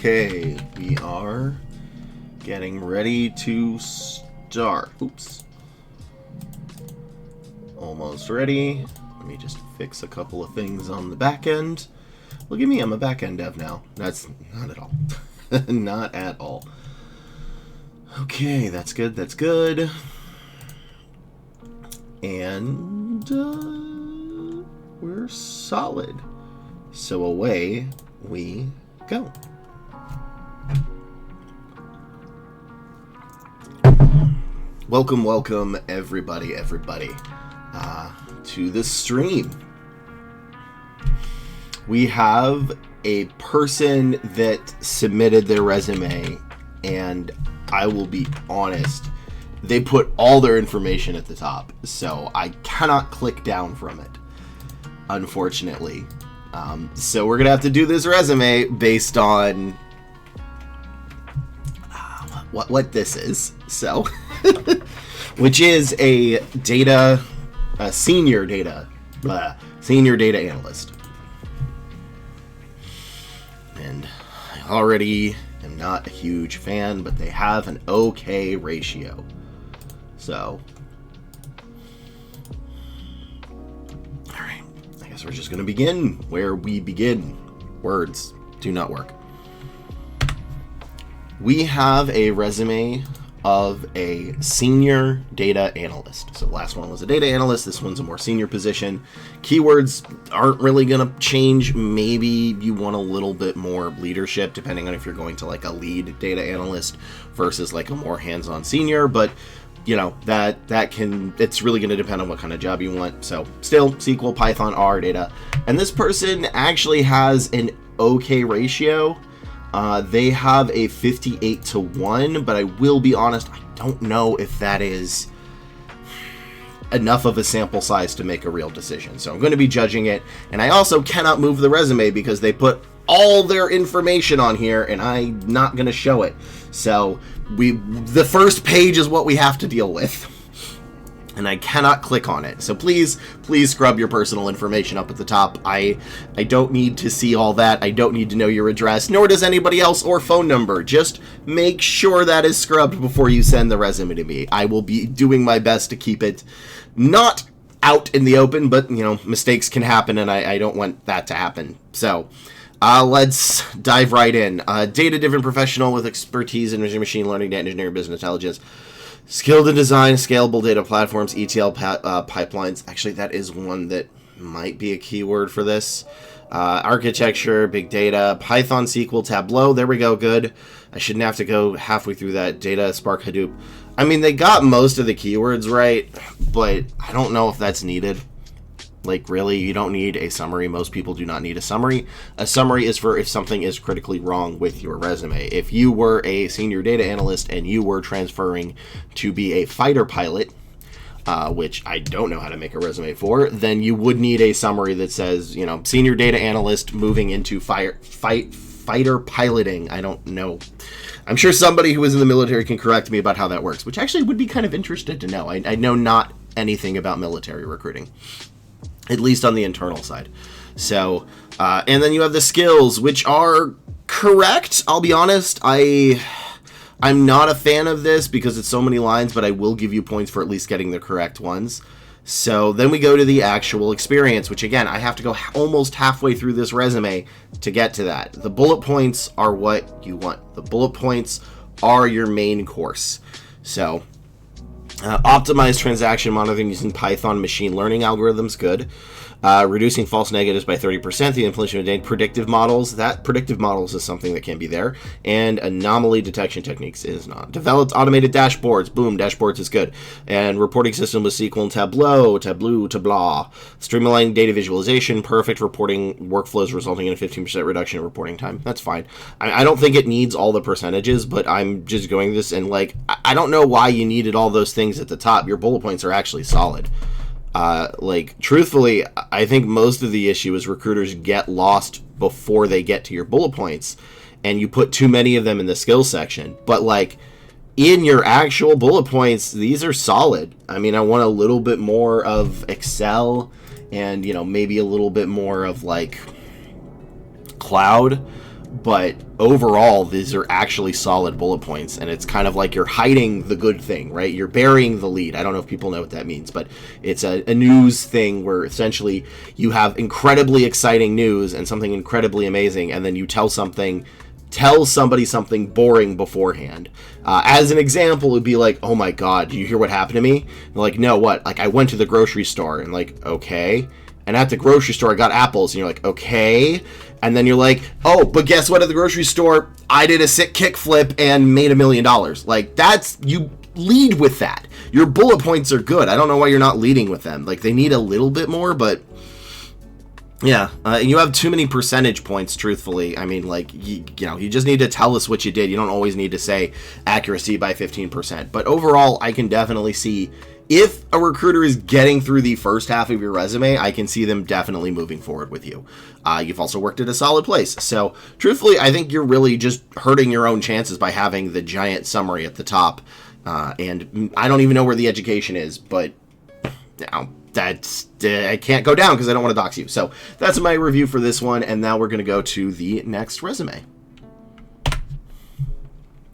Okay, we are getting ready to start. Oops. Almost ready. Let me just fix a couple of things on the back end. Look at me, I'm a back end dev now. That's not at all. Not at all. Okay, that's good, that's good. And we're solid. So away we go. Welcome, everybody, to the stream. We have a person that submitted their resume, and I will be honest, they put all their information at the top, so I cannot click down from it, unfortunately. So we're gonna have to do this resume based on what this is. So, which is a senior data analyst. And I already am not a huge fan, but they have an okay ratio. So, alright, I guess we're just going to begin where we begin. Words do not work. We have a resume of a senior data analyst. So the last one was a data analyst. This one's a more senior position. Keywords aren't really going to change. Maybe you want a little bit more leadership, depending on if you're going to like a lead data analyst versus like a more hands-on senior. But you know, it's really going to depend on what kind of job you want. So still SQL, Python, R, data. And this person actually has an okay ratio. They have a 58-1, but I will be honest, I don't know if that is enough of a sample size to make a real decision. So I'm going to be judging it, and I also cannot move the resume because they put all their information on here, and I'm not going to show it. So the first page is what we have to deal with, and I cannot click on it. So please scrub your personal information up at the top. I don't need to see all that. I don't need to know your address, nor does anybody else or phone number. Just make sure that is scrubbed before you send the resume to me. I will be doing my best to keep it not out in the open, but you know, mistakes can happen, and I don't want that to happen. So let's dive right in. Data-driven professional with expertise in machine learning, data engineering, business intelligence. Skilled in design, scalable data platforms, ETL pipelines. Actually, that is one that might be a keyword for this. Architecture, big data, Python, SQL, Tableau. There we go, good. I shouldn't have to go halfway through that. Data, Spark, Hadoop. I mean, they got most of the keywords right, but I don't know if that's needed. Like, really, you don't need a summary. Most people do not need a summary. A summary is for if something is critically wrong with your resume. If you were a senior data analyst and you were transferring to be a fighter pilot, which I don't know how to make a resume for, then you would need a summary that says, you know, senior data analyst moving into fighter piloting. I don't know. I'm sure somebody who was in the military can correct me about how that works, which actually would be kind of interested to know. I know not anything about military recruiting, at least on the internal side. So, and then you have the skills, which are correct. I'll be honest. I'm not a fan of this because it's so many lines, but I will give you points for at least getting the correct ones. So then we go to the actual experience, which again, I have to go almost halfway through this resume to get to that. The bullet points are what you want. The bullet points are your main course. So optimize transaction monitoring using Python machine learning algorithms, good. Reducing false negatives by 30%, the implementation of predictive models. That predictive models is something that can be there. And anomaly detection techniques is not. Developed automated dashboards. Boom, dashboards is good. And reporting system with SQL and Tableau. Streamlining data visualization. Perfect reporting workflows resulting in a 15% reduction in reporting time. That's fine. I don't think it needs all the percentages, but I'm just going this and like, I don't know why you needed all those things at the top. Your bullet points are actually solid. Like, truthfully, I think most of the issue is recruiters get lost before they get to your bullet points, and you put too many of them in the skills section. But, like, in your actual bullet points, these are solid. I mean, I want a little bit more of Excel and, you know, maybe a little bit more of, like, cloud. But overall, these are actually solid bullet points, and it's kind of like you're hiding the good thing, right? You're burying the lead. I don't know if people know what that means, but it's a news thing where essentially you have incredibly exciting news and something incredibly amazing, and then you tell somebody something boring beforehand. As an example, it would be like, oh my God, do you hear what happened to me? And like, no, what? Like, I went to the grocery store, and like, okay. And at the grocery store, I got apples, and you're like, okay. And then you're like, oh, but guess what? At the grocery store, I did a sick kickflip and made $1 million. Like, that's, you lead with that. Your bullet points are good. I don't know why you're not leading with them. Like, they need a little bit more, but yeah. And you have too many percentage points, truthfully. I mean, like, you know, you just need to tell us what you did. You don't always need to say accuracy by 15%. But overall, I can definitely see if a recruiter is getting through the first half of your resume, I can see them definitely moving forward with you. You've also worked at a solid place. So, truthfully, I think you're really just hurting your own chances by having the giant summary at the top. And I don't even know where the education is, but you know, that's I can't go down because I don't want to dox you. So, that's my review for this one, and now we're going to go to the next resume.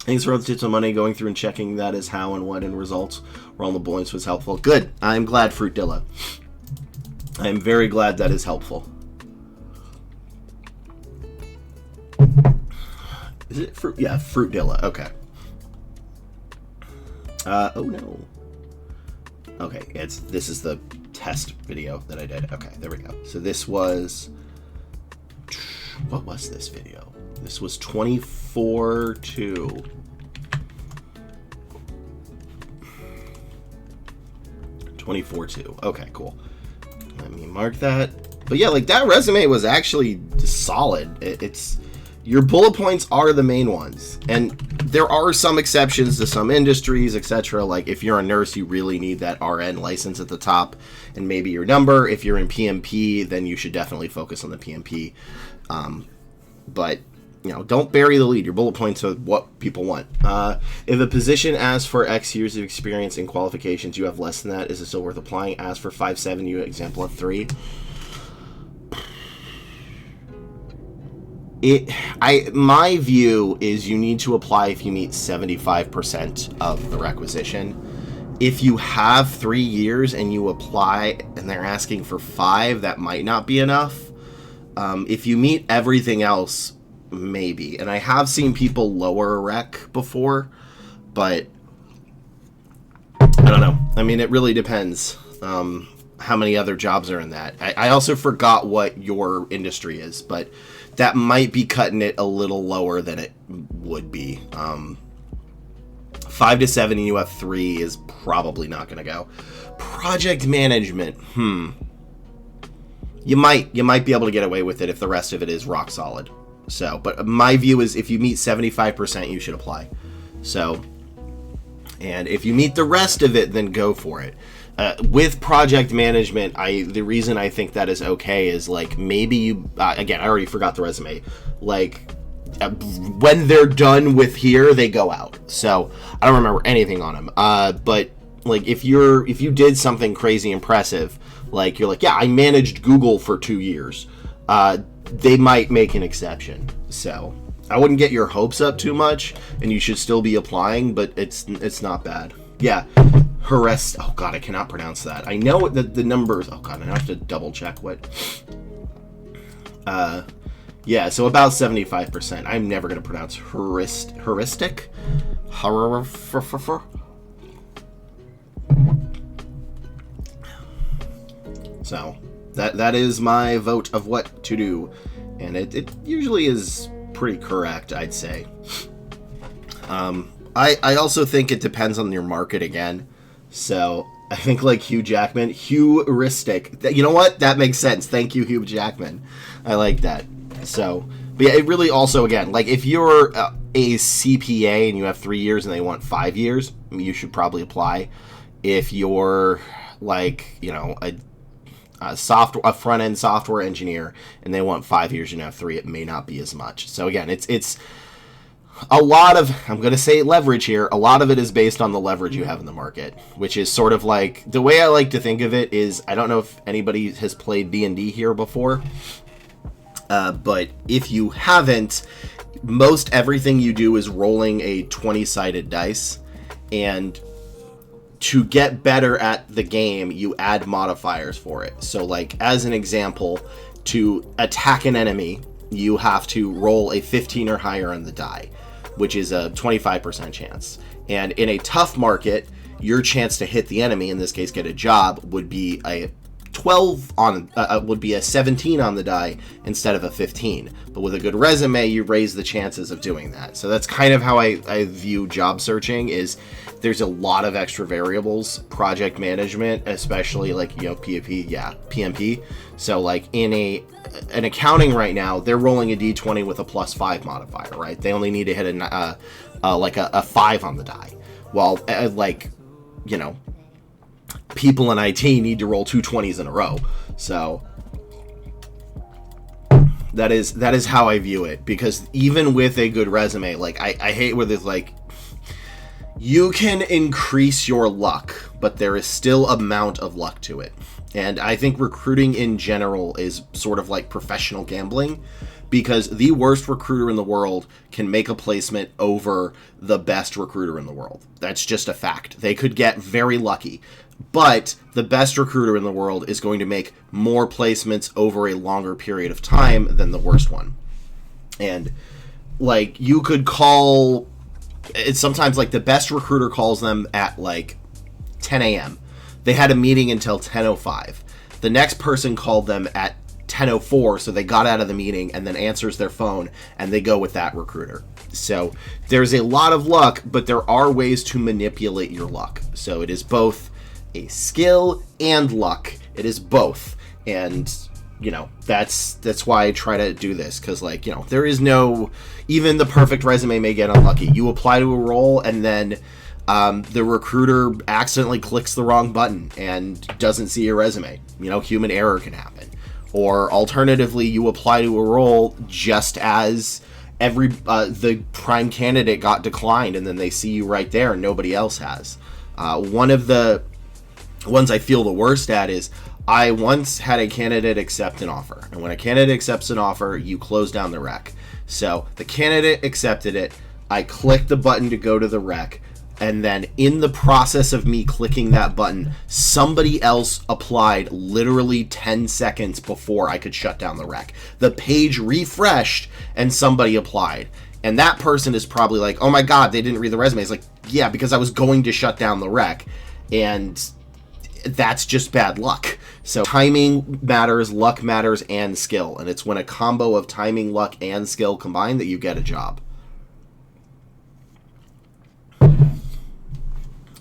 Thanks for all the tips on money. Going through and checking that is how and what and results were all the points was helpful. Good. I'm glad, Fruitdilla. I'm very glad that is helpful. Is it fruit? Yeah, Fruitdilla. Okay. Oh no. Okay, this is the test video that I did. Okay, there we go. So this was, what was this video? This was 24/2. 24/2. Okay, cool. Let me mark that. But yeah, like, that resume was actually solid. It's your bullet points are the main ones, and there are some exceptions to some industries, etc. Like, if you're a nurse, you really need that RN license at the top, and maybe your number. If you're in PMP, then you should definitely focus on the PMP. But you know, don't bury the lead. Your bullet points are what people want. If a position asks for X years of experience and qualifications, you have less than that, is it still worth applying? Ask for 5.7, you example of 3. My view is you need to apply if you meet 75% of the requisition. If you have 3 years and you apply and they're asking for 5, that might not be enough. If you meet everything else, maybe. And I have seen people lower a rec before, but I don't know. I mean, it really depends how many other jobs are in that. I also forgot what your industry is, but that might be cutting it a little lower than it would be. 5 to 7 and you have 3 is probably not going to go. Project management. You might be able to get away with it if the rest of it is rock solid. So, but my view is if you meet 75%, you should apply. So, and if you meet the rest of it, then go for it. with project management, the reason I think that is okay is like maybe you again, I already forgot the resume. Like when they're done with here, they go out. So I don't remember anything on them. But like if you did something crazy impressive, like you're like, yeah, I managed Google for 2 years, they might make an exception. So I wouldn't get your hopes up too much, and you should still be applying, but it's not bad. Yeah. Oh god, I cannot pronounce that. I know that the numbers. Oh god, I have to double check what. Yeah, so about 75%. I'm never gonna pronounce heuristic. So that is my vote of what to do, and it usually is pretty correct, I'd say. I also think it depends on your market again. So I think like Hugh Jackman, heuristic. You know what? That makes sense. Thank you, Hugh Jackman. I like that. So, but yeah, it really also, again, like if you're a CPA and you have 3 years and they want 5 years, you should probably apply. If you're like, you know, a front-end software engineer and they want 5 years and you have 3, it may not be as much. So again, it's a lot of, I'm going to say leverage here, a lot of it is based on the leverage you have in the market, which is sort of like, the way I like to think of it is, I don't know if anybody has played D&D here before, but if you haven't, most everything you do is rolling a 20-sided dice, and to get better at the game, you add modifiers for it. So like, as an example, to attack an enemy, you have to roll a 15 or higher on the die, which is a 25% chance. And in a tough market, your chance to hit the enemy, in this case get a job, would be a 17 on the die instead of a 15. But with a good resume, you raise the chances of doing that. So that's kind of how I view job searching, is there's a lot of extra variables. Project management, especially like, you know, PMP. So like in an accounting right now, they're rolling a d20 with a +5 modifier, right? They only need to hit a 5 on the die. While like, you know, people in IT need to roll 2 20s in a row. So that is how I view it, because even with a good resume, like I hate with it, like, you can increase your luck, but there is still amount of luck to it. And I think recruiting in general is sort of like professional gambling, because the worst recruiter in the world can make a placement over the best recruiter in the world. That's just a fact. They could get very lucky, but the best recruiter in the world is going to make more placements over a longer period of time than the worst one. And like, you could call, it's sometimes like the best recruiter calls them at like 10 a.m. They had a meeting until 10:05. The next person called them at 10:04, so they got out of the meeting, and then answers their phone, and they go with that recruiter. So there's a lot of luck, but there are ways to manipulate your luck. So it is both a skill and luck. It is both. And, you know, that's why I try to do this, because, like, you know, there is no, even the perfect resume may get unlucky. You apply to a role, and then the recruiter accidentally clicks the wrong button and doesn't see your resume. You know, human error can happen. Or alternatively, you apply to a role just as the prime candidate got declined, and then they see you right there and nobody else has. One of the ones I feel the worst at is, I once had a candidate accept an offer. And when a candidate accepts an offer, you close down the rec. So the candidate accepted it. I clicked the button to go to the rec. And then in the process of me clicking that button, somebody else applied literally 10 seconds before I could shut down the rec. The page refreshed and somebody applied. And that person is probably like, oh my God, they didn't read the resume. It's like, yeah, because I was going to shut down the rec. And that's just bad luck. So timing matters, luck matters, and skill. And it's when a combo of timing, luck, and skill combine that you get a job.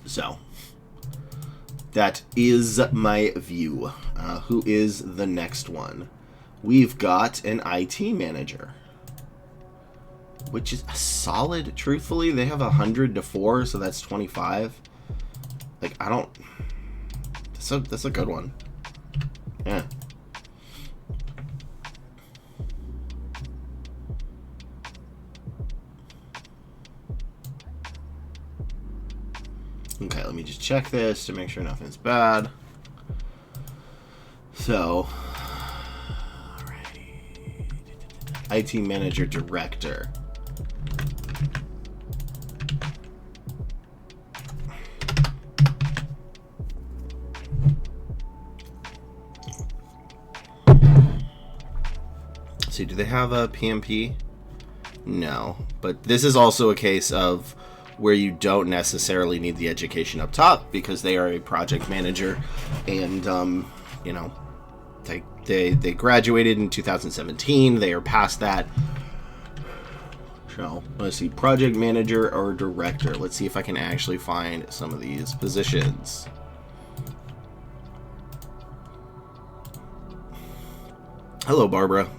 So that is my view. Who is the next one? We've got an IT manager, which is a solid. Truthfully, they have 100 to 4, so that's 25. Like, That's a good one. Yeah. Okay, let me just check this to make sure nothing's bad. So, alrighty. IT manager director. See, do they have a PMP? No, but this is also a case of where you don't necessarily need the education up top because they are a project manager, and you know, they graduated in 2017. They are past that. So let's see, project manager or director. Let's see if I can actually find some of these positions. Hello, Barbara.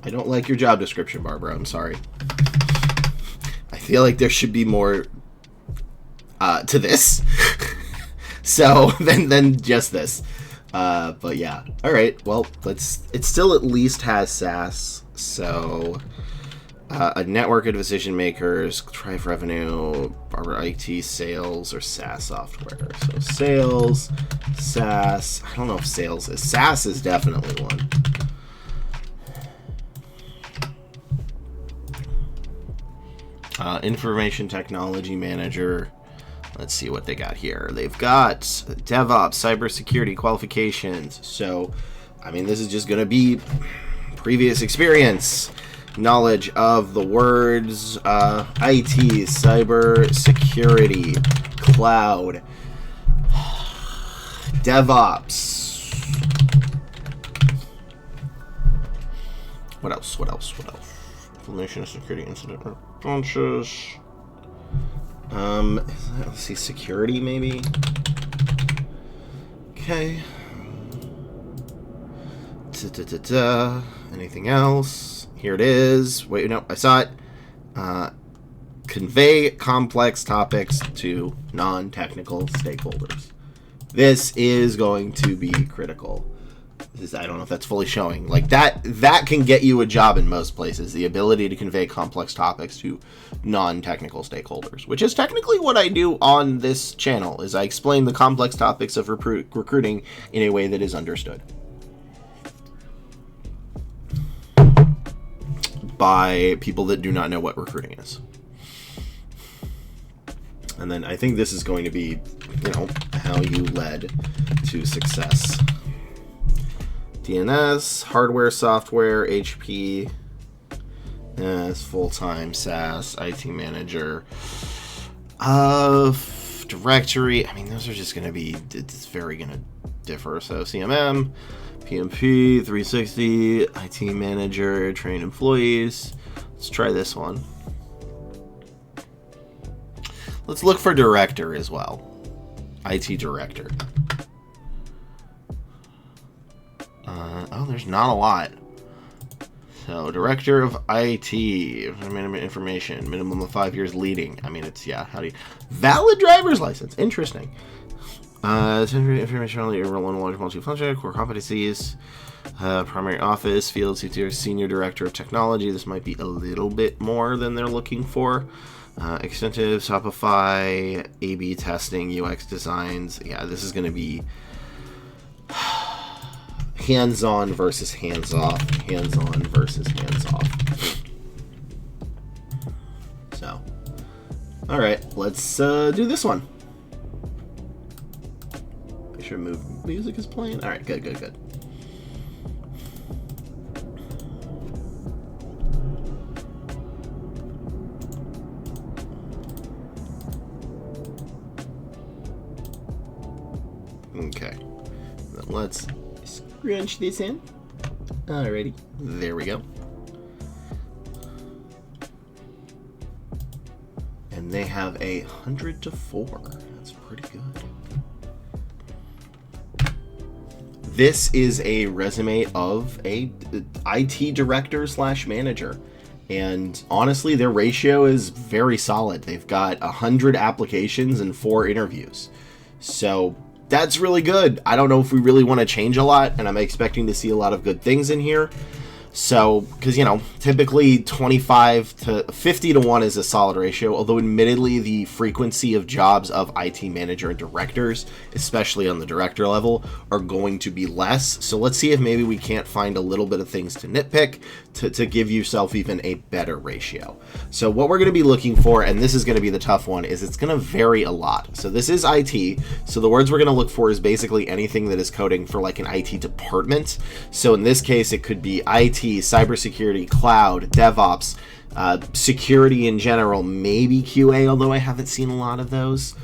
I don't like your job description, Barbara. I'm sorry. I feel like there should be more to this. So than just this. But yeah. All right. Well, it still at least has SaaS. So a network of decision makers, drive revenue, Barbara IT, sales, or SaaS software. So sales, SaaS. I don't know if sales is. SaaS is definitely one. Information technology manager. Let's see what they got here. They've got DevOps, cybersecurity qualifications. So, I mean, this is just going to be previous experience, knowledge of the words IT, cybersecurity, cloud, DevOps. What else? Information security incident responses. Let's see, security maybe. Okay. Anything else? Here it is. Wait, no, I saw it. Convey complex topics to non-technical stakeholders. This is going to be critical. I don't know if that's fully showing. Like that can get you a job in most places. The ability to convey complex topics to non-technical stakeholders, which is technically what I do on this channel, is I explain the complex topics of recruiting in a way that is understood by people that do not know what recruiting is. And then I think this is going to be, you know, how you led to success. DNS, hardware, software, HP, full-time SaaS, IT manager, directory. I mean, those are just going to be, it's very going to differ. So CMM, PMP, 360, IT manager, train employees. Let's try this one. Let's look for director as well. IT director. Oh, there's not a lot. So, director of IT, minimum information, minimum of 5 years leading. I mean, it's, yeah, how do you... Valid driver's license. Interesting. Information only over one large multi-function, core competencies, primary office, field senior director of technology. This might be a little bit more than they're looking for. Extensive Shopify, A/B testing, UX designs. Yeah, this is going to be hands-on versus hands-off, hands-on versus hands-off. So, all right, let's do this one. Make sure music is playing. All right, good. Okay, then let's scrunch this in. Alrighty, there we go. And they have 100 to 4. That's pretty good. This is a resume of a IT director / manager. And honestly, their ratio is very solid. They've got 100 applications and 4 interviews. So that's really good. I don't know if we really want to change a lot, and I'm expecting to see a lot of good things in here. So, because, typically 25 to 50 to 1 is a solid ratio, although admittedly the frequency of jobs of IT manager and directors, especially on the director level, are going to be less. So let's see if maybe we can't find a little bit of things to nitpick to give yourself even a better ratio. So what we're going to be looking for, and this is going to be the tough one, is it's going to vary a lot. So this is IT. So the words we're going to look for is basically anything that is coding for like an IT department. So in this case, it could be IT, cybersecurity, cloud, DevOps, security in general, maybe QA, although I haven't seen a lot of those.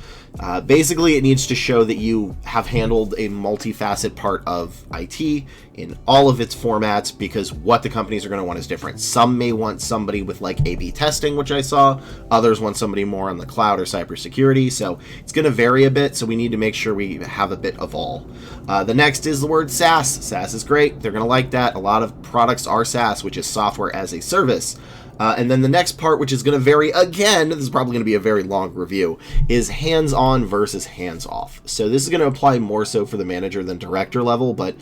Basically, it needs to show that you have handled a multifaceted part of IT in all of its formats, because what the companies are going to want is different. Some may want somebody with like A/B testing, which I saw. Others want somebody more on the cloud or cybersecurity. So it's going to vary a bit. So we need to make sure we have a bit of all. The next is the word SaaS. SaaS is great. They're going to like that. A lot of products are SaaS, which is software as a service. And then the next part, which is going to vary again, this is probably going to be a very long review, is hands-on versus hands-off. So this is going to apply more so for the manager than director level, but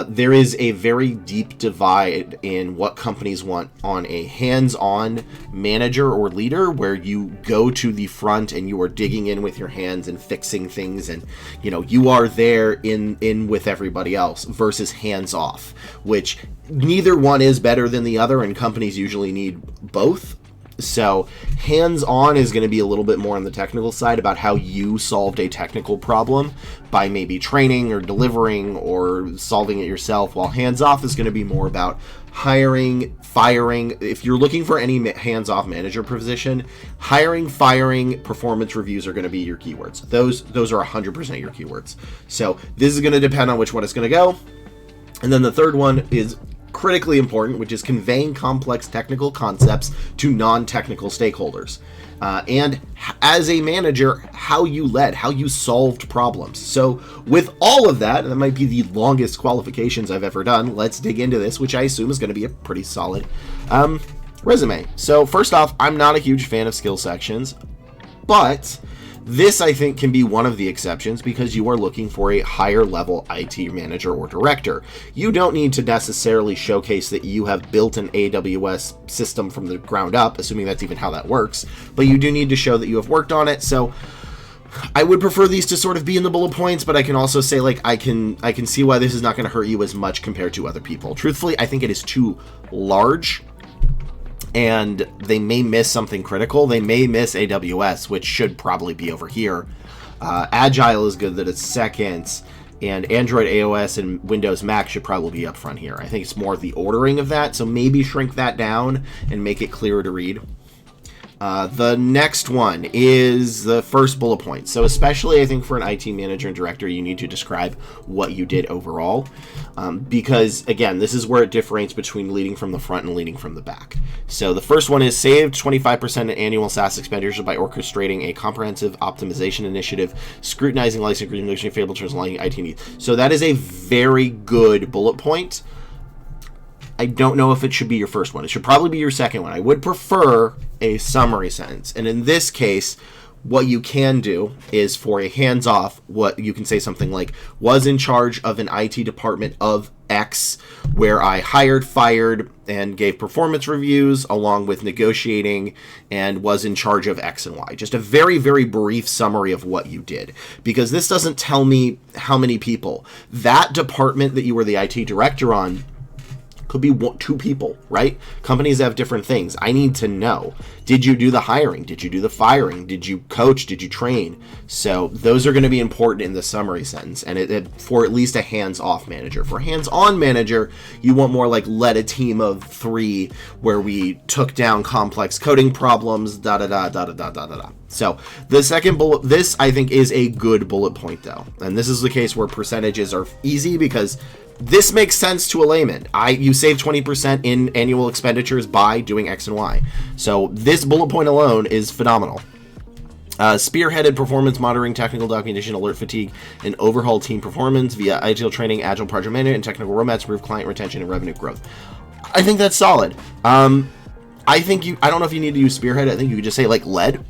there is a very deep divide in what companies want on a hands-on manager or leader, where you go to the front and you are digging in with your hands and fixing things, and you are there in with everybody else, versus hands-off, which neither one is better than the other, and companies usually need both. So hands-on is going to be a little bit more on the technical side about how you solved a technical problem by maybe training or delivering or solving it yourself, while hands-off is going to be more about hiring, firing. If you're looking for any hands-off manager position, hiring, firing, performance reviews are going to be your keywords. Those are 100% your keywords. So this is going to depend on which one it's going to go. And then the third one is critically important, which is conveying complex technical concepts to non-technical stakeholders. And as a manager, how you led, how you solved problems. So with all of that, that might be the longest qualifications I've ever done. Let's dig into this, which I assume is going to be a pretty solid resume. So first off, I'm not a huge fan of skill sections, but this, I think, can be one of the exceptions, because you are looking for a higher level IT manager or director. You don't need to necessarily showcase that you have built an AWS system from the ground up, assuming that's even how that works, but you do need to show that you have worked on it. So I would prefer these to sort of be in the bullet points, but I can also say, like, I can see why this is not going to hurt you as much compared to other people. Truthfully, I think it is too large, and they may miss something critical. They may miss AWS, which should probably be over here. Agile is good that it's second, and Android, iOS, and Windows Mac should probably be up front here. I think it's more the ordering of that, so maybe shrink that down and make it clearer to read. The next one is the first bullet point. So especially, I think, for an IT manager and director, you need to describe what you did overall. Because, again, this is where it differentiates between leading from the front and leading from the back. So the first one is saved 25% in annual SaaS expenditures by orchestrating a comprehensive optimization initiative, scrutinizing licensing agreements, negotiating favorable terms, aligning IT needs. So that is a very good bullet point. I don't know if it should be your first one. It should probably be your second one. I would prefer a summary sentence. And in this case, what you can do is, for a hands-off, what you can say something like, was in charge of an IT department of X, where I hired, fired, and gave performance reviews, along with negotiating, and was in charge of X and Y. Just a very, very brief summary of what you did, because this doesn't tell me how many people. That department that you were the IT director on could be 2 people, right? Companies have different things. I need to know. Did you do the hiring? Did you do the firing? Did you coach? Did you train? So those are going to be important in the summary sentence, and for at least a hands-off manager. For a hands-on manager, you want more like led a team of 3 where we took down complex coding problems, da-da-da. So the second bullet, this I think is a good bullet point though. And this is the case where percentages are easy, because this makes sense to a layman. You save 20% in annual expenditures by doing X and Y. So this bullet point alone is phenomenal. Spearheaded performance monitoring, technical documentation, alert fatigue, and overhaul team performance via agile training, agile project management, and technical roadmaps to improve client retention and revenue growth. I think that's solid. I don't know if you need to use Spearhead. I think you could just say like lead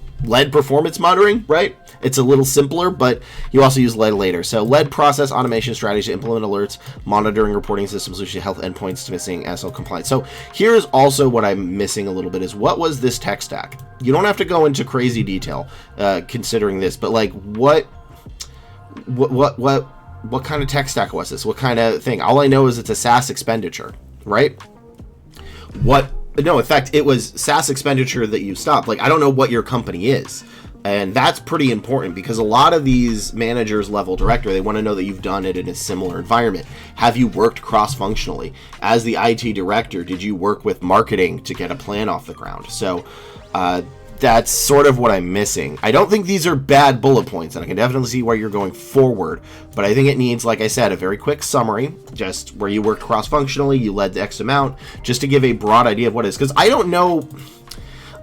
performance monitoring, right? It's a little simpler, but you also use lead later. So lead process automation strategies to implement alerts, monitoring reporting systems, which health endpoints to missing SL compliance. So here's also what I'm missing a little bit is what was this tech stack? You don't have to go into crazy detail considering this, but like what kind of tech stack was this? What kind of thing? All I know is it's a SaaS expenditure, right? No, in fact, it was SaaS expenditure that you stopped. Like, I don't know what your company is. And that's pretty important because a lot of these managers level director, they want to know that you've done it in a similar environment. Have you worked cross-functionally? As the IT director, did you work with marketing to get a plan off the ground? So that's sort of what I'm missing. I don't think these are bad bullet points, and I can definitely see where you're going forward, but I think it needs, like I said, a very quick summary, just where you worked cross-functionally, you led the X amount, just to give a broad idea of what it is. Because I don't know...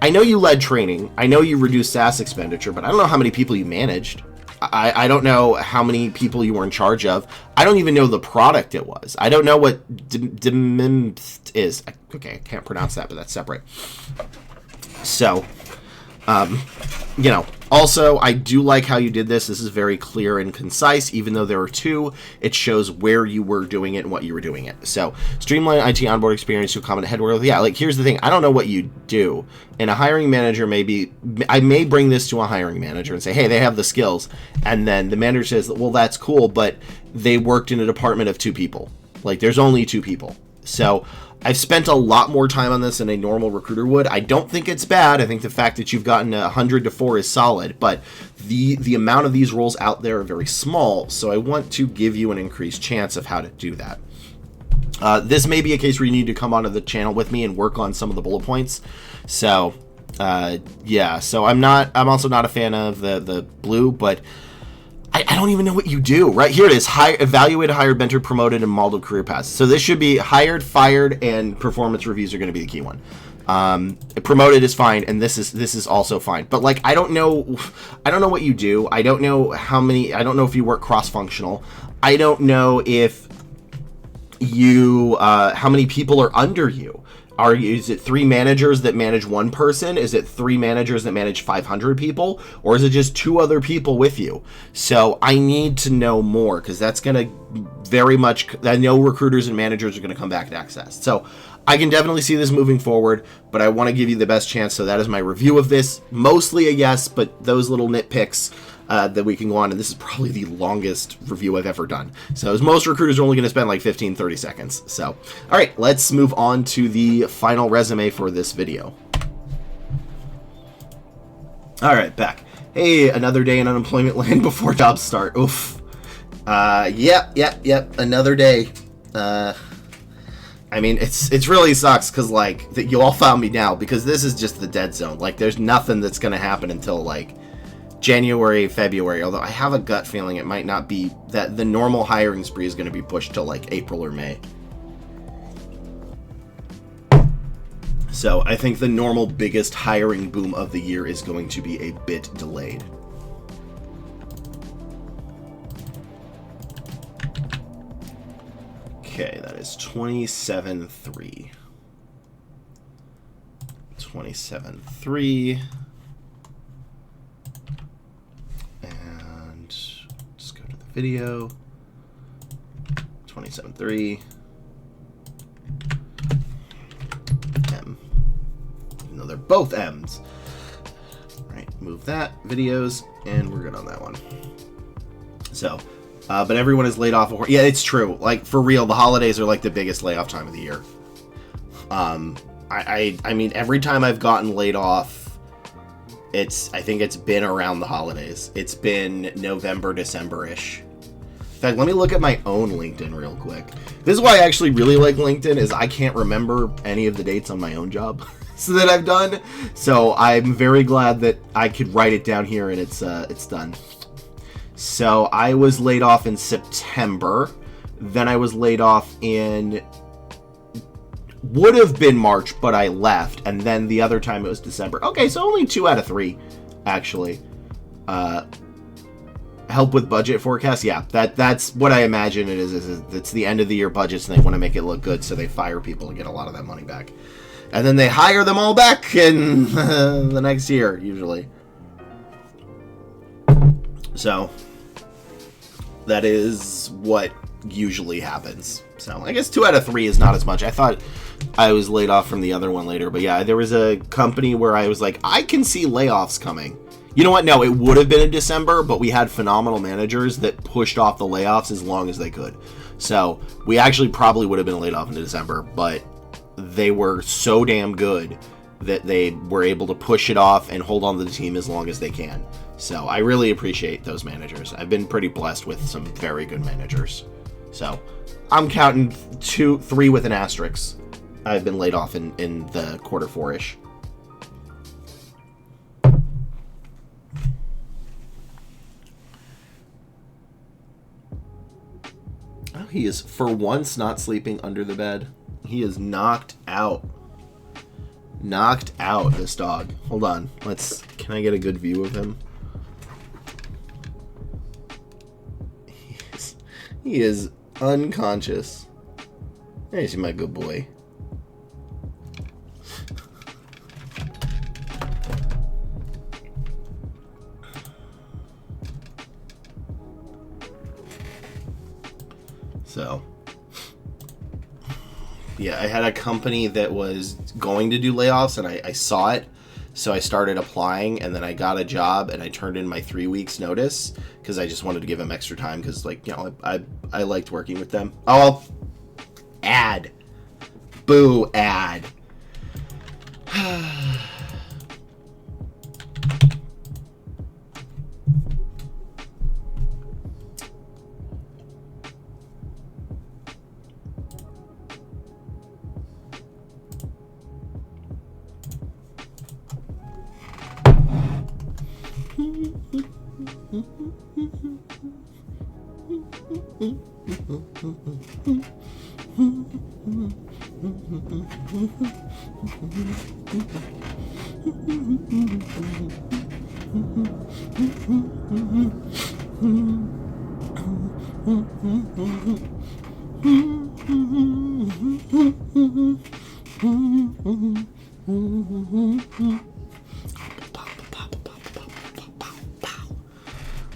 I know you led training. I know you reduced SaaS expenditure, but I don't know how many people you managed. I don't know how many people you were in charge of. I don't even know the product it was. I don't know what DMIMPT is. Okay, I can't pronounce that, but that's separate. So, you know, also, I do like how you did this. This is very clear and concise. Even though there are two, it shows where you were doing it and what you were doing it. So, streamline IT onboard experience to accommodate headward. Yeah, like, here's the thing. I don't know what you do. And a hiring manager I may bring this to a hiring manager and say, hey, they have the skills. And then the manager says, well, that's cool, but they worked in a department of 2 people. Like, there's only 2 people. So, I've spent a lot more time on this than a normal recruiter would. I don't think it's bad. I think the fact that you've gotten 100 to 4 is solid, but the amount of these roles out there are very small, so I want to give you an increased chance of how to do that. This may be a case where you need to come onto the channel with me and work on some of the bullet points. So, yeah. So I'm also not a fan of the blue, but I don't even know what you do. Right here it is: evaluated, hired, mentored, promoted, and modeled career paths. So this should be hired, fired, and performance reviews are going to be the key one. Promoted is fine, and this is also fine. But like, I don't know what you do. I don't know I don't know if you work cross-functional. I don't know if you how many people are under you. Is it 3 managers that manage 1 person? Is it 3 managers that manage 500 people? Or is it just 2 other people with you? So I need to know more, because that's going to very much... I know recruiters and managers are going to come back to access. So I can definitely see this moving forward, but I want to give you the best chance. So that is my review of this. Mostly a yes, but those little nitpicks that we can go on, and this is probably the longest review I've ever done. So as most recruiters are only going to spend like 15-30 seconds. So, all right, let's move on to the final resume for this video. All right, back. Hey, another day in unemployment land before jobs start. Oof. Yep. Another day. I mean, it's really sucks because like that you all found me now, because this is just the dead zone. Like, there's nothing that's going to happen until like January, February, although I have a gut feeling it might not be, that the normal hiring spree is going to be pushed to like April or May. So I think the normal biggest hiring boom of the year is going to be a bit delayed. Okay, that is 27.3. 27.3. And just go to the video. 27.3. M. Even though they're both M's. Right, move that. Videos, and we're good on that one. So, but everyone is laid off. Yeah, it's true. Like, for real, the holidays are like the biggest layoff time of the year. I mean, every time I've gotten laid off, I think it's been around the holidays. It's been November, December-ish. In fact, let me look at my own LinkedIn real quick. This is why I actually really like LinkedIn, is I can't remember any of the dates on my own job so that I've done. So I'm very glad that I could write it down here and it's done. So I was laid off in September. Then I was laid off in... would have been March, but I left, and then the other time it was December. Okay, so only 2 out of 3, actually. Help with budget forecast. Yeah, that's what I imagine it is. It's the end of the year budgets, and they want to make it look good, so they fire people and get a lot of that money back. And then they hire them all back in the next year, usually. So, that is what usually happens. So, I guess 2 out of 3 is not as much. I thought I was laid off from the other one later. But yeah, there was a company where I was like, I can see layoffs coming. You know what? No, it would have been in December, but we had phenomenal managers that pushed off the layoffs as long as they could. So, we actually probably would have been laid off in December, but they were so damn good that they were able to push it off and hold on to the team as long as they can. So, I really appreciate those managers. I've been pretty blessed with some very good managers. So, I'm counting 2, 3 with an asterisk. I've been laid off in the quarter 4-ish. Oh, he is, for once, not sleeping under the bed. He is knocked out. Knocked out, this dog. Hold on. Can I get a good view of him? He is unconscious. There's my good boy. So, yeah, I had a company that was going to do layoffs, and I saw it, so I started applying, and then I got a job, and I turned in my 3 weeks notice, because I just wanted to give them extra time, because, like, you know, I liked working with them. Oh, ad. Boo, ad.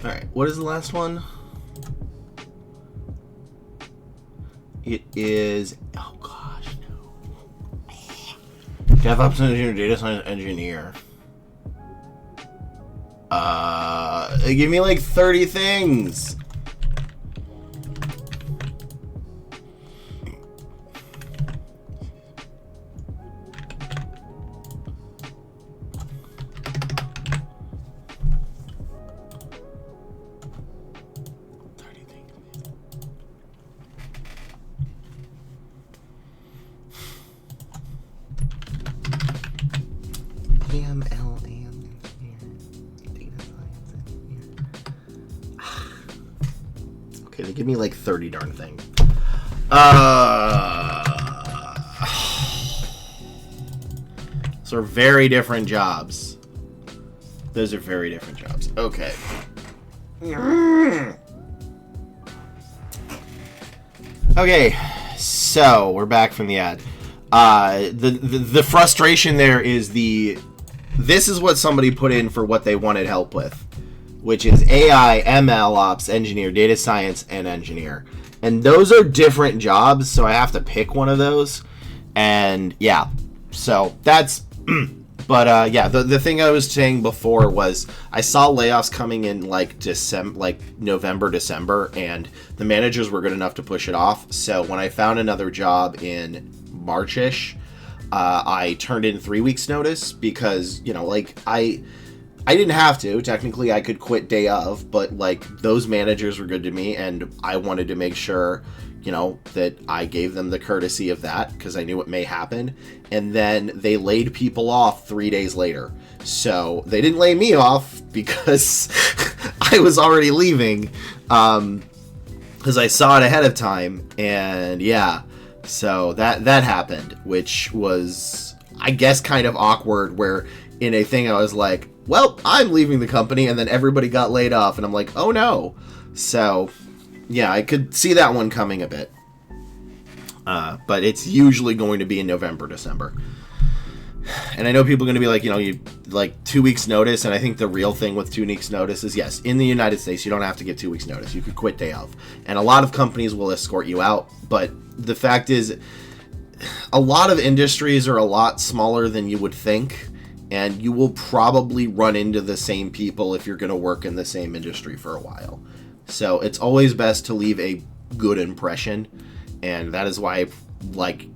Alright, what is the last one? It is... Oh, gosh, no. DevOps engineer, data science engineer. Give me like 30 things. Okay, they give me like 30 darn things. Those are very different jobs. Those are very different jobs. Okay. Okay, so we're back from the ad. The frustration there is this is what somebody put in for what they wanted help with, which is AI, ML, Ops, Engineer, Data Science, and Engineer. And those are different jobs, so I have to pick one of those. And yeah, so that's... But yeah, the thing I was saying before was I saw layoffs coming in like November, December, and the managers were good enough to push it off. So when I found another job in March-ish, I turned in 3 weeks notice because, you know, like I didn't have to. Technically, I could quit day of, but like those managers were good to me, and I wanted to make sure, you know, that I gave them the courtesy of that because I knew it may happen. And then they laid people off 3 days later. So they didn't lay me off because I was already leaving, because I saw it ahead of time. And yeah, so that happened, which was, I guess, kind of awkward, where in a thing I was like, well, I'm leaving the company, and then everybody got laid off, and I'm like, oh no. So yeah, I could see that one coming a bit. But it's usually going to be in November, December. And I know people are going to be like, you like 2 weeks notice. And I think the real thing with 2 weeks notice is, yes, in the United States, you don't have to give 2 weeks notice. You could quit day of. And a lot of companies will escort you out. But the fact is, a lot of industries are a lot smaller than you would think. And you will probably run into the same people if you're going to work in the same industry for a while. So it's always best to leave a good impression. And that is why I like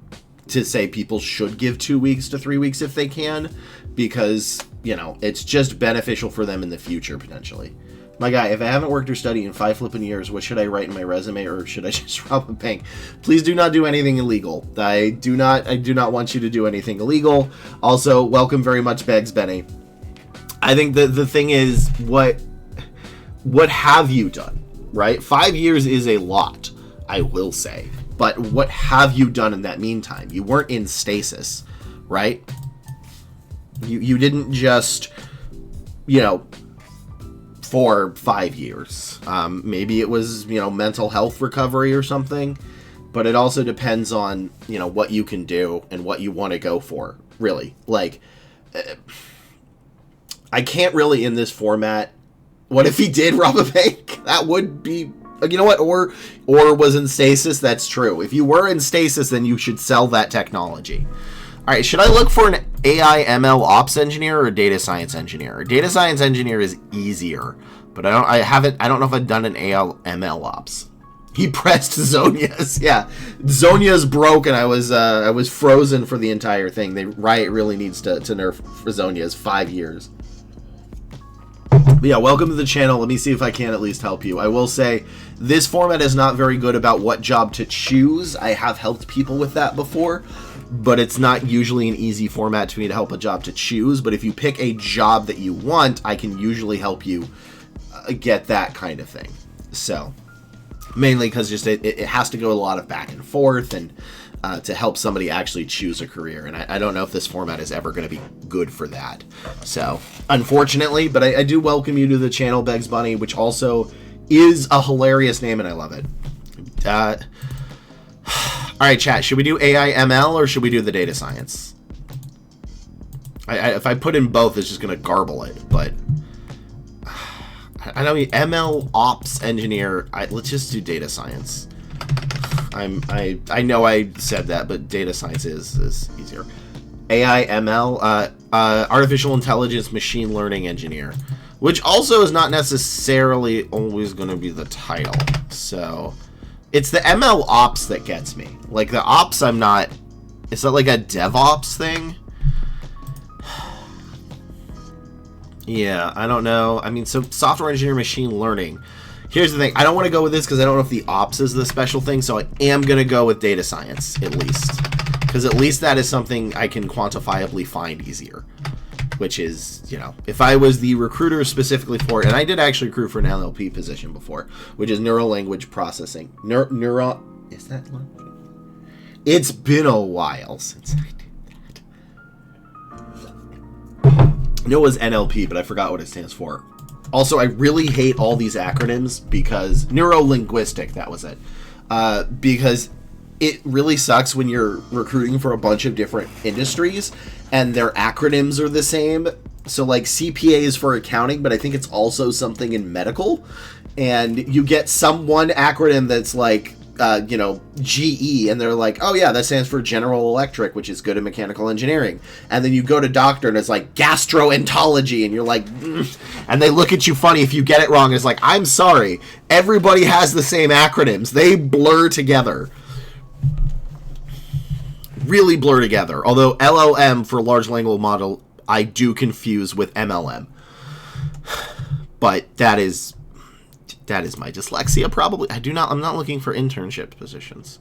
to say people should give 2 weeks to 3 weeks if they can, because, it's just beneficial for them in the future, potentially. My guy, if I haven't worked or studied in 5 flipping years, what should I write in my resume, or should I just rob a bank? Please do not do anything illegal. I do not want you to do anything illegal. Also, welcome very much, Bags Benny. I think the thing is, what have you done, right? 5 years is a lot, I will say. But what have you done in that meantime? You weren't in stasis, right? You didn't just, for 5 years. Maybe it was, mental health recovery or something. But it also depends on, what you can do and what you want to go for, really. Like, I can't really in this format. What if he did rob a bank? That would be... You know what? Or was in stasis. That's true. If you were in stasis, then you should sell that technology. All right. Should I look for an AI ML ops engineer or a data science engineer? A data science engineer is easier, but I don't know if I've done an AI ML ops. He pressed Zonia's. Yeah, Zonia's broke, and I was frozen for the entire thing. Riot really needs to nerf Zonia's 5 years. But yeah, welcome to the channel. Let me see if I can at least help you. I will say, this format is not very good about what job to choose. I have helped people with that before, but it's not usually an easy format to me to help a job to choose. But if you pick a job that you want, I can usually help you get that kind of thing. So, mainly because just it has to go a lot of back and forth, and to help somebody actually choose a career. And I don't know if this format is ever going to be good for that. So, unfortunately, but I do welcome you to the channel, Begs Bunny, which also is a hilarious name, and I love it. All right, chat, should we do AI ML or should we do the data science? If I put in both, it's just going to garble it, but I know ML ops engineer, let's just do data science. I know I said that, but data science is easier. AI ML, artificial intelligence machine learning engineer, which also is not necessarily always going to be the title. So it's the ML ops that gets me. Like the ops, I'm not. Is that like a DevOps thing? Yeah, I don't know. I mean, so software engineer machine learning. Here's the thing. I don't want to go with this because I don't know if the ops is the special thing. So I am going to go with data science at least. Because at least that is something I can quantifiably find easier. Which is, if I was the recruiter specifically for it, and I did actually recruit for an NLP position before, which is neural language processing. Is that one? It's been a while since I did that. I know it was NLP, but I forgot what it stands for. Also, I really hate all these acronyms because neuro-linguistic, that was it. Because it really sucks when you're recruiting for a bunch of different industries and their acronyms are the same. So like CPA is for accounting, but I think it's also something in medical. And you get one acronym that's like, GE, and they're like, oh yeah, that stands for General Electric, which is good in mechanical engineering. And then you go to doctor and it's like gastroenterology, and you're like, and they look at you funny if you get it wrong. It's like, I'm sorry, everybody has the same acronyms. They blur together. Really blur together. Although LLM for large language model, I do confuse with MLM. But that is my dyslexia, probably. I'm not looking for internship positions.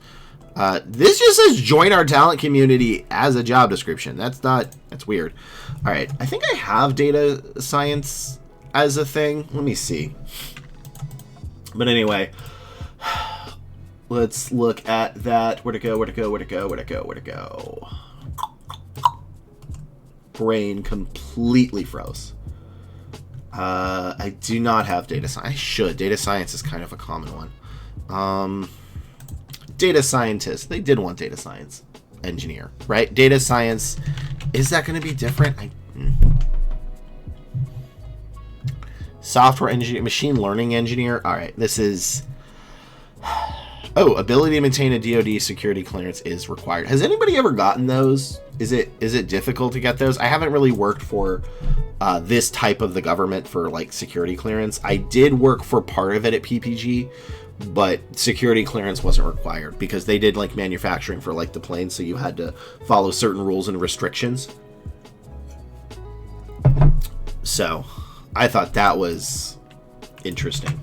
This just says join our talent community as a job description. That's weird. All right. I think I have data science as a thing. Let me see. But anyway, let's look at that. Where'd it go? Brain completely froze. I do not have data science. I should. Data science is kind of a common one. Data scientist. They did want data science engineer, right? Data science Is that going to be different? Software engineer, machine learning engineer. All right, this is... Oh, ability to maintain a DoD security clearance is required. Has anybody ever gotten those? Is it difficult to get those? I haven't really worked for this type of the government for like security clearance. I did work for part of it at PPG, but security clearance wasn't required because they did like manufacturing for like the planes, so you had to follow certain rules and restrictions. So I thought that was interesting.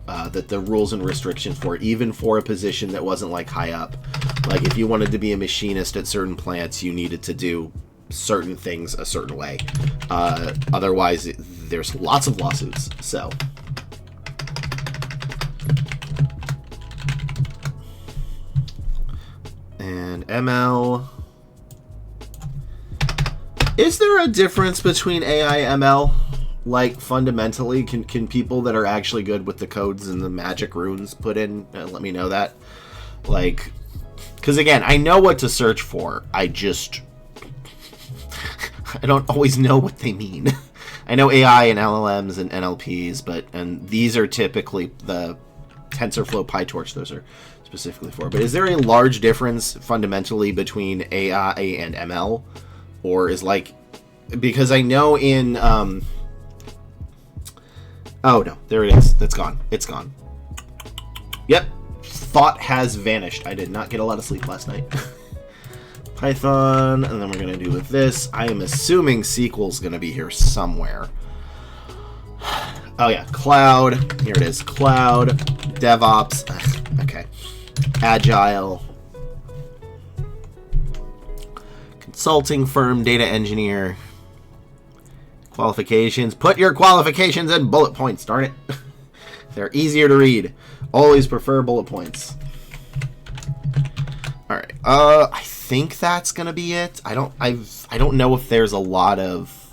That the rules and restrictions for it, even for a position that wasn't like high up, like if you wanted to be a machinist at certain plants, you needed to do certain things a certain way. Otherwise, there's lots of lawsuits. So, and ML. Is there a difference between AI ML? Like, fundamentally, can people that are actually good with the codes and the magic runes put in, let me know that? Like, because again, I know what to search for. I don't always know what they mean. I know AI and LLMs and NLPs, and these are typically the TensorFlow, PyTorch, those are specifically for. But is there a large difference fundamentally between AI and ML? Or is like, because I know in, oh no, there it is. That's gone. It's gone. Yep. Thought has vanished. I did not get a lot of sleep last night. Python, and then we're going to do with this. I am assuming SQL's going to be here somewhere. Oh yeah, cloud. Here it is. Cloud, DevOps. Okay. Agile. Consulting firm, data engineer. Qualifications. Put your qualifications in bullet points, darn it. They're easier to read. Always prefer bullet points. Alright. I think that's gonna be it. I don't know if there's a lot of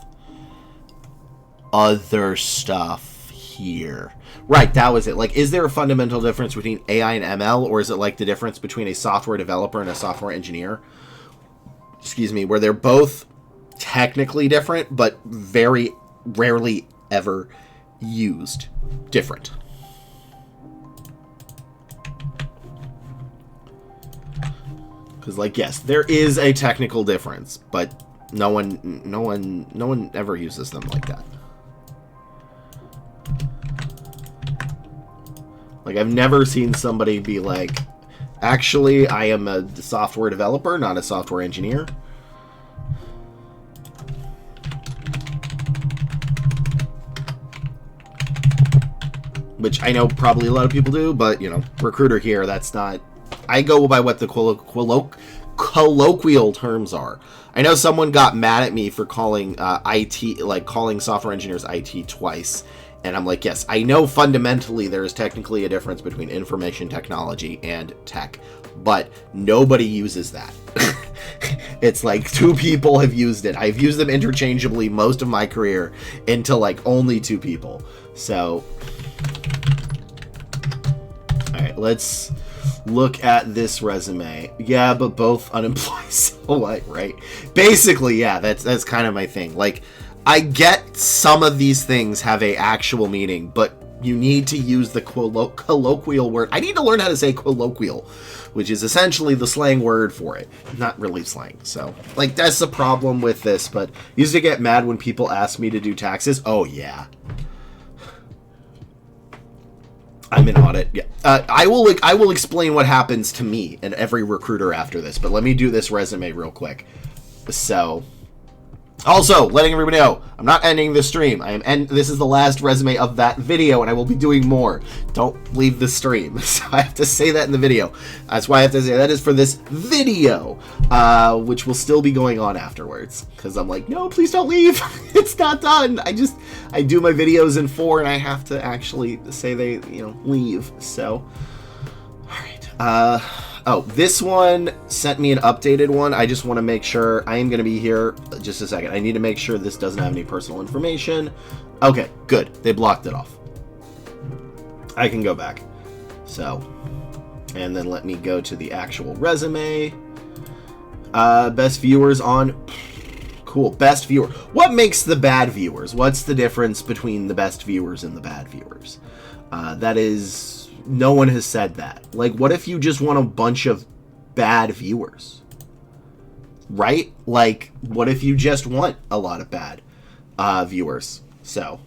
other stuff here. Right, that was it. Like, is there a fundamental difference between AI and ML, or is it like the difference between a software developer and a software engineer? Excuse me, where they're both technically different, but very rarely ever used different. Because, like, yes, there is a technical difference, but no one ever uses them like that. Like, I've never seen somebody be like, actually, I am a software developer, not a software engineer. Which I know probably a lot of people do, but, you know, recruiter here, that's not... I go by what the colloquial terms are. I know someone got mad at me for calling IT, like calling software engineers IT twice. And I'm like, yes, I know fundamentally there is technically a difference between information technology and tech, but nobody uses that. It's like 2 people have used it. I've used them interchangeably most of my career until like only 2 people. So, all right, let's look at this resume. Yeah, but both unemployed. So what, right? Basically, yeah, that's kind of my thing. Like, I get some of these things have a actual meaning, but you need to use the colloquial word. I need to learn how to say colloquial, which is essentially the slang word for it. Not really slang. So, like, that's the problem with this, but I used to get mad when people ask me to do taxes. Oh, yeah. I'm in audit. Yeah. I will explain what happens to me and every recruiter after this, but let me do this resume real quick. So, also, letting everybody know, I'm not ending the stream. This is the last resume of that video, and I will be doing more. Don't leave the stream. So I have to say that in the video. That's why I have to say that is for this video, which will still be going on afterwards. Because I'm like, no, please don't leave. It's not done. I do my videos in 4, and I have to actually say they, leave. So, all right. Oh, this one sent me an updated one. I just want to make sure. I am going to be here just a second. I need to make sure this doesn't have any personal information. Okay, good. They blocked it off. I can go back. So, and then let me go to the actual resume. Best viewers on... Cool. Best viewer. What makes the bad viewers? What's the difference between the best viewers and the bad viewers? That is, no one has said that. Like, what if you just want a bunch of bad viewers? Right? Like, what if you just want a lot of bad viewers? So,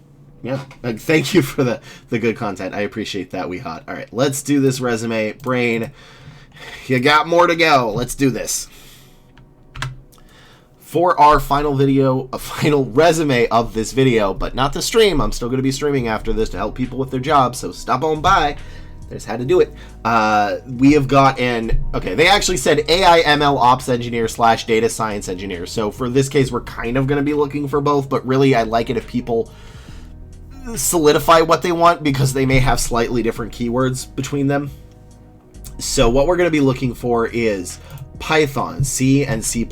yeah. Thank you for the good content. I appreciate that, We Hot. All right, let's do this resume. Brain, you got more to go. Let's do this. For our final video, a final resume of this video, but not the stream. I'm still going to be streaming after this to help people with their jobs, so stop on by. There's how to do it. We have got okay, they actually said AI ML ops engineer / data science engineer. So for this case, we're kind of going to be looking for both, but really I like it if people solidify what they want because they may have slightly different keywords between them. So what we're going to be looking for is Python, C, and C++,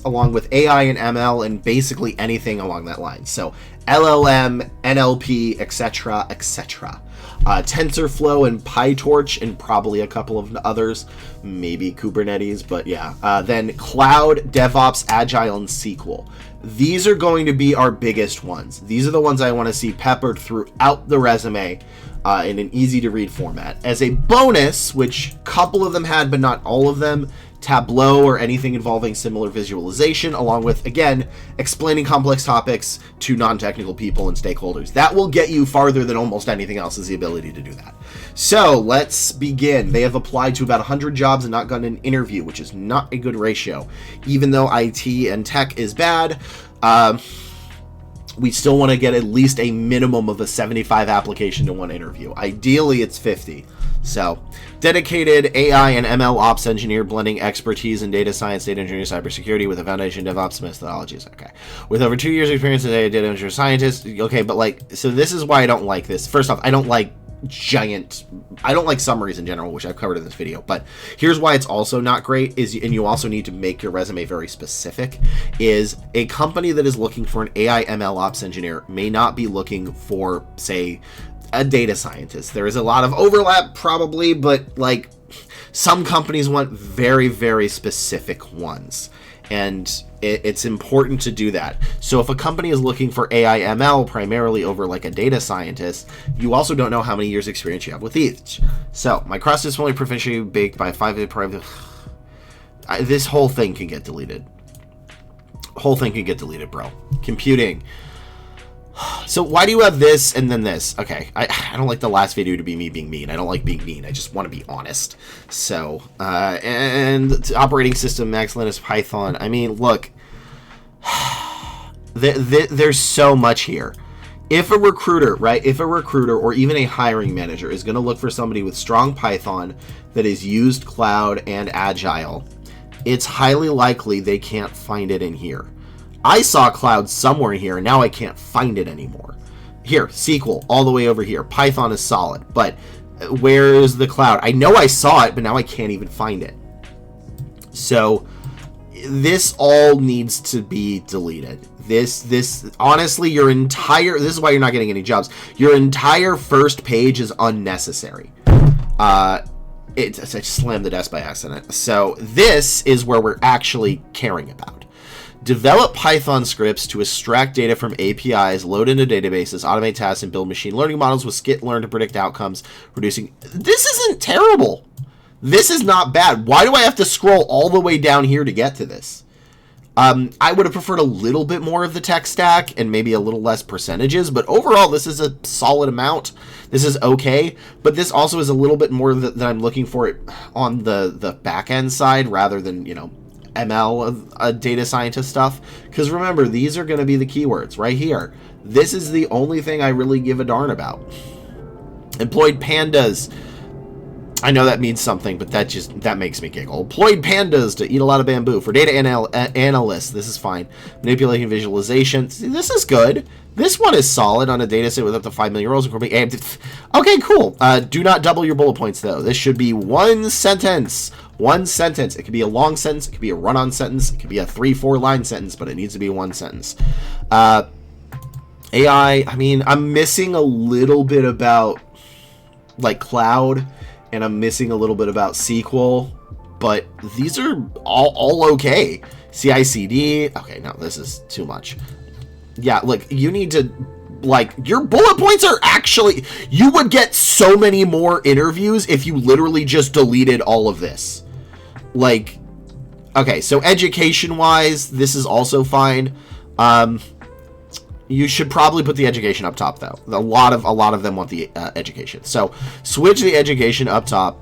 along with AI and ML, and basically anything along that line. So LLM, NLP, etc., etc. TensorFlow and PyTorch, and probably a couple of others, maybe Kubernetes, but yeah. Then Cloud, DevOps, Agile, and SQL. These are going to be our biggest ones. These are the ones I want to see peppered throughout the resume in an easy-to-read format. As a bonus, which a couple of them had, but not all of them, Tableau or anything involving similar visualization, along with, again, explaining complex topics to non-technical people and stakeholders. That will get you farther than almost anything else, is the ability to do that. So let's begin. They have applied to about 100 jobs and not gotten an interview, which is not a good ratio. Even though IT and tech is bad, we still want to get at least a minimum of a 75 application to 1 interview. Ideally, it's 50. So, dedicated AI and ML ops engineer blending expertise in data science, data engineering, cybersecurity with a foundation DevOps methodologies. Okay. With over 2 years experience as a data engineer scientist. Okay, but like, so this is why I don't like this. First off, I don't like summaries in general, which I've covered in this video, but here's why it's also not great and you also need to make your resume very specific, is a company that is looking for an AI ML ops engineer may not be looking for, say, a data scientist. There is a lot of overlap probably, but like some companies want very, very specific ones. And it's important to do that. So if a company is looking for AI ML primarily over like a data scientist, you also don't know how many years experience you have with each. So my cross-disciplinary proficiency baked by 5 private. This whole thing can get deleted. Whole thing can get deleted, bro. Computing. So why do you have this and then this? Okay, I don't like the last video to be me being mean. I don't like being mean. I just want to be honest. So, and operating system, Max Linux, Python. I mean, look, there's so much here. If a recruiter, right, or even a hiring manager is going to look for somebody with strong Python that has used cloud and agile, it's highly likely they can't find it in here. I saw cloud somewhere in here, and now I can't find it anymore. Here, SQL, all the way over here. Python is solid, but where is the cloud? I know I saw it, but now I can't even find it. So this all needs to be deleted. This honestly, this is why you're not getting any jobs. Your entire first page is unnecessary. I slammed the desk by accident. So this is where we're actually caring about. Develop Python scripts to extract data from APIs, load into databases, automate tasks, and build machine learning models with skit-learn to predict outcomes, reducing... This isn't terrible. This is not bad. Why do I have to scroll all the way down here to get to this? I would have preferred a little bit more of the tech stack and maybe a little less percentages, but overall, this is a solid amount. This is okay, but this also is a little bit more that I'm looking for on the back-end side rather than, you know, ML data scientist stuff, because remember, these are going to be the keywords right here. This is the only thing I really give a darn about. Employed pandas. I know that means something, but that makes me giggle. Employed pandas to eat a lot of bamboo. For data analysts, this is fine. Manipulating visualization. See, this is good. This one is solid on a data set with up to 5 million rows. Okay, cool. Do not double your bullet points, though. This should be one sentence. One sentence. It could be a long sentence. It could be a run-on sentence. It could be a 3-4 line sentence, but it needs to be one sentence. AI, I mean, I'm missing a little bit about, like, cloud, and I'm missing a little bit about SQL, but these are all okay. CICD. Okay, no, this is too much. Yeah, look, you need to, like, your bullet points are actually, you would get so many more interviews if you literally just deleted all of this. Like, okay, so education-wise, this is also fine. You should probably put the education up top, though. A lot of them want the education. So switch the education up top.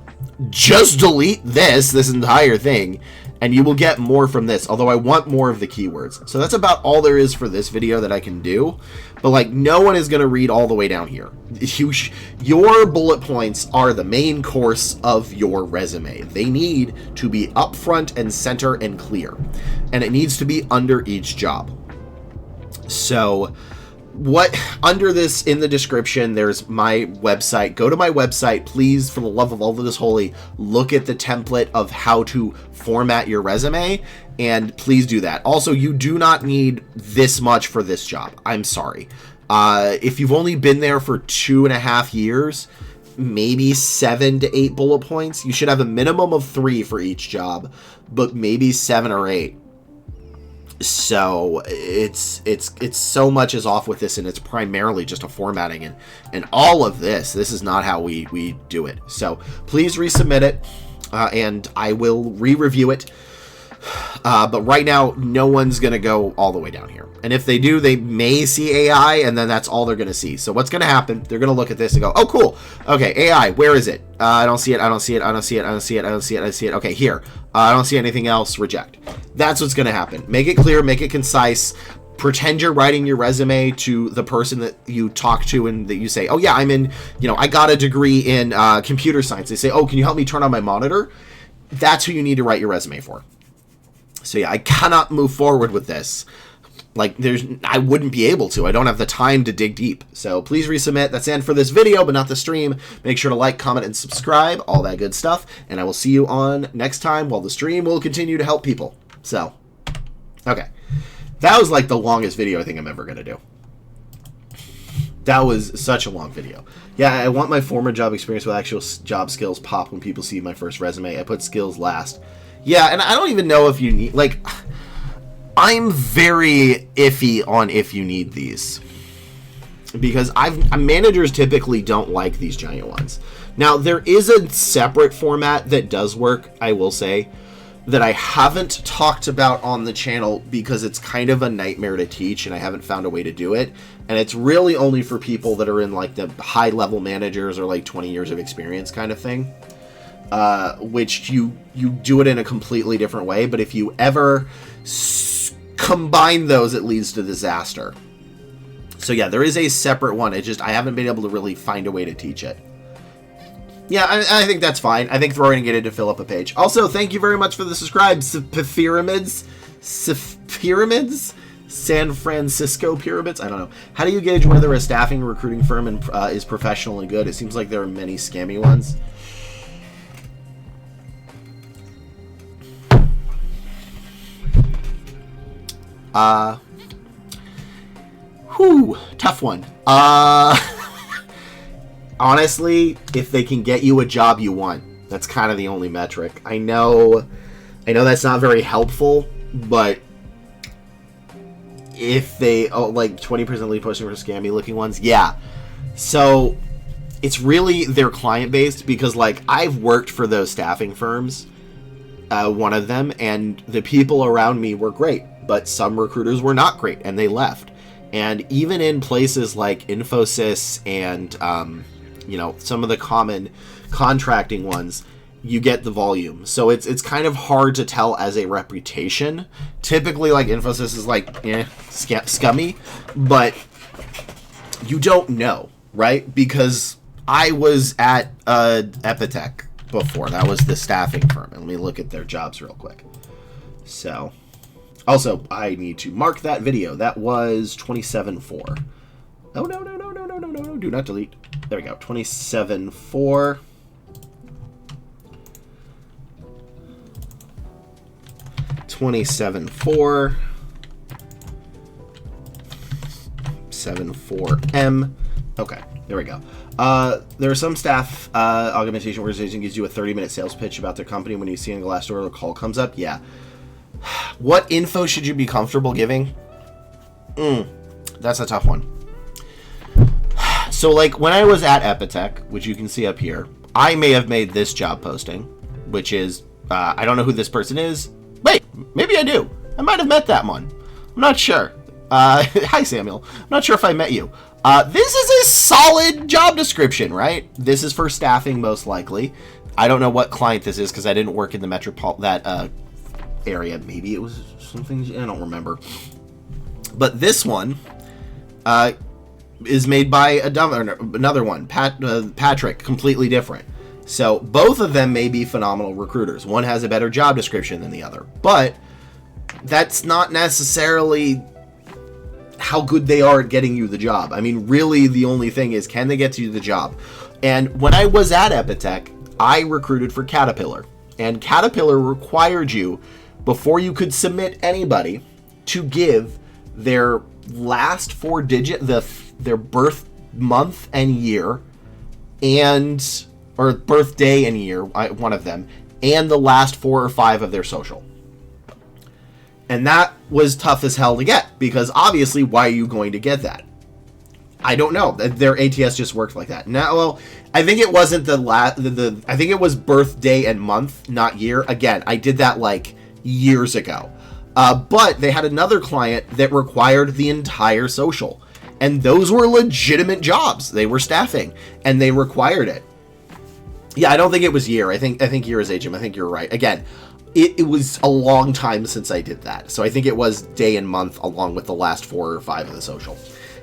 Just delete this entire thing, and you will get more from this. Although I want more of the keywords. So that's about all there is for this video that I can do. But like, no one is going to read all the way down here. Your bullet points are the main course of your resume. They need to be up front and center and clear, and it needs to be under each job. So what under this in the description, there's my website. Go to my website, please, for the love of all that is holy, look at the template of how to format your resume, and please do that. Also, you do not need this much for this job. I'm sorry. If you've only been there for 2.5 years, maybe 7 to 8 bullet points. You should have a minimum of 3 for each job, but maybe 7 or 8. So it's so much is off with this, and it's primarily just a formatting, and all of this is not how we do it. So please resubmit it, and I will re-review it. But right now, no one's going to go all the way down here. And if they do, they may see AI, and then that's all they're going to see. So what's going to happen, they're going to look at this and go, oh, cool. Okay, AI, where is it? I don't see it, I don't see it, I don't see it, I don't see it, I don't see it, I see it. Okay, here. I don't see anything else, reject. That's what's going to happen. Make it clear, make it concise. Pretend you're writing your resume to the person that you talk to and that you say, oh, yeah, I'm in, I got a degree in computer science. They say, oh, can you help me turn on my monitor? That's who you need to write your resume for. So yeah, I cannot move forward with this. Like, I wouldn't be able to. I don't have the time to dig deep. So please resubmit. That's the end for this video, but not the stream. Make sure to like, comment, and subscribe. All that good stuff. And I will see you on next time, while the stream will continue to help people. So, okay. That was like the longest video I think I'm ever going to do. That was such a long video. Yeah, I want my former job experience with actual job skills pop when people see my first resume. I put skills last. Yeah, and I don't even know if you need, like, I'm very iffy on if you need these, because managers typically don't like these giant ones. Now, there is a separate format that does work, I will say, that I haven't talked about on the channel because it's kind of a nightmare to teach, and I haven't found a way to do it. And it's really only for people that are in, like, the high-level managers or, like, 20 years of experience kind of thing. Which you do it in a completely different way, but if you ever combine those, it leads to disaster. So yeah, there is a separate one. I haven't been able to really find a way to teach it. Yeah, I think that's fine. I think we're going to get it to fill up a page. Also, thank you very much for the subscribes. Pyramids? San Francisco Pyramids? I don't know. How do you gauge whether a staffing or recruiting firm is professional and good? It seems like there are many scammy ones. Tough one. Honestly, if they can get you a job you want, that's kind of the only metric. I know that's not very helpful, but if they, like 20% lead posting for scammy looking ones, yeah. So it's really their client based, because like I've worked for those staffing firms, one of them, and the people around me were great, but some recruiters were not great and they left. And even in places like Infosys and some of the common contracting ones, you get the volume. So it's kind of hard to tell as a reputation. Typically, like, Infosys is like scummy, but you don't know, right? Because I was at Epitech before. That was the staffing firm. And let me look at their jobs real quick. So, also, I need to mark that video. That was 27.4. Oh, no. Do not delete. There we go. 27.4. 27.4. 74M. Okay, there we go. There are some staff augmentation organization gives you a 30-minute sales pitch about their company. When you see on Glassdoor, a call comes up. Yeah. What info should you be comfortable giving? That's a tough one. So, like, when I was at Epitech, which you can see up here, I may have made this job posting, which is, I don't know who this person is. Wait, maybe I do. I might have met that one. I'm not sure. Hi, Samuel. I'm not sure if I met you. This is a solid job description, right? This is for staffing, most likely. I don't know what client this is because I didn't work in the area. Maybe it was something, I don't remember. But this one is made by another one, Patrick, completely different. So both of them may be phenomenal recruiters. One has a better job description than the other, but that's not necessarily how good they are at getting you the job. I mean, really, the only thing is, can they get you the job? And when I was at Epitech, I recruited for Caterpillar, and Caterpillar required you, before you could submit anybody, to give their last 4 digit, their birth month and year, or birthday and year, one of them, and the last 4 or 5 of their social. And that was tough as hell to get, because obviously, why are you going to get that? I don't know. Their ATS just worked like that. Now, well, I think it wasn't I think it was birthday and month, not year. Again, I did that like years ago. But they had another client that required the entire social. And those were legitimate jobs. They were staffing, and they required it. Yeah, I don't think it was year. I think year is HM. I think you're right. Again, it was a long time since I did that. So I think it was day and month along with the last 4 or 5 of the social.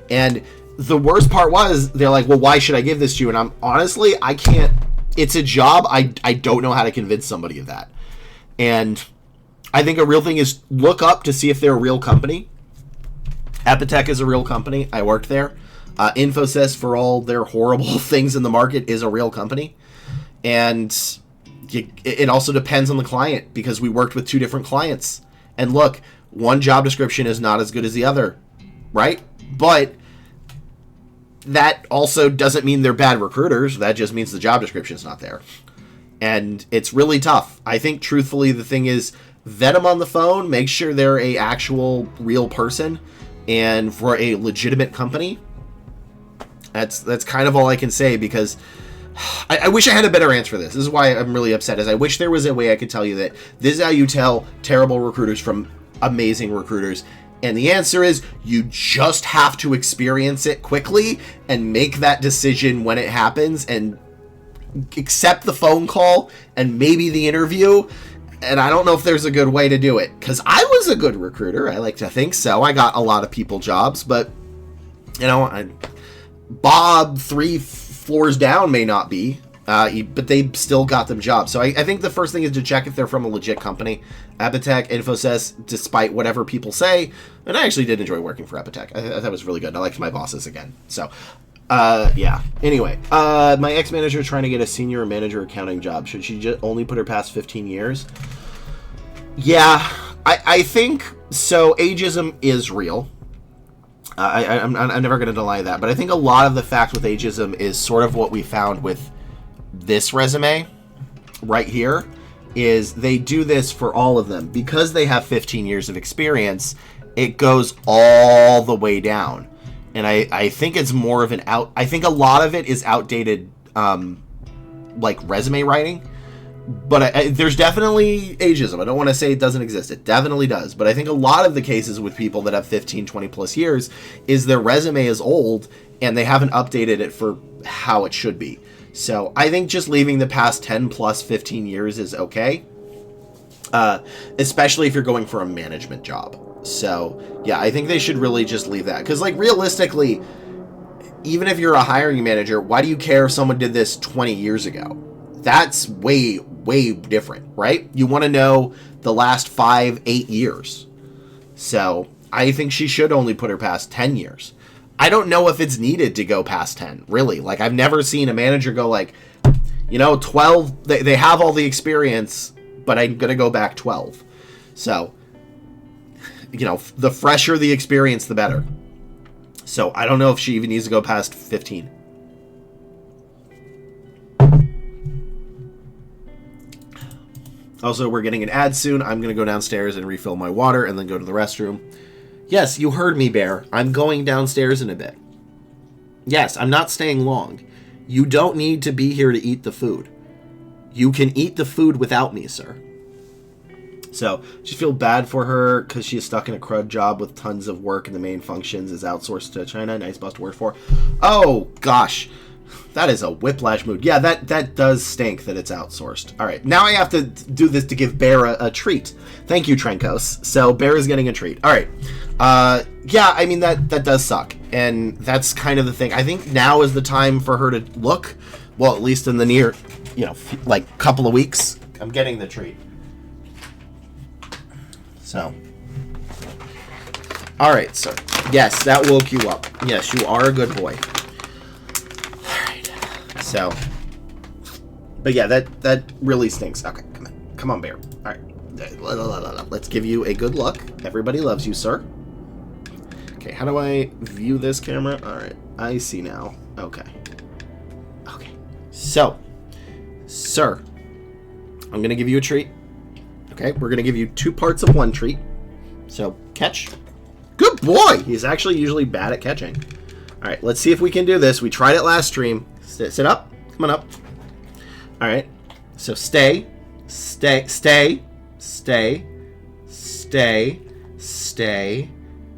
And the worst part was, they're like, well, why should I give this to you? And I'm honestly, I can't. It's a job. I don't know how to convince somebody of that. And I think a real thing is look up to see if they're a real company. Epitech is a real company. I worked there. Infosys, for all their horrible things in the market, is a real company. And it also depends on the client, because we worked with 2 different clients. And look, one job description is not as good as the other, right? But that also doesn't mean they're bad recruiters. That just means the job description is not there. And it's really tough. I think, truthfully, the thing is, vet them on the phone, make sure they're a actual real person and for a legitimate company. That's kind of all I can say, because I wish I had a better answer for this. This is why I'm really upset, is I wish there was a way I could tell you that this is how you tell terrible recruiters from amazing recruiters. And the answer is, you just have to experience it quickly and make that decision when it happens and accept the phone call and maybe the interview. And I don't know if there's a good way to do it, because I was a good recruiter. I like to think so. I got a lot of people jobs, but, you know, Bob 3 floors down may not be, but they still got them jobs. So I think the first thing is to check if they're from a legit company. Epitech, Infosys, despite whatever people say, and I actually did enjoy working for Epitech. I thought it was really good. I liked my bosses again. So, yeah. Anyway, my ex-manager is trying to get a senior or manager accounting job. Should she just only put her past 15 years? Yeah, I think so. Ageism is real. I'm never going to deny that, but I think a lot of the fact with ageism is sort of what we found with this resume right here, is they do this for all of them. Because they have 15 years of experience, it goes all the way down. And I think it's more of I think a lot of it is outdated, like resume writing. But there's definitely ageism. I don't want to say it doesn't exist. It definitely does. But I think a lot of the cases with people that have 15, 20 plus years is their resume is old and they haven't updated it for how it should be. So I think just leaving the past 10 plus 15 years is okay. Especially if you're going for a management job. So yeah, I think they should really just leave that. Because like realistically, even if you're a hiring manager, why do you care if someone did this 20 years ago? That's way, way different, right? You want to know the last 5, 8 years. So I think she should only put her past 10 years. I don't know if it's needed to go past 10, really. Like, I've never seen a manager go like, 12, they have all the experience, but I'm going to go back 12. So, the fresher the experience, the better. So I don't know if she even needs to go past 15. Also, we're getting an ad soon. I'm going to go downstairs and refill my water and then go to the restroom. Yes, you heard me, Bear. I'm going downstairs in a bit. Yes, I'm not staying long. You don't need to be here to eat the food. You can eat the food without me, sir. So, just feel bad for her because she's stuck in a crud job with tons of work and the main functions is outsourced to China. Nice bus to work for. Oh, gosh. That is a whiplash mood. Yeah, that does stink that it's outsourced. All right, now I have to do this to give Bear a treat. Thank you, Trenkos. So Bear is getting a treat. All right. Yeah, I mean, that does suck. And that's kind of the thing. I think now is the time for her to look. Well, at least in the near, like couple of weeks. I'm getting the treat. So. All right, sir. Yes, that woke you up. Yes, you are a good boy. So, but yeah, that really stinks. Okay, come on, Bear. All right, let's give you a good look. Everybody loves you, sir. Okay, how do I view this camera? All right, I see now. Okay. So, sir, I'm gonna give you a treat. Okay, we're gonna give you 2 parts of one treat. So, catch. Good boy. He's actually usually bad at catching. All right, let's see if we can do this. We tried it last stream. Sit up. Come on up. All right. So stay.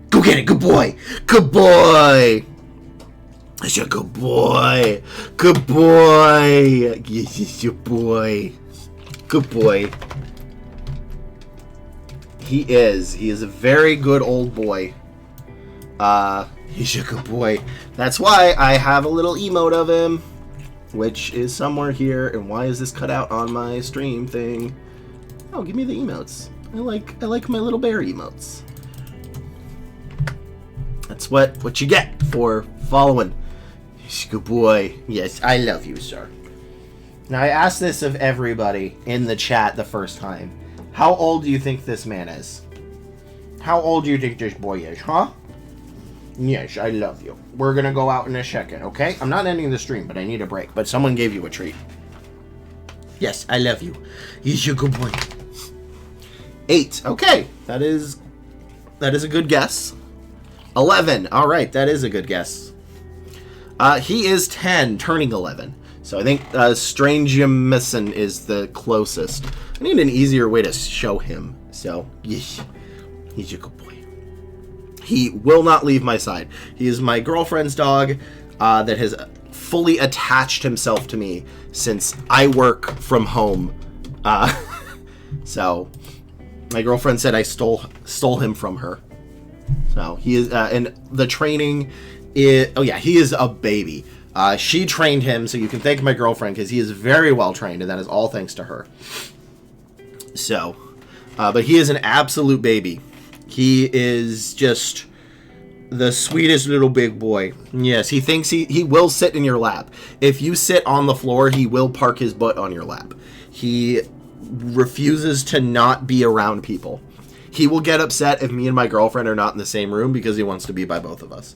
Go get it. Good boy. Good boy. That's your good boy. Good boy. Yes, your boy. Good boy. He is a very good old boy. He's a good boy. That's why I have a little emote of him, which is somewhere here. And why is this cut out on my stream thing? Oh, give me the emotes. I like my little bear emotes. That's what you get for following. He's a good boy. Yes, I love you, sir. Now, I asked this of everybody in the chat the first time. How old do you think this man is? How old do you think this boy is, huh? Yes, I love you. We're gonna go out in a second, okay? I'm not ending the stream, but I need a break. But someone gave you a treat. Yes, I love you. He's your good boy. 8. Okay, that is a good guess. 11. All right, that is a good guess. He is 10, turning 11. So I think Strangeamison is the closest. I need an easier way to show him. So, yes, he's your good boy. He will not leave my side. He is my girlfriend's dog that has fully attached himself to me since I work from home. So my girlfriend said I stole him from her. So he is, and the training is, oh yeah, he is a baby. She trained him, so you can thank my girlfriend because he is very well trained, and that is all thanks to her. So, but he is an absolute baby. He is just the sweetest little big boy. Yes, he thinks he will sit in your lap. If you sit on the floor, he will park his butt on your lap. He refuses to not be around people. He will get upset if me and my girlfriend are not in the same room because he wants to be by both of us.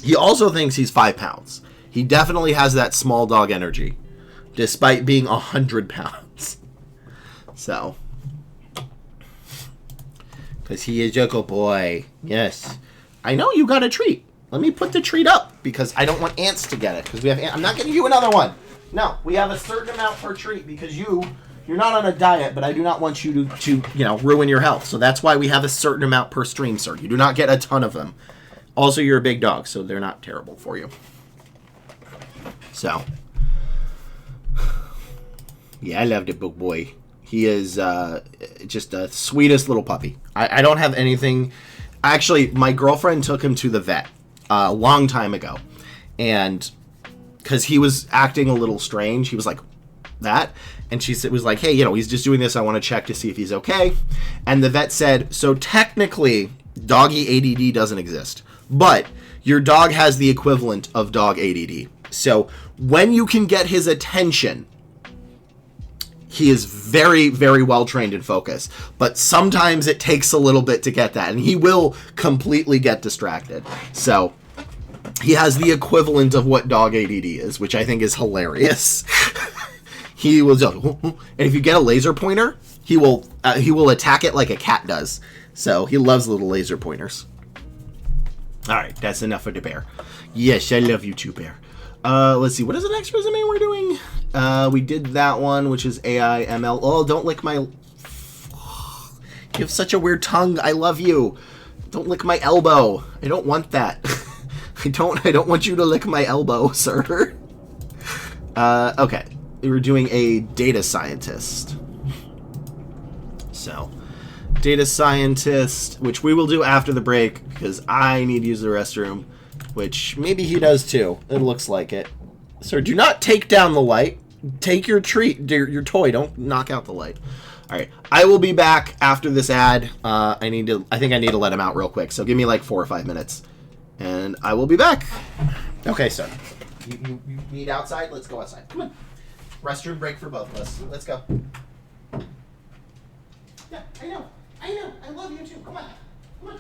He also thinks he's 5 pounds. He definitely has that small dog energy, despite being 100 pounds. So, because he is a good boy. Yes. I know you got a treat. Let me put the treat up because I don't want ants to get it. Because we have I'm not getting you another one. No, we have a certain amount per treat because you're not on a diet, but I do not want you to ruin your health. So that's why we have a certain amount per stream, sir. You do not get a ton of them. Also, you're a big dog, so they're not terrible for you. So, yeah, I love the big boy. He is just the sweetest little puppy. I don't have anything. Actually, my girlfriend took him to the vet a long time ago. And because he was acting a little strange, he was like that. And she was like, hey, he's just doing this. I want to check to see if he's okay. And the vet said, so technically, doggy ADD doesn't exist. But your dog has the equivalent of dog ADD. So when you can get his attention, he is very, very well trained and focused. But sometimes it takes a little bit to get that. And he will completely get distracted. So he has the equivalent of what dog ADD is, which I think is hilarious. he will just, and if you get a laser pointer, he will attack it like a cat does. So he loves little laser pointers. All right, that's enough for the bear. Yes, I love you too, bear. Let's see, what is the next resume we're doing? We did that one, which is AI ML. Oh, don't lick my. You have such a weird tongue. I love you. Don't lick my elbow. I don't want that. I don't want you to lick my elbow, sir. Okay. We were doing a data scientist. So, data scientist, which we will do after the break because I need to use the restroom, which maybe he does too. It looks like it. Sir, do not take down the light. Take your treat, your toy. Don't knock out the light. All right. I will be back after this ad. I think I need to let him out real quick. So give me like 4 or 5 minutes. And I will be back. Okay, sir. You need outside? Let's go outside. Come on. Restroom break for both of us. Let's go. Yeah, I know. I love you too. Come on. Come on.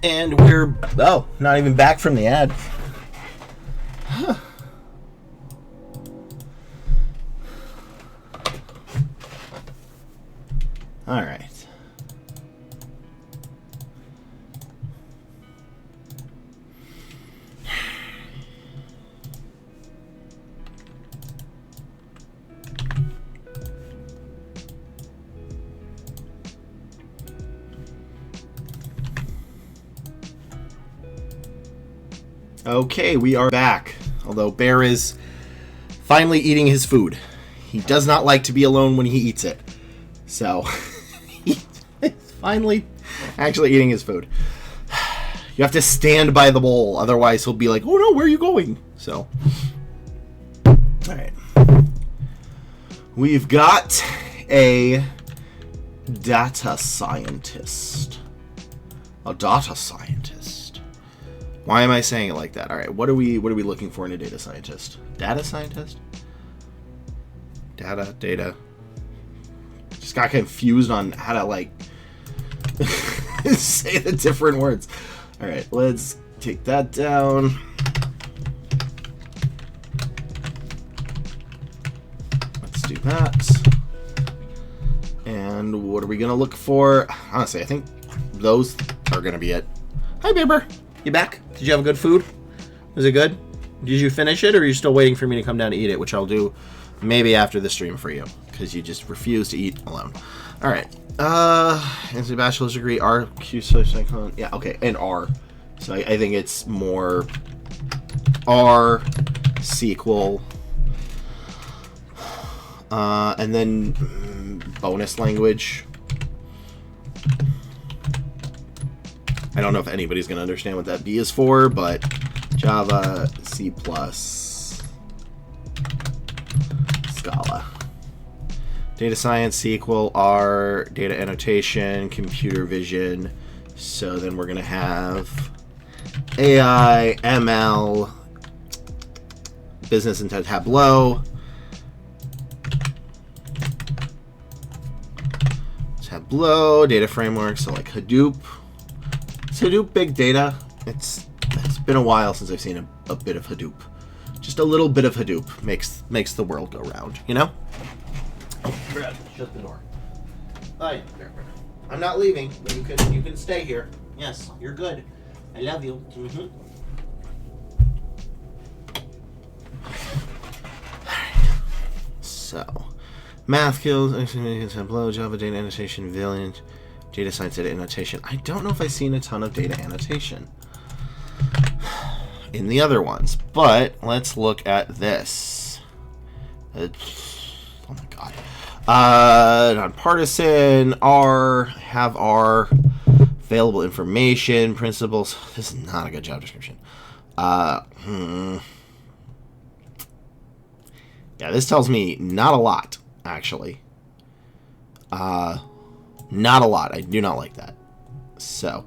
And we're, not even back from the ad. Huh. All right. Okay, we are back. Although Bear is finally eating his food. He does not like to be alone when he eats it. So, he's finally actually eating his food. You have to stand by the bowl, otherwise he'll be like, oh no, where are you going? So, alright. We've got a data scientist. A data scientist. Why am I saying it like that? All right, what are we looking for in a data scientist? Data scientist? Data. Just got confused on how to like say the different words. All right, let's take that down. Let's do that. And what are we gonna look for? Honestly, I think those are gonna be it. Hi, Bibber. You back? Did you have a good food? Was it good? Did you finish it, or are you still waiting for me to come down to eat it, which I'll do Maybe after the stream for you, because you just refuse to eat alone. All right. As a bachelor's degree, R, Q, psychon. Yeah, okay, and R. So I think it's more R, SQL, and then bonus language. I don't know if anybody's going to understand what that B is for, but Java, C++, Scala. Data science, SQL, R, data annotation, computer vision. So then we're going to have AI, ML, business intent, Tableau. Tableau, data framework, so like Hadoop. Is Hadoop big data? It's been a while since I've seen a bit of Hadoop. Just a little bit of Hadoop makes the world go round, you know? Oh, Brad, shut the door. Hi. I'm not leaving, but you can stay here. Yes, you're good. I love you. Mm-hmm. So, math skills, Tableau, Java, data annotation, Valiant, data science, data annotation. I don't know if I've seen a ton of data annotation in the other ones, but let's look at this. Oh my god. Nonpartisan, R, have R, available information, principles. This is not a good job description. Yeah, this tells me not a lot, actually. Not a lot. I do not like that. So,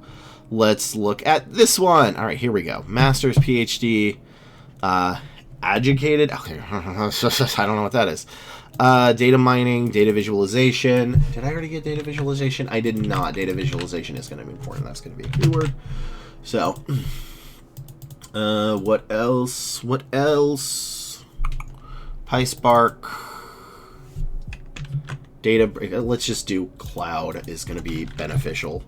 let's look at this one. All right, here we go. Master's, PhD, educated. Okay, I don't know what that is. Data mining, data visualization. Did I already get data visualization? I did not. Data visualization is going to be important. That's going to be a keyword. So, what else? What else? PySpark. Data. Let's just do cloud is going to be beneficial.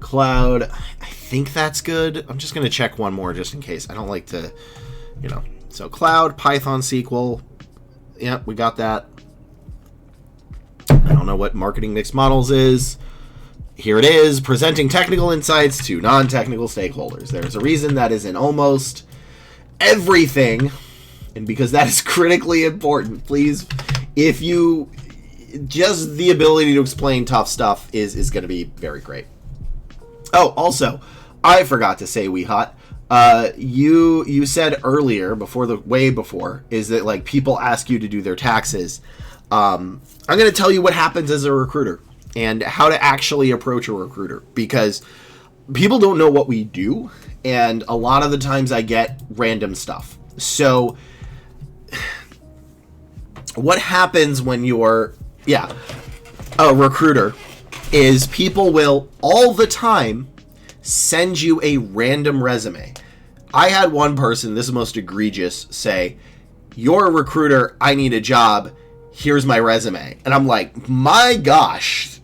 Cloud. I think that's good. I'm just going to check one more just in case. I don't like to, you know. So cloud, Python, SQL. Yep, we got that. I don't know what marketing mixed models is. Here it is, presenting technical insights to non-technical stakeholders. There's a reason that is in almost everything, and because that is critically important, please, if you, just the ability to explain tough stuff is going to be very great. Oh, also, I forgot to say, WeHot. You said earlier, way before, is that like people ask you to do their taxes. I'm going to tell you what happens as a recruiter and how to actually approach a recruiter, because people don't know what we do, and a lot of the times I get random stuff. So what happens when you're a recruiter is people will all the time send you a random resume. I had one person, this is most egregious, say, "You're a recruiter, I need a job, here's my resume." And I'm like, my gosh,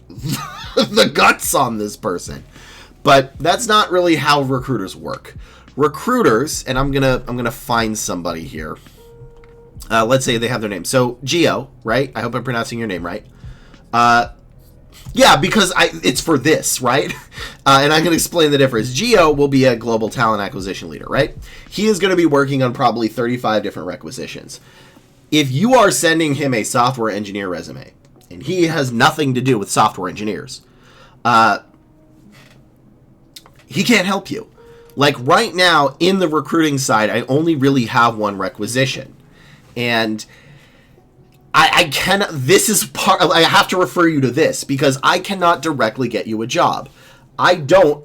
the guts on this person. But that's not really how recruiters work. Recruiters, and I'm gonna find somebody here. Let's say they have their name. So Gio, right? I hope I'm pronouncing your name right. Yeah, because it's for this, right? And I'm going to explain the difference. Gio will be a global talent acquisition leader, right? He is going to be working on probably 35 different requisitions. If you are sending him a software engineer resume, and he has nothing to do with software engineers, he can't help you. Like right now, in the recruiting side, I only really have one requisition. And I cannot, this is part, I have to refer you to this because I cannot directly get you a job. I don't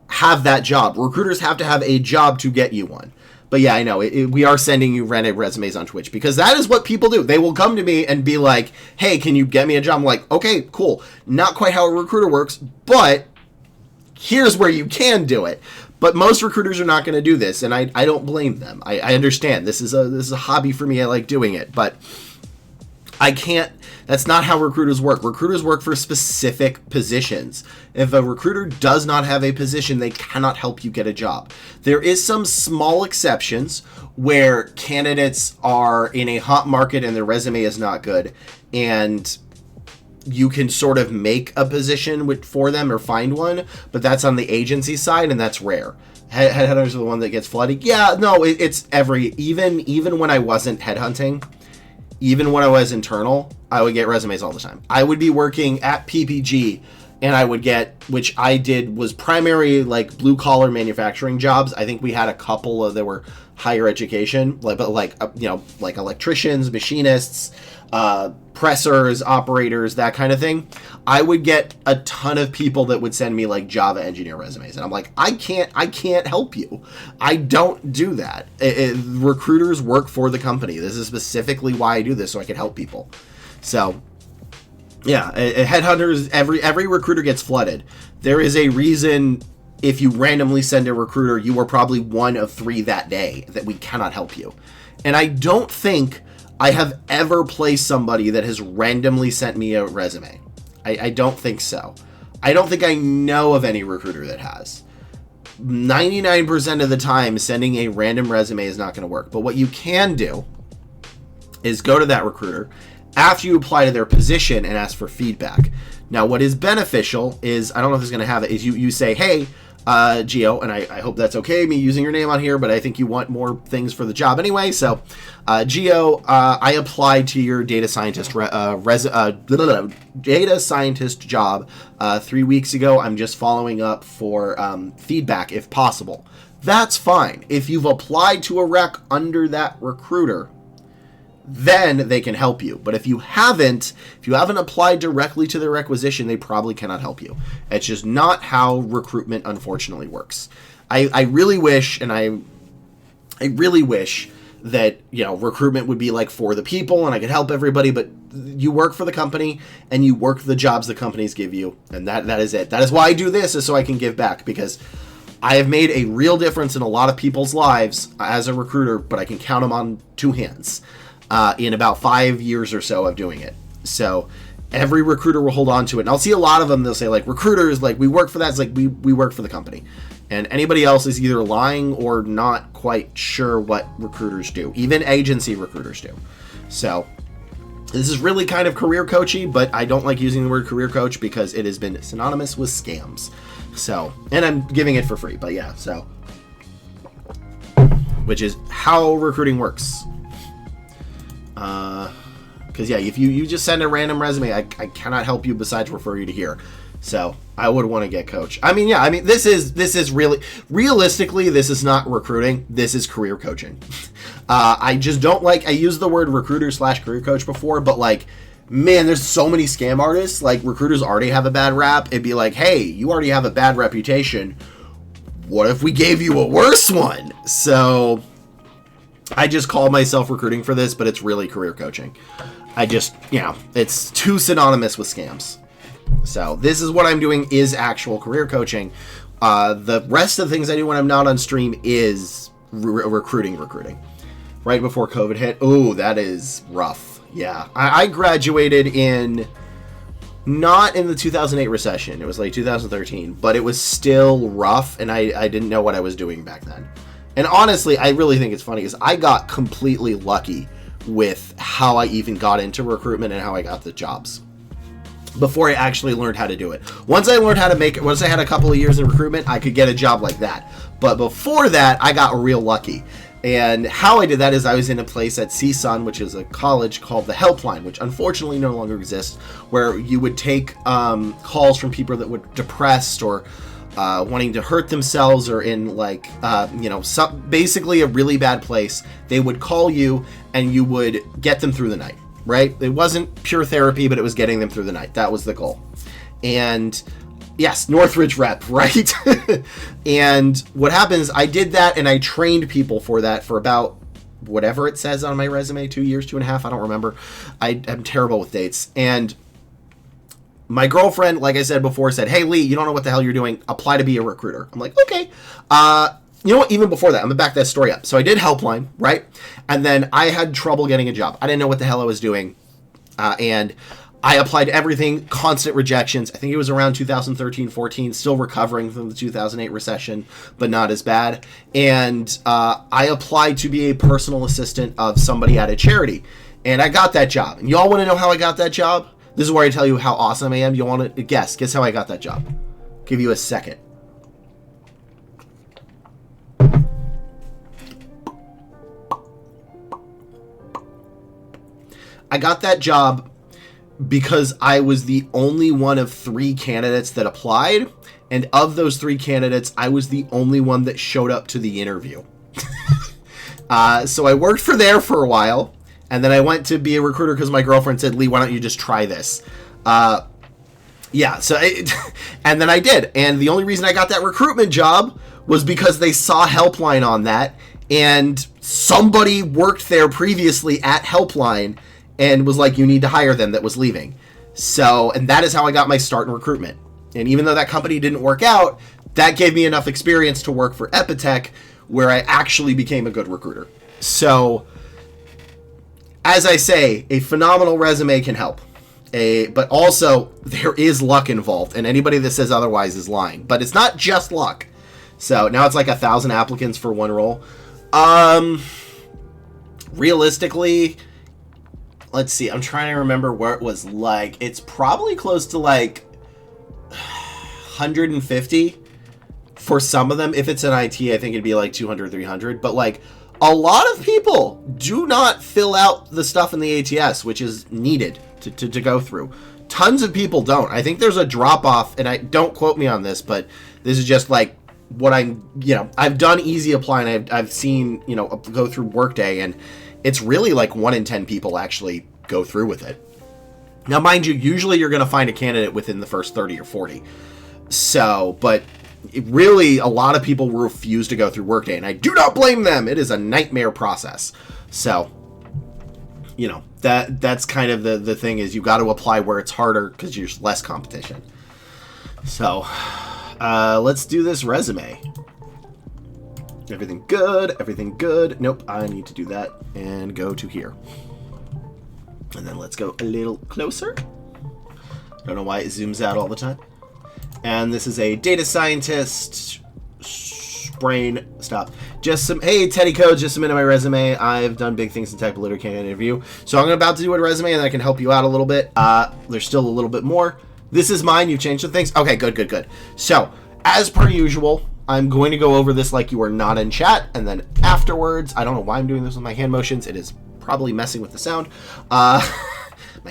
have that job. Recruiters have to have a job to get you one. But yeah, I know, we are sending you random resumes on Twitch because that is what people do. They will come to me and be like, "Hey, can you get me a job?" I'm like, "Okay, cool." Not quite how a recruiter works, but here's where you can do it. But most recruiters are not going to do this, and I don't blame them. I understand. This is a hobby for me. I like doing it, but I can't, that's not how recruiters work. Recruiters work for specific positions. If a recruiter does not have a position, they cannot help you get a job. There is some small exceptions where candidates are in a hot market and their resume is not good, and you can sort of make a position for them or find one, but that's on the agency side, and that's rare. Headhunters are the one that gets flooded. Yeah, no, it's even when I wasn't headhunting, even when I was internal, I would get resumes all the time. I would be working at PPG, and I would get, which I did was primary like blue collar manufacturing jobs. I think we had a couple of that were higher education, like electricians, machinists, pressers, operators, that kind of thing. I would get a ton of people that would send me like Java engineer resumes, and I'm like, I can't help you. I don't do that. Recruiters work for the company. This is specifically why I do this, so I can help people. So yeah, headhunters, every recruiter gets flooded. There is a reason. If you randomly send a recruiter, you are probably one of 3 that day that we cannot help you. And I don't think I have ever placed somebody that has randomly sent me a resume. I don't think so. I don't think I know of any recruiter that has. 99% of the time, sending a random resume is not going to work. But what you can do is go to that recruiter after you apply to their position and ask for feedback. Now, what is beneficial is, I don't know if it's going to have it, is you say, hey, Geo, and I hope that's okay, me using your name on here, but I think you want more things for the job anyway. So, Geo, I applied to your data scientist data scientist job 3 weeks ago. I'm just following up for feedback if possible. That's fine. If you've applied to a rec under that recruiter, then they can help you. But if you haven't applied directly to the requisition, they probably cannot help you. It's just not how recruitment, unfortunately, works. I really wish, and I really wish that, recruitment would be like for the people and I could help everybody, but you work for the company and you work the jobs the companies give you, and that is it. That is why I do this, is so I can give back, because I have made a real difference in a lot of people's lives as a recruiter, but I can count them on 2 hands. In about 5 years or so of doing it. So every recruiter will hold on to it. And I'll see a lot of them, they'll say like, recruiters, like, we work for that. It's like, we work for the company. And anybody else is either lying or not quite sure what recruiters do. Even agency recruiters do. So this is really kind of career coachy, but I don't like using the word career coach because it has been synonymous with scams. So, and I'm giving it for free, but yeah, so, which is how recruiting works. Because yeah, if you just send a random resume, I cannot help you besides refer you to here. So I would want to get coach. This is really, realistically, this is not recruiting. This is career coaching. I just don't like, I used the word recruiter / career coach before, but like, man, there's so many scam artists. Like, recruiters already have a bad rap. It'd be like, hey, you already have a bad reputation. What if we gave you a worse one? So I just call myself recruiting for this, but it's really career coaching. It's too synonymous with scams. So this is what I'm doing, is actual career coaching. The rest of the things I do when I'm not on stream is recruiting. Right before COVID hit. Oh, that is rough. Yeah. I graduated not in the 2008 recession. It was like 2013, but it was still rough, and I didn't know what I was doing back then. And honestly, I really think it's funny because I got completely lucky with how I even got into recruitment and how I got the jobs before I actually learned how to do it. Once I had a couple of years in recruitment, I could get a job like that. But before that, I got real lucky. And how I did that is I was in a place at CSUN, which is a college, called the Helpline, which unfortunately no longer exists, where you would take calls from people that were depressed or wanting to hurt themselves, or in basically a really bad place. They would call you and you would get them through the night, right? It wasn't pure therapy, but it was getting them through the night. That was the goal. And yes, Northridge rep, right? And what happens, I did that and I trained people for that for about whatever it says on my resume, 2 years, 2.5, I don't remember. I'm terrible with dates. And my girlfriend, like I said before, said, hey, Lee, you don't know what the hell you're doing. Apply to be a recruiter. I'm like, okay. You know what? Even before that, I'm going to back that story up. So I did Helpline, right? And then I had trouble getting a job. I didn't know what the hell I was doing. And I applied to everything, constant rejections. I think it was around 2013, 14, still recovering from the 2008 recession, but not as bad. And I applied to be a personal assistant of somebody at a charity. And I got that job. And y'all want to know how I got that job? This is where I tell you how awesome I am. You want to guess? Guess how I got that job. Give you a second. I got that job because I was the only one of 3 candidates that applied. And of those 3 candidates, I was the only one that showed up to the interview. So I worked there for a while. And then I went to be a recruiter because my girlfriend said, Lee, why don't you just try this? Yeah, so and then I did. And the only reason I got that recruitment job was because they saw Helpline on that. And somebody worked there previously at Helpline and was like, you need to hire them, that was leaving. So, and that is how I got my start in recruitment. And even though that company didn't work out, that gave me enough experience to work for Epitech, where I actually became a good recruiter. So, as I say, a phenomenal resume can help. But also, there is luck involved, and anybody that says otherwise is lying. But it's not just luck. So, now it's like 1,000 applicants for one role. Realistically, let's see, I'm trying to remember where it was like. It's probably close to like 150 for some of them. If it's an IT, I think it'd be like 200, 300. But like, a lot of people do not fill out the stuff in the ATS, which is needed to go through. Tons of people don't. I think there's a drop off, and I don't quote me on this, but this is just like what I've done easy apply, and I've seen, go through Workday, and it's really like 1 in 10 people actually go through with it. Now, mind you, usually you're going to find a candidate within the first 30 or 40. So, but really, a lot of people refuse to go through Workday, and I do not blame them. It is a nightmare process. So, that's kind of the thing, is you got to apply where it's harder because there's less competition. So, let's do this resume. Everything good, everything good. Nope, I need to do that and go to here. And then let's go a little closer. Don't know why it zooms out all the time. And this is a data scientist. Brain, stop. Hey, Teddy Code, just submitted my resume. I've done big things in tech, but literally can't interview. So I'm about to do a resume, and I can help you out a little bit. There's still a little bit more. This is mine. You've changed some things. Okay, good. So, as per usual, I'm going to go over this like you are not in chat, and then afterwards, I don't know why I'm doing this with my hand motions. It is probably messing with the sound. My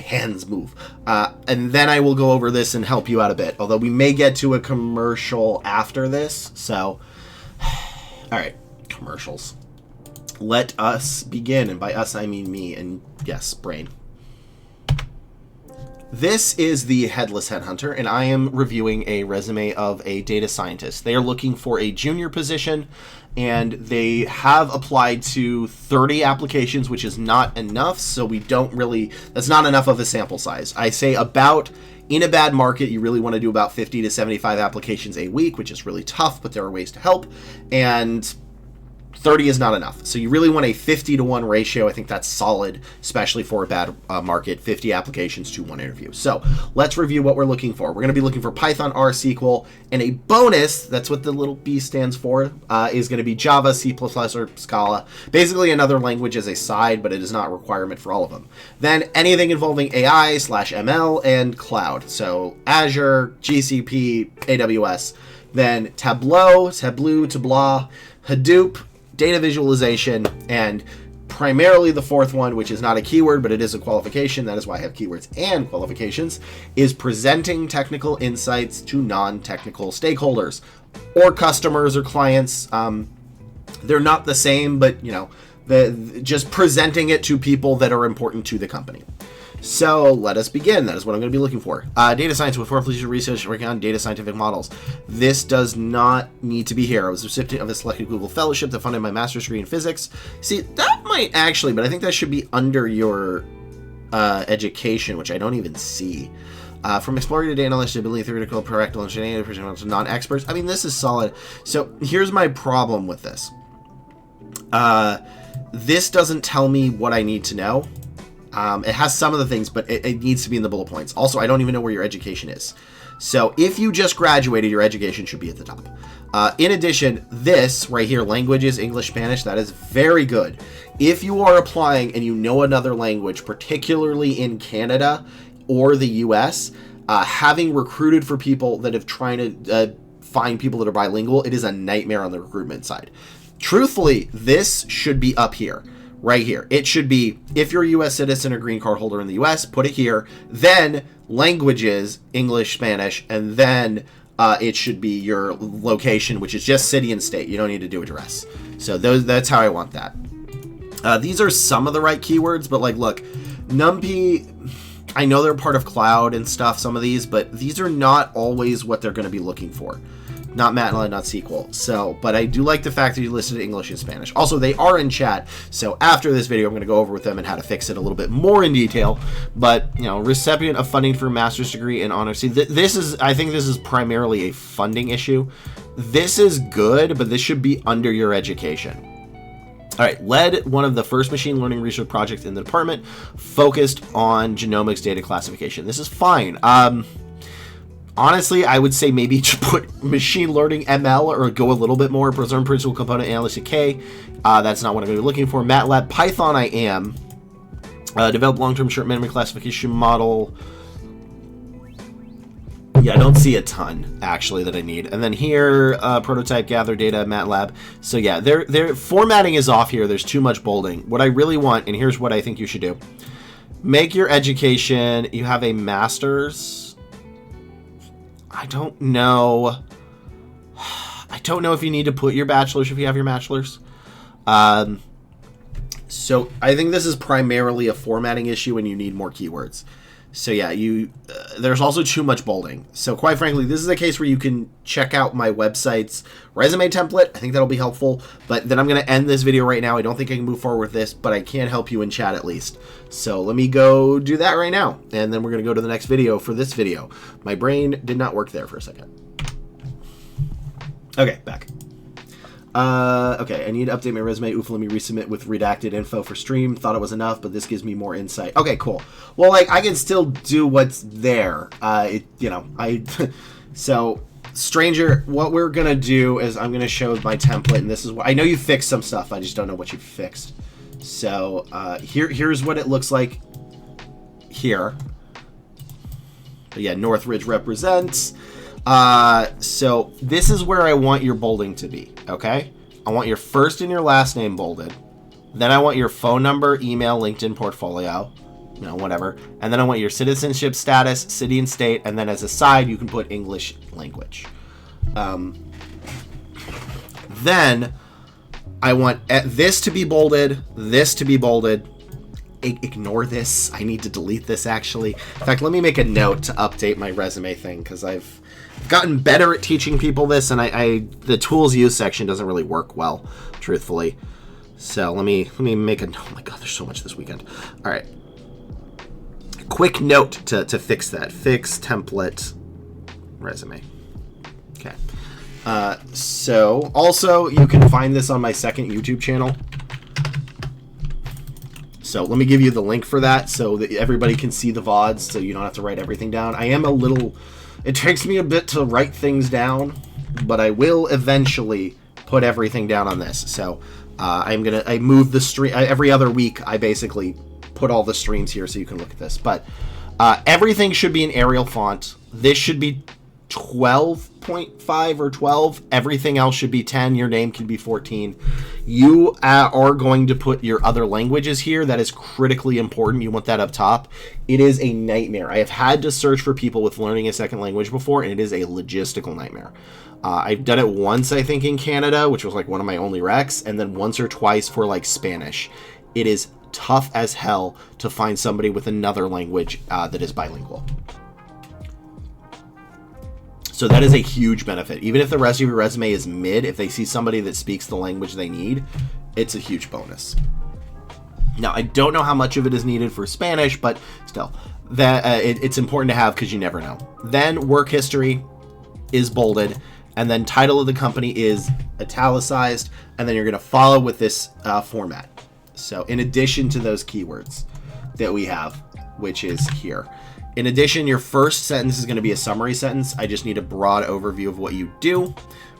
hands move. And then I will go over this and help you out a bit, although we may get to a commercial after this. So, all right, commercials. Let us begin, and by us I mean me, and yes, brain. This is the Headless Headhunter, and I am reviewing a resume of a data scientist. They are looking for a junior position, and they have applied to 30 applications, which is not enough, so that's not enough of a sample size. I say in a bad market, you really want to do about 50 to 75 applications a week, which is really tough, but there are ways to help, and 30 is not enough. So you really want a 50-to-1 ratio. I think that's solid, especially for a bad market, 50 applications to 1 interview. So let's review what we're looking for. We're going to be looking for Python, R, SQL, and a bonus, that's what the little B stands for, is going to be Java, C++, or Scala. Basically another language as a side, but it is not a requirement for all of them. Then anything involving AI/ML and cloud. So Azure, GCP, AWS. Then Tableau, Hadoop, data visualization, and primarily the fourth one, which is not a keyword, but it is a qualification. That is why I have keywords and qualifications, is presenting technical insights to non-technical stakeholders or customers or clients. They're not the same, but just presenting it to people that are important to the company. So let us begin. That is what I'm going to be looking for. Data science with fourth research working on data scientific models. This does not need to be here. I was a recipient of a selected Google Fellowship that funded my master's degree in physics. See, that might actually, but I think that should be under your education, which I don't even see. From exploring to data analyst, ability, theoretical, practical, engineering, to non-experts. I mean, this is solid. So here's my problem with this. This doesn't tell me what I need to know. It has some of the things, but it needs to be in the bullet points. Also, I don't even know where your education is. So if you just graduated, your education should be at the top. In addition, this right here, languages, English, Spanish, that is very good. If you are applying and you know another language, particularly in Canada or the US, having recruited for people that have trying to find people that are bilingual, it is a nightmare on the recruitment side. Truthfully, this should be up here. Right here. It should be, if you're a U.S. citizen or green card holder in the U.S., put it here. Then languages, English, Spanish, and then it should be your location, which is just city and state. You don't need to do address. So that's how I want that. These are some of the right keywords, but like, look, NumPy, I know they're part of cloud and stuff, some of these, but these are not always what they're going to be looking for. Not MATLAB, not SQL. So, but I do like the fact that you listed English and Spanish. Also, they are in chat. So after this video, I'm going to go over with them and how to fix it a little bit more in detail. But, you know, recipient of funding for a master's degree in honors. See, I think this is primarily a funding issue. This is good, but this should be under your education. All right, led one of the first machine learning research projects in the department, focused on genomics data classification. This is fine. Honestly, I would say maybe to put machine learning ML or go a little bit more preserve principal component analysis K. That's not what I'm going to be looking for. MATLAB, Python, I am. Develop long-term short memory classification model. Yeah, I don't see a ton actually that I need. And then here, prototype, gather data, MATLAB. So yeah, their formatting is off here. There's too much bolding. What I really want, and here's what I think you should do: make your education. You have a master's. I don't know. I don't know if you need to put your bachelor's if you have your bachelor's. So I think this is primarily a formatting issue and you need more keywords. So yeah, there's also too much bolding. So quite frankly, this is a case where you can check out my website's resume template. I think that'll be helpful. But then I'm going to end this video right now. I don't think I can move forward with this, but I can help you in chat at least. So let me go do that right now. And then we're going to go to the next video for this video. My brain did not work there for a second. Okay, back. Okay, I need to update my resume. Oof, let me resubmit with redacted info for stream. Thought it was enough, but this gives me more insight. Okay, cool. Well, like, I can still do what's there. So, Stranger, what we're going to do is I'm going to show my template, and this is what, I know you fixed some stuff. I just don't know what you fixed. So, here's what it looks like here. But yeah, Northridge represents. So this is where I want your bolding to be, okay? I want your first and your last name bolded. Then I want your phone number, email, LinkedIn portfolio, you know, whatever. And then I want your citizenship status, city and state, and then as a side, you can put English language. Then I want this to be bolded, this to be bolded. Ignore this. I need to delete this, actually. In fact, let me make a note to update my resume thing, because I've gotten better at teaching people this, and the tools used section doesn't really work well, truthfully. So let me make a, oh my god, there's so much this weekend. All right. Quick note to fix that. Fix template resume. Okay. So also you can find this on my second YouTube channel. So let me give you the link for that so that everybody can see the VoDs so you don't have to write everything down. I am a little, it takes me a bit to write things down, but I will eventually put everything down on this. So I move the stream every other week. I basically put all the streams here so you can look at this. But everything should be in Arial font. This should be 12.5 or 12. Everything else should be 10. Your name can be 14. You are going to put your other languages here. That is critically important. You want that up top. It is a nightmare. I have had to search for people with learning a second language before, and it is a logistical nightmare. I've done it once, I think, in Canada, which was like one of my only recs, and then once or twice for like Spanish. It is tough as hell to find somebody with another language that is bilingual. So that is a huge benefit. Even if the rest of your resume is mid, if they see somebody that speaks the language they need, it's a huge bonus. Now, I don't know how much of it is needed for Spanish, but still, it's important to have because you never know. Then work history is bolded, and then title of the company is italicized, and then you're going to follow with this format. So in addition to those keywords. that we have, which is here. In addition, your first sentence is going to be a summary sentence. I just need a broad overview of what you do,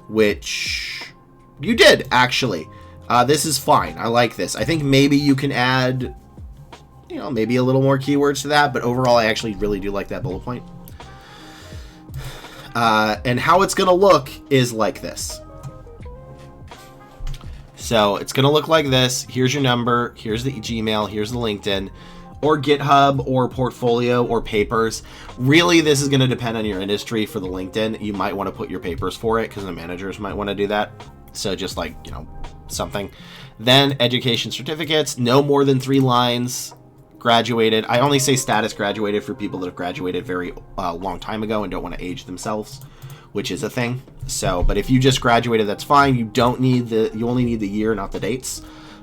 which you did, actually. This is fine. I like this. I think maybe you can add, you know, maybe a little more keywords to that, but overall, I actually really do like that bullet point. And how it's going to look is like this. So it's going to look like this. Here's your number. Here's the Gmail. Here's the LinkedIn. Or GitHub, or Portfolio, or Papers. Really, this is going to depend on your industry. For the LinkedIn, you might want to put your papers for it, because the managers might want to do that. So just like, you know, something. Then education certificates, no more than 3 lines. Graduated. I only say status graduated for people that have graduated very long time ago and don't want to age themselves, which is a thing. So, but if you just graduated, that's fine. You don't need you only need the year, not the dates.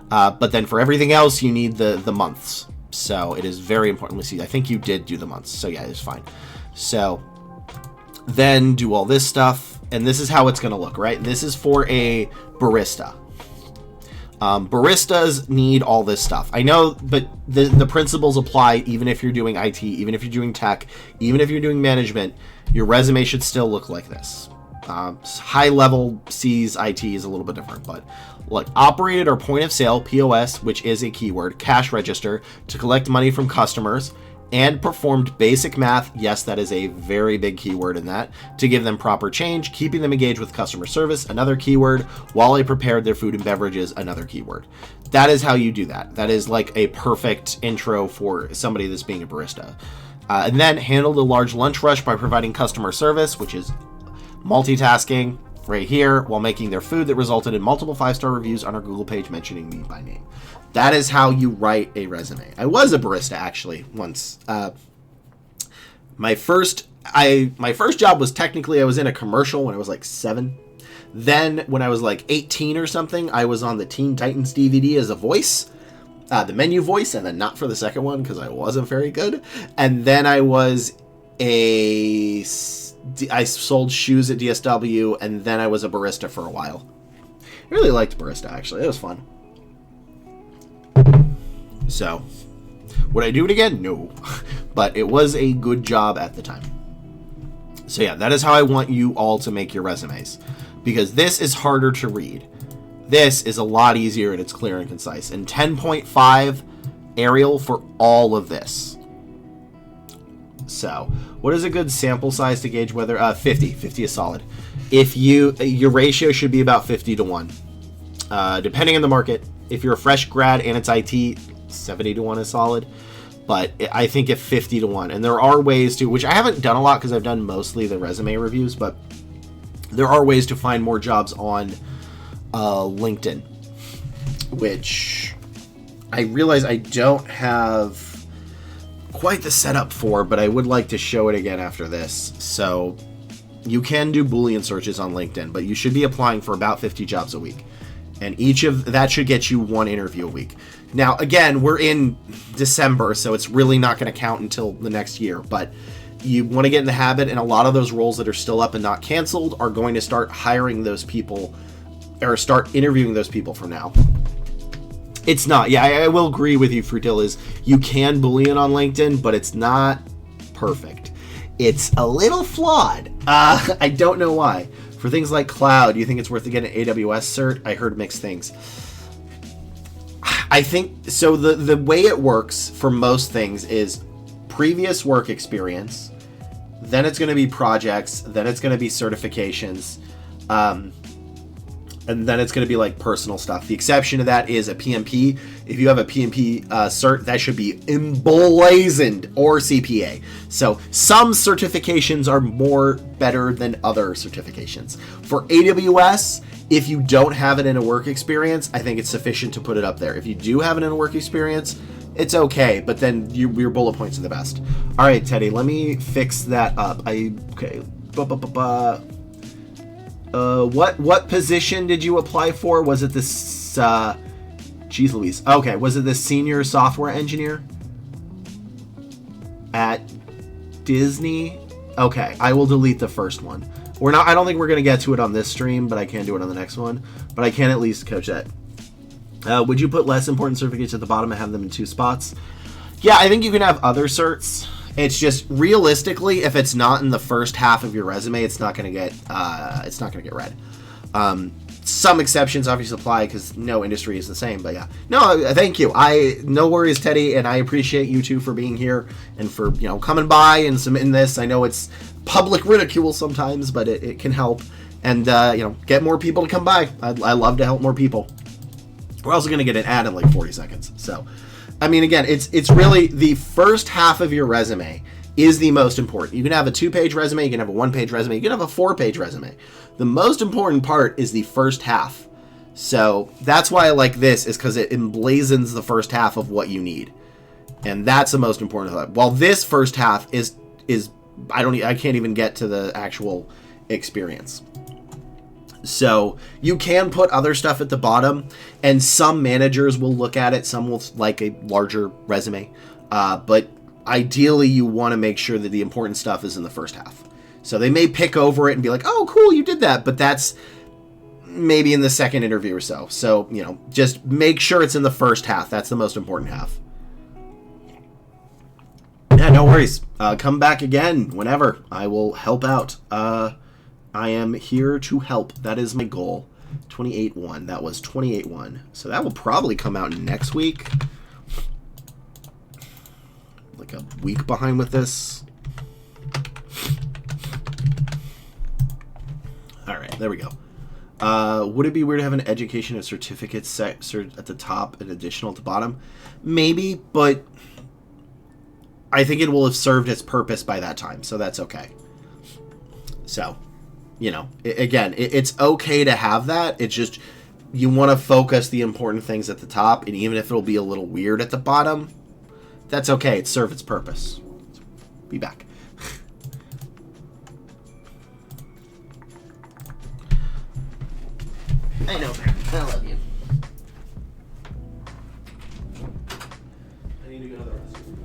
But then for everything else, you need the months. So it is very important to see. I think you did do the months. So yeah, it's fine. So then do all this stuff. And this is how it's going to look, right? This is for a barista. Baristas need all this stuff. I know, but the principles apply even if you're doing IT, even if you're doing tech, even if you're doing management. Your resume should still look like this. High level C's IT is a little bit different, but look, operated or point of sale, POS, which is a keyword, cash register to collect money from customers, and performed basic math. Yes, that is a very big keyword in that, to give them proper change, keeping them engaged with customer service, another keyword, while they prepared their food and beverages, another keyword. That is how you do that. That is like a perfect intro for somebody that's being a barista. And then handle the large lunch rush by providing customer service, which is multitasking right here, while making their food that resulted in multiple 5-star reviews on our Google page mentioning me by name. That is how you write a resume. I was a barista actually once. My first job was technically, I was in a commercial when I was like 7. Then when I was like 18 or something, I was on the Teen Titans DVD as a voice, the menu voice, and then not for the second one because I wasn't very good. And then I sold shoes at DSW, and then I was a barista for a while. I really liked barista, actually. It was fun. So, would I do it again? No. But it was a good job at the time. So yeah, that is how I want you all to make your resumes. Because this is harder to read. This is a lot easier, and it's clear and concise. And 10.5 Arial for all of this. So, what is a good sample size to gauge whether 50 is solid. If your ratio should be about 50 to 1. Depending on the market. If you're a fresh grad and it's IT, 70 to 1 is solid. But I think if 50 to 1, and there are ways to, which I haven't done a lot because I've done mostly the resume reviews, but there are ways to find more jobs on LinkedIn, which I realize I don't have quite the setup for, but I would like to show it again after this. So you can do Boolean searches on LinkedIn, but you should be applying for about 50 jobs a week. And each of that should get you 1 interview a week. Now, again, we're in December, so it's really not going to count until the next year. But you want to get in the habit, and a lot of those roles that are still up and not canceled are going to start hiring those people, or start interviewing those people from now. It's not. Yeah, I will agree with you, Fruitil, is you can Boolean on LinkedIn, but it's not perfect. It's a little flawed. I don't know why. For things like cloud, do you think it's worth to get an AWS cert? I heard mixed things. I think, so the way it works for most things is previous work experience, then it's going to be projects, then it's going to be certifications, and then it's going to be like personal stuff. The exception to that is a PMP. If you have a PMP cert, that should be emblazoned, or CPA. So some certifications are better than other certifications. For AWS, if you don't have it in a work experience, I think it's sufficient to put it up there. If you do have it in a work experience, it's okay, but then your bullet points are the best. All right, Teddy, let me fix that up. Okay. What position did you apply for? Was it this, geez Louise. Okay, was it the senior software engineer at Disney? Okay, I will delete the first one. I don't think we're going to get to it on this stream, but I can do it on the next one. But I can at least coach that. Would you put less important certificates at the bottom and have them in 2 spots? Yeah, I think you can have other certs. It's just realistically, if it's not in the first half of your resume, it's not going to get read. Some exceptions obviously apply because no industry is the same, but yeah. No, thank you. No worries, Teddy, and I appreciate you two for being here and for, coming by and submitting this. I know it's public ridicule sometimes, but it can help. And, get more people to come by. I love to help more people. We're also going to get an ad in like 40 seconds. So, I mean, again, it's really the first half of your resume is the most important. You can have a 2-page resume, you can have a 1-page resume, you can have a 4-page resume. The most important part is the first half. So that's why I like this, is because it emblazons the first half of what you need. And that's the most important part. While this first half is I can't even get to the actual experience. So you can put other stuff at the bottom, and some managers will look at it. Some will like a larger resume, but ideally you want to make sure that the important stuff is in the first half. So they may pick over it and be like, oh, cool, you did that. But that's maybe in the second interview or so. So, just make sure it's in the first half. That's the most important half. Yeah, no worries. Come back again whenever. I will help out. I am here to help. That is my goal. 28-1. That was 28-1. So that will probably come out next week. Like a week behind with this. All right, there we go. Would it be weird to have an education and certificate set at the top and additional at the bottom? Maybe, but I think it will have served its purpose by that time, so that's okay. So, again, it's okay to have that. It's just you want to focus the important things at the top, and even if it'll be a little weird at the bottom, that's okay. It served its purpose. Be back. I know, I love you. I need to go to the restroom.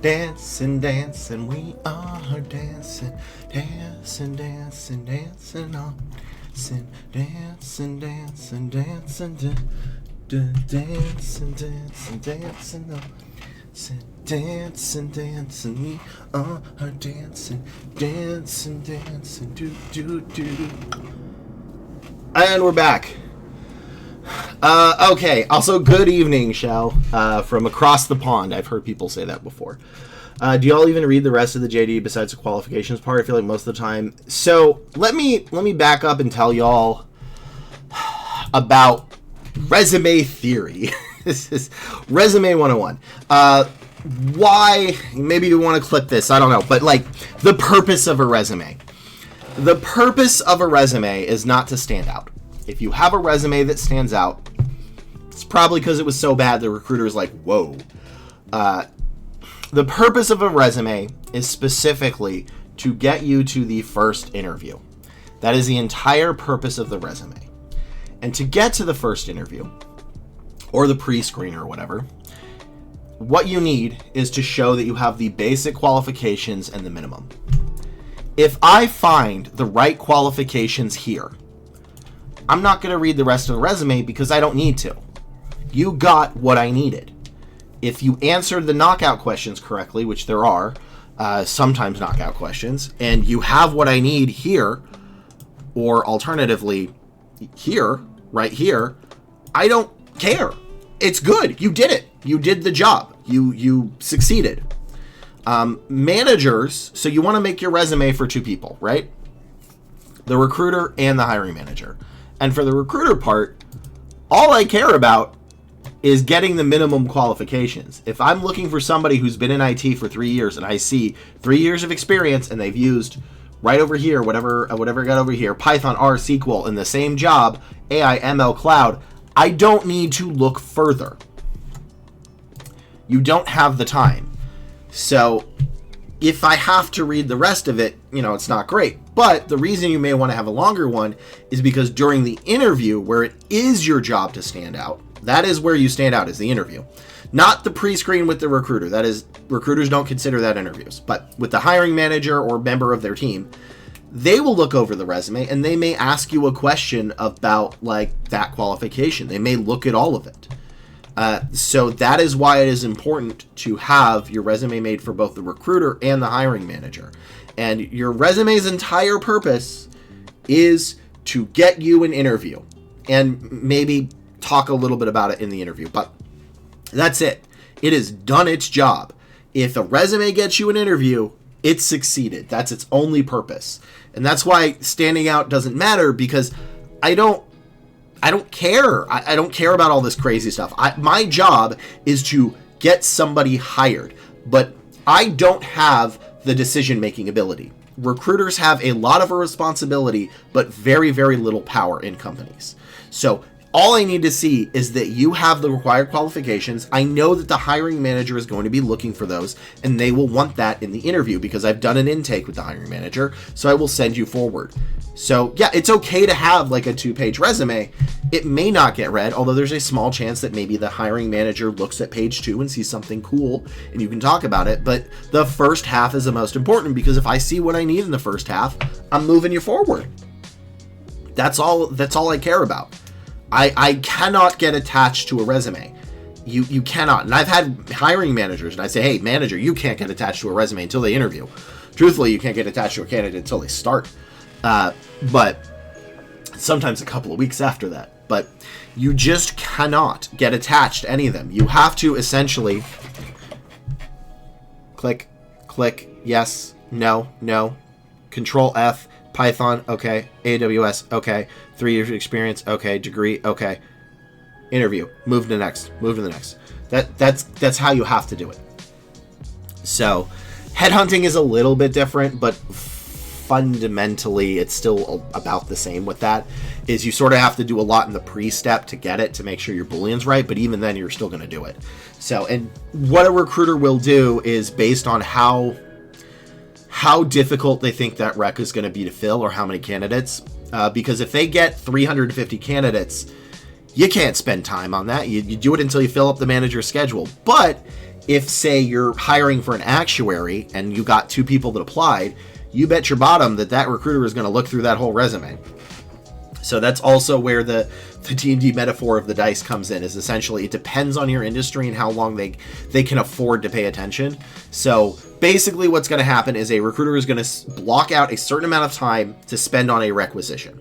Dancing, dancing, we are dancing, dancing, dancing, dancing on, dancing, dancing, dancing, dancing, dancing, dancing on, dancing, dancing, we are dancing, dancing, dancing, do, do, do. And we're back. Okay, also good evening, Shell, from across the pond. I've heard people say that before. Do y'all even read the rest of the JD besides the qualifications part? I feel like most of the time. So let me back up and tell y'all about resume theory. This is resume 101. Why, maybe you want to clip this, I don't know, but like the purpose of a resume. The purpose of a resume is not to stand out. If you have a resume that stands out, it's probably because it was so bad the recruiter is like, whoa. The purpose of a resume is specifically to get you to the first interview. That is the entire purpose of the resume. And to get to the first interview, or the pre-screen or whatever, what you need is to show that you have the basic qualifications and the minimum. If I find the right qualifications here, I'm not going to read the rest of the resume because I don't need to. You got what I needed. If you answered the knockout questions correctly, which there are, sometimes knockout questions, and you have what I need here, or alternatively here, right here, I don't care. It's good. You did it. You did the job. You succeeded. Managers, so you want to make your resume for two people, right? The recruiter and the hiring manager. And for the recruiter part, all I care about is getting the minimum qualifications. If I'm looking for somebody who's been in IT for 3 years and I see 3 years of experience and they've used right over here, whatever got over here, Python, R, SQL in the same job, AI, ML, cloud, I don't need to look further. You don't have the time. So if I have to read the rest of it, it's not great. But the reason you may want to have a longer one is because during the interview, where it is your job to stand out, that is where you stand out, is the interview. Not the pre-screen with the recruiter. That is, recruiters don't consider that interviews. But with the hiring manager or member of their team, they will look over the resume and they may ask you a question about that qualification. They may look at all of it. So that is why it is important to have your resume made for both the recruiter and the hiring manager. And your resume's entire purpose is to get you an interview and maybe talk a little bit about it in the interview. But that's it. It has done its job. If a resume gets you an interview, it succeeded. That's its only purpose. And that's why standing out doesn't matter, because I don't care. I don't care about all this crazy stuff. My job is to get somebody hired, but I don't have the decision-making ability. Recruiters have a lot of a responsibility, but very, very little power in companies. So all I need to see is that you have the required qualifications. I know that the hiring manager is going to be looking for those, and they will want that in the interview because I've done an intake with the hiring manager, so I will send you forward. So yeah, it's okay to have a 2-page resume. It may not get read, although there's a small chance that maybe the hiring manager looks at page 2 and sees something cool and you can talk about it. But the first half is the most important, because if I see what I need in the first half, I'm moving you forward. That's all I care about. I cannot get attached to a resume. You cannot. And I've had hiring managers and I say, hey, manager, you can't get attached to a resume until they interview. Truthfully, you can't get attached to a candidate until they start. But sometimes a couple of weeks after that. But you just cannot get attached to any of them. You have to essentially click, yes, no, Control F, Python, okay, AWS, okay, 3 years of experience, okay, degree, okay, interview, move to the next. That's how you have to do it. So headhunting is a little bit different, but fundamentally it's still about the same with that. Is you sort of have to do a lot in the pre-step to get it, to make sure your Boolean's right, but even then you're still going to do it. So, and what a recruiter will do is based on how difficult they think that rec is going to be to fill, or how many candidates, because if they get 350 candidates, you can't spend time on that. You do it until you fill up the manager's schedule. But if, say, you're hiring for an actuary and you got 2 people that applied, you bet your bottom that recruiter is going to look through that whole resume. So that's also where the D&D metaphor of the dice comes in, is essentially it depends on your industry and how long they can afford to pay attention. So basically what's going to happen is a recruiter is going to block out a certain amount of time to spend on a requisition.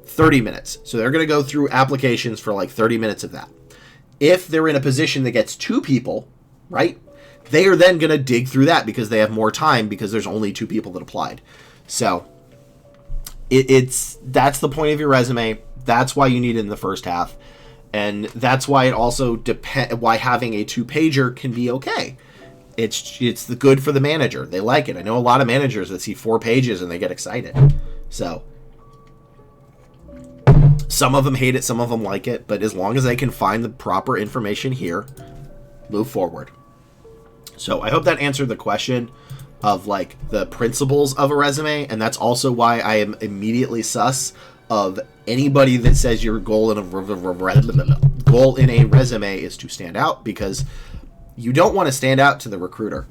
30 minutes. So they're going to go through applications for 30 minutes of that. If they're in a position that gets 2 people, right, they are then going to dig through that because they have more time, because there's only 2 people that applied. So that's the point of your resume. That's why you need it in the first half. And that's why it also why having a 2-pager can be okay. It's the good for the manager. They like it. I know a lot of managers that see 4 pages and they get excited. So some of them hate it, some of them like it, but as long as they can find the proper information here, move forward. So I hope that answered the question of the principles of a resume, and that's also why I am immediately sus of anybody that says your goal in a resume is to stand out, because you don't want to stand out to the recruiter.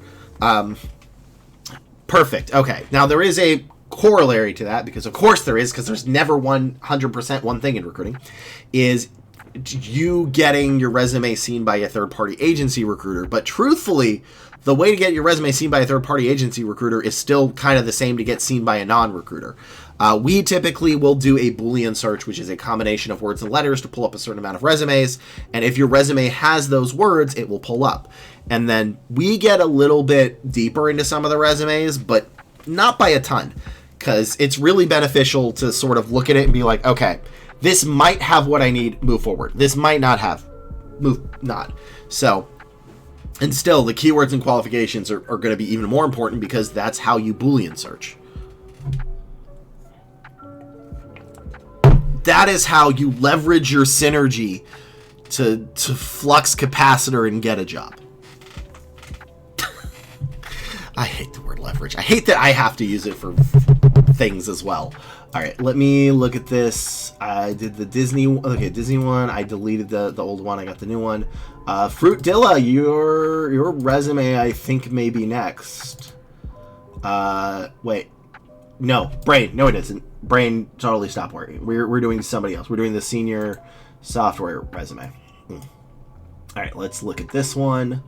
Perfect. Okay. Now there is a corollary to that, because of course there is, because there's never 100% one thing in recruiting, is you getting your resume seen by a third-party agency recruiter. But truthfully, the way to get your resume seen by a third-party agency recruiter is still kind of the same to get seen by a non-recruiter. We typically will do a Boolean search, which is a combination of words and letters to pull up a certain amount of resumes. And if your resume has those words, it will pull up. And then we get a little bit deeper into some of the resumes, but not by a ton, because it's really beneficial to sort of look at it and be like, okay, this might have what I need, move forward. This might not have, move not. So, and still, the keywords and qualifications are going to be even more important, because that's how you Boolean search. That is how you leverage your synergy to flux capacitor and get a job. I hate the word leverage. I hate that I have to use it for things as well. All right, let me look at this. I did the Disney one. I deleted the old one. I got the new one. Fruitdilla, your resume, I think, may be next. Wait. No, Brain. No, it isn't. Brain, totally stop working. We're doing somebody else. We're doing the senior software resume. All right, let's look at this one.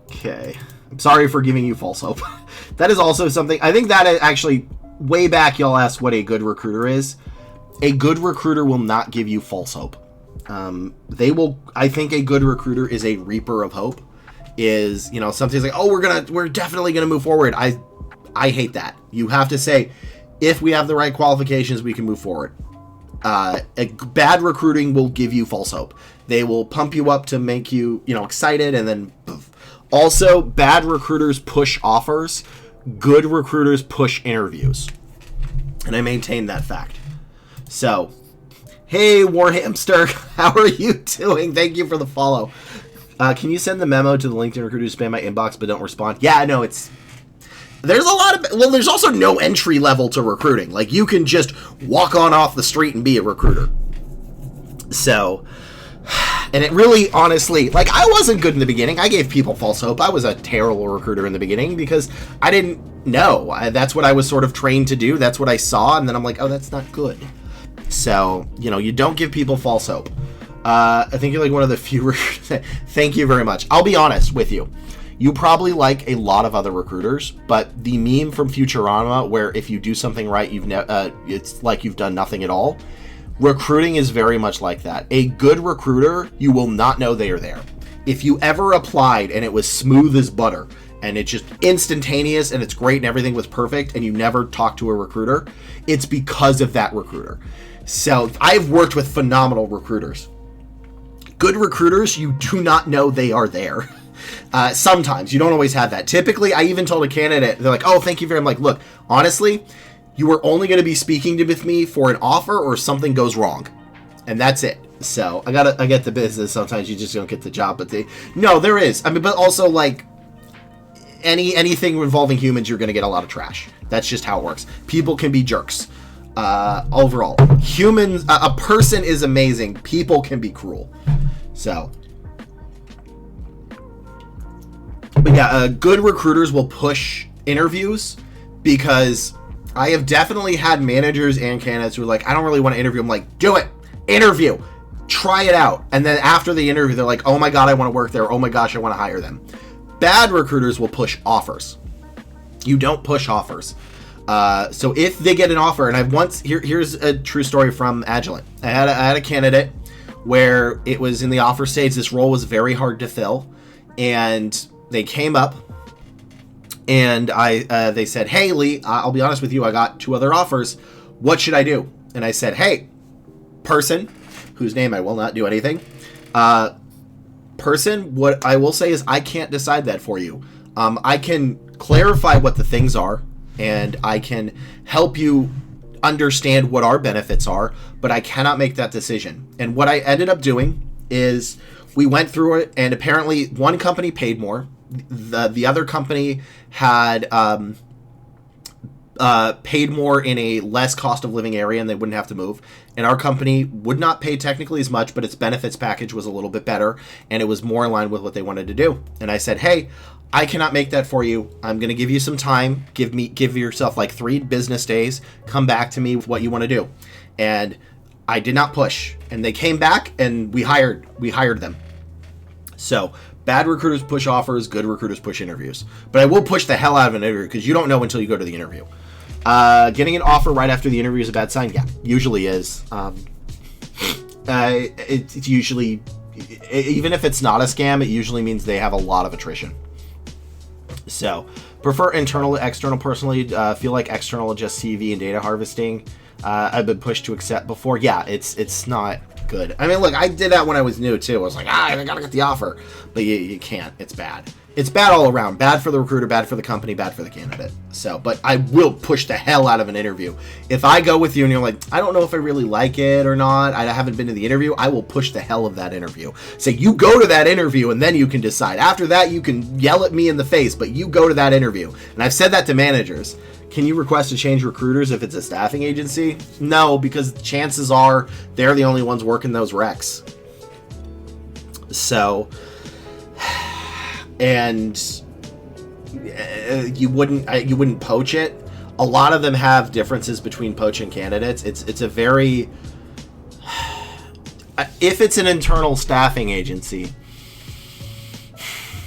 Okay. I'm sorry for giving you false hope. That is also something, I think that actually, way back, y'all asked what a good recruiter is. A good recruiter will not give you false hope. I think a good recruiter is a reaper of hope. Is, something's like, oh, we're definitely gonna move forward. I hate that. You have to say, if we have the right qualifications, we can move forward. A bad recruiting will give you false hope. They will pump you up to make you, excited, and then poof. Also, bad recruiters push offers. Good recruiters push interviews. And I maintain that fact. So, hey, Warhamster, how are you doing? Thank you for the follow. Can you send the memo to the LinkedIn recruiters who spam my inbox but don't respond? Yeah, no, there's a lot of, there's also no entry level to recruiting. Like, you can just walk on off the street and be a recruiter. So, and it really, honestly, like, I wasn't good in the beginning. I gave people false hope. I was a terrible recruiter in the beginning because I didn't know. That's what I was sort of trained to do. That's what I saw. And then I'm like, oh, that's not good. So, you don't give people false hope. I think you're like one of the few. Thank you very much. I'll be honest with you. You probably like a lot of other recruiters, but the meme from Futurama where if you do something right, it's like you've done nothing at all. Recruiting is very much like that. A good recruiter, you will not know they are there. If you ever applied and it was smooth as butter and it's just instantaneous and it's great and everything was perfect and you never talked to a recruiter, it's because of that recruiter. So I've worked with phenomenal recruiters. Good recruiters, you do not know they are there. Sometimes. You don't always have that. Typically, I even told a candidate, they're like, oh, thank you very much. I'm like, look, honestly, you are only going to be speaking with me for an offer or something goes wrong. And that's it. So I get the business. Sometimes you just don't get the job, but no, there is. I mean, but also like anything involving humans, you're going to get a lot of trash. That's just how it works. People can be jerks. Overall, humans, a person is amazing. People can be cruel. So, but yeah, good recruiters will push interviews because I have definitely had managers and candidates who are like, I don't really want to interview. I'm like, do it. Interview. Try it out. And then after the interview, they're like, oh my God, I want to work there. Oh my gosh, I want to hire them. Bad recruiters will push offers. You don't push offers. So if they get an offer, and here's a true story from Agilent. I had a candidate where it was in the offer stage. This role was very hard to fill. And they came up and they said, hey, Lee, I'll be honest with you. I got 2 other offers. What should I do? And I said, hey, person, whose name I will not do anything. Person, what I will say is I can't decide that for you. I can clarify what the things are and I can help you understand what our benefits are, but I cannot make that decision. And what I ended up doing is we went through it, and apparently one company paid more. The other company had paid more in a less cost of living area and they wouldn't have to move. And our company would not pay technically as much, but its benefits package was a little bit better and it was more in line with what they wanted to do. And I said, hey, I cannot make that for you. I'm going to give you some time. Give yourself like 3 business days. Come back to me with what you want to do. And I did not push. And they came back and we hired them. So bad recruiters push offers, good recruiters push interviews. But I will push the hell out of an interview because you don't know until you go to the interview. Getting an offer right after the interview is a bad sign. Yeah, usually is. It's usually, even if it's not a scam, it usually means they have a lot of attrition. So, prefer internal to external personally. Feel like external is just CV and data harvesting. I've been pushed to accept before. Yeah, it's not good. I mean, look, I did that when I was new too. I was like, I gotta get the offer, but you can't. It's bad. It's bad all around. Bad for the recruiter, bad for the company, bad for the candidate. So, but I will push the hell out of an interview. If I go with you and you're like, I don't know if I really like it or not, I haven't been to the interview, I will push the hell of that interview. Say, you go to that interview and then you can decide. After that, you can yell at me in the face, but you go to that interview. And I've said that to managers. Can you request to change recruiters if it's a staffing agency? No, because chances are they're the only ones working those recs. So, and you wouldn't poach it. A lot of them have differences between poaching candidates. It's a very, if it's an internal staffing agency,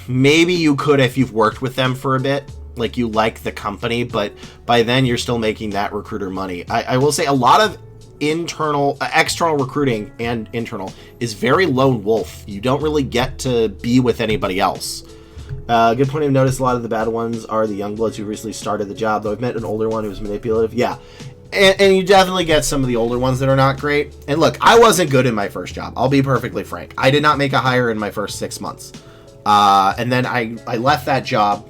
maybe you could if you've worked with them for a bit, like you like the company, but by then you're still making that recruiter money. I will say a lot of external recruiting and internal is very lone wolf. You don't really get to be with anybody else. Good point. I've noticed a lot of the bad ones are the young bloods who recently started the job, though I've met an older one who was manipulative. Yeah. And you definitely get some of the older ones that are not great. And look, I wasn't good in my first job. I'll be perfectly frank. I did not make a hire in my first 6 months. And then I left that job,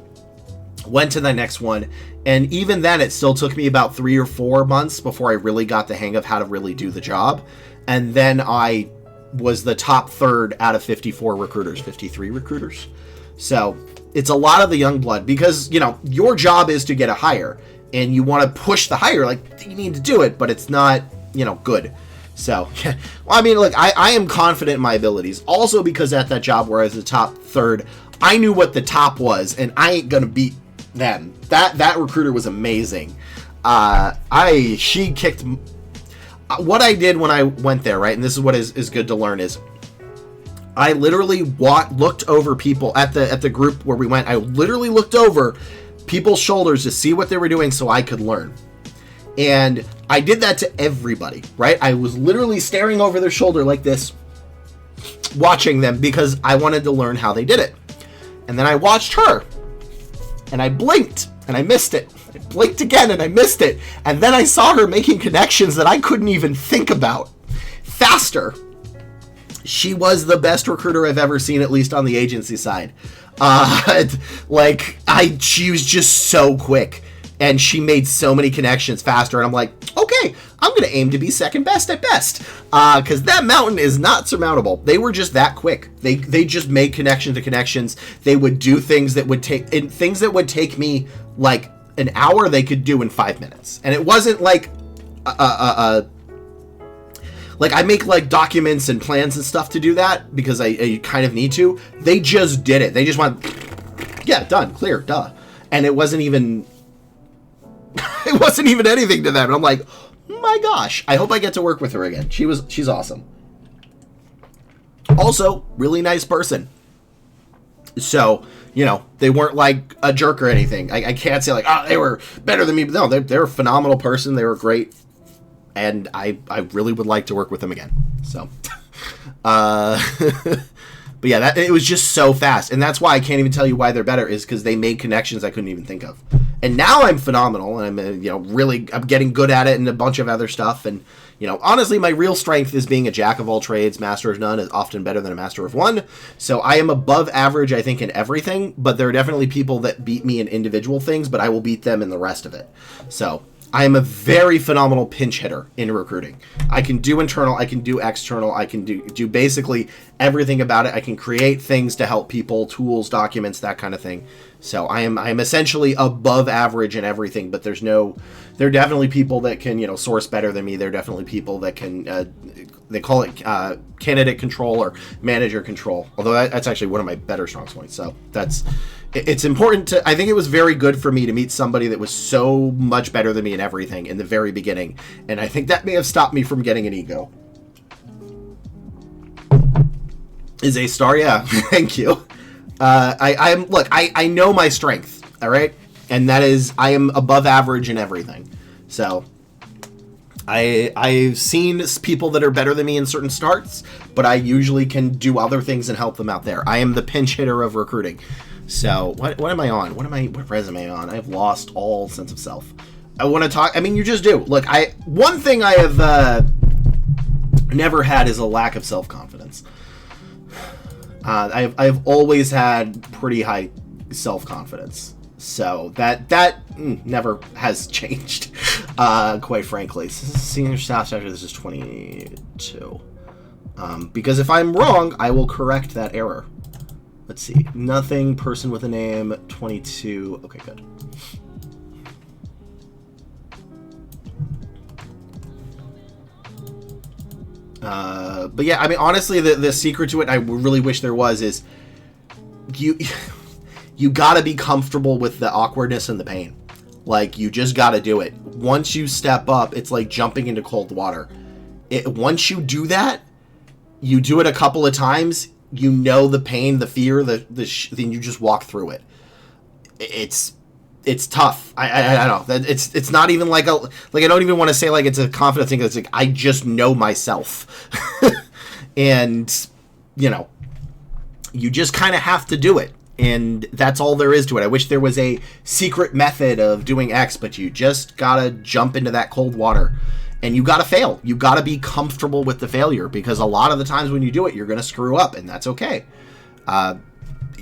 went to the next one. And even then, it still took me about 3 or 4 months before I really got the hang of how to really do the job. And then I was the top third out of 53 recruiters. So it's a lot of the young blood because, your job is to get a hire and you want to push the hire. Like, you need to do it, but it's not, good. So, well, I mean, look, I am confident in my abilities. Also because at that job where I was the top third, I knew what the top was and I ain't going to beat them. That recruiter was amazing. She kicked. What I did when I went there, right, and this is what is good to learn, is I literally looked over people at the group where we went. I literally looked over people's shoulders to see what they were doing so I could learn. And I did that to everybody, right? I was literally staring over their shoulder like this, watching them because I wanted to learn how they did it. And then I watched her, and I blinked, and I missed it. I blinked again, and I missed it. And then I saw her making connections that I couldn't even think about. Faster. She was the best recruiter I've ever seen, at least on the agency side. She was just so quick, and she made so many connections faster. And I'm like, okay, I'm going to aim to be second best at best, because that mountain is not surmountable. They were just that quick. They just made connection to connections. They would do things that would take me like an hour. They could do in 5 minutes, and it wasn't like like I make like documents and plans and stuff to do that because I kind of need to. They just did it. They just went, yeah, done, clear, duh. And it wasn't even anything to them. And I'm like, my gosh, I hope I get to work with her again. She's awesome. Also, really nice person. So, they weren't like a jerk or anything. I can't say like, oh, they were better than me. But no, they're a phenomenal person. They were great. And I really would like to work with them again. So, but yeah, it was just so fast. And that's why I can't even tell you why they're better, is because they made connections I couldn't even think of. And now I'm phenomenal, and I'm getting good at it and a bunch of other stuff. And, honestly, my real strength is being a jack of all trades. Master of none is often better than a master of one. So I am above average, I think, in everything. But there are definitely people that beat me in individual things, but I will beat them in the rest of it. So I am a very phenomenal pinch hitter in recruiting. I can do internal, I can do external, I can do basically everything about it. I can create things to help people, tools, documents, that kind of thing. So I'm essentially above average in everything, but there are definitely people that can, source better than me. There are definitely people that can, they call it candidate control or manager control, although that's actually one of my better strong points. So it's important to, I think it was very good for me to meet somebody that was so much better than me in everything in the very beginning. And I think that may have stopped me from getting an ego. Is a star? Yeah. Thank you. I know my strength, all right? And that is, I am above average in everything. So, I've seen people that are better than me in certain starts, but I usually can do other things and help them out there. I am the pinch hitter of recruiting. So, what am I on? What resume am I on? I've lost all sense of self. I want to talk, you just do. Look, one thing I have never had is a lack of self-confidence. I've always had pretty high self-confidence, so that never has changed, quite frankly. Senior staff sector, this is 22. Because if I'm wrong, I will correct that error. Let's see. Nothing, person with a name, 22. Okay, good. But yeah, honestly, the secret to it, I really wish there was, is you gotta be comfortable with the awkwardness and the pain. Like, you just gotta do it. Once you step up, it's like jumping into cold water. Once you do that, you do it a couple of times, the pain, the fear, then you just walk through it. It's tough. I don't know. It's not even like I don't even want to say like it's a confidence thing. It's like I just know myself, and you just kind of have to do it, and that's all there is to it. I wish there was a secret method of doing X, but you just gotta jump into that cold water, and you gotta fail. You gotta be comfortable with the failure, because a lot of the times when you do it, you're gonna screw up, and that's okay.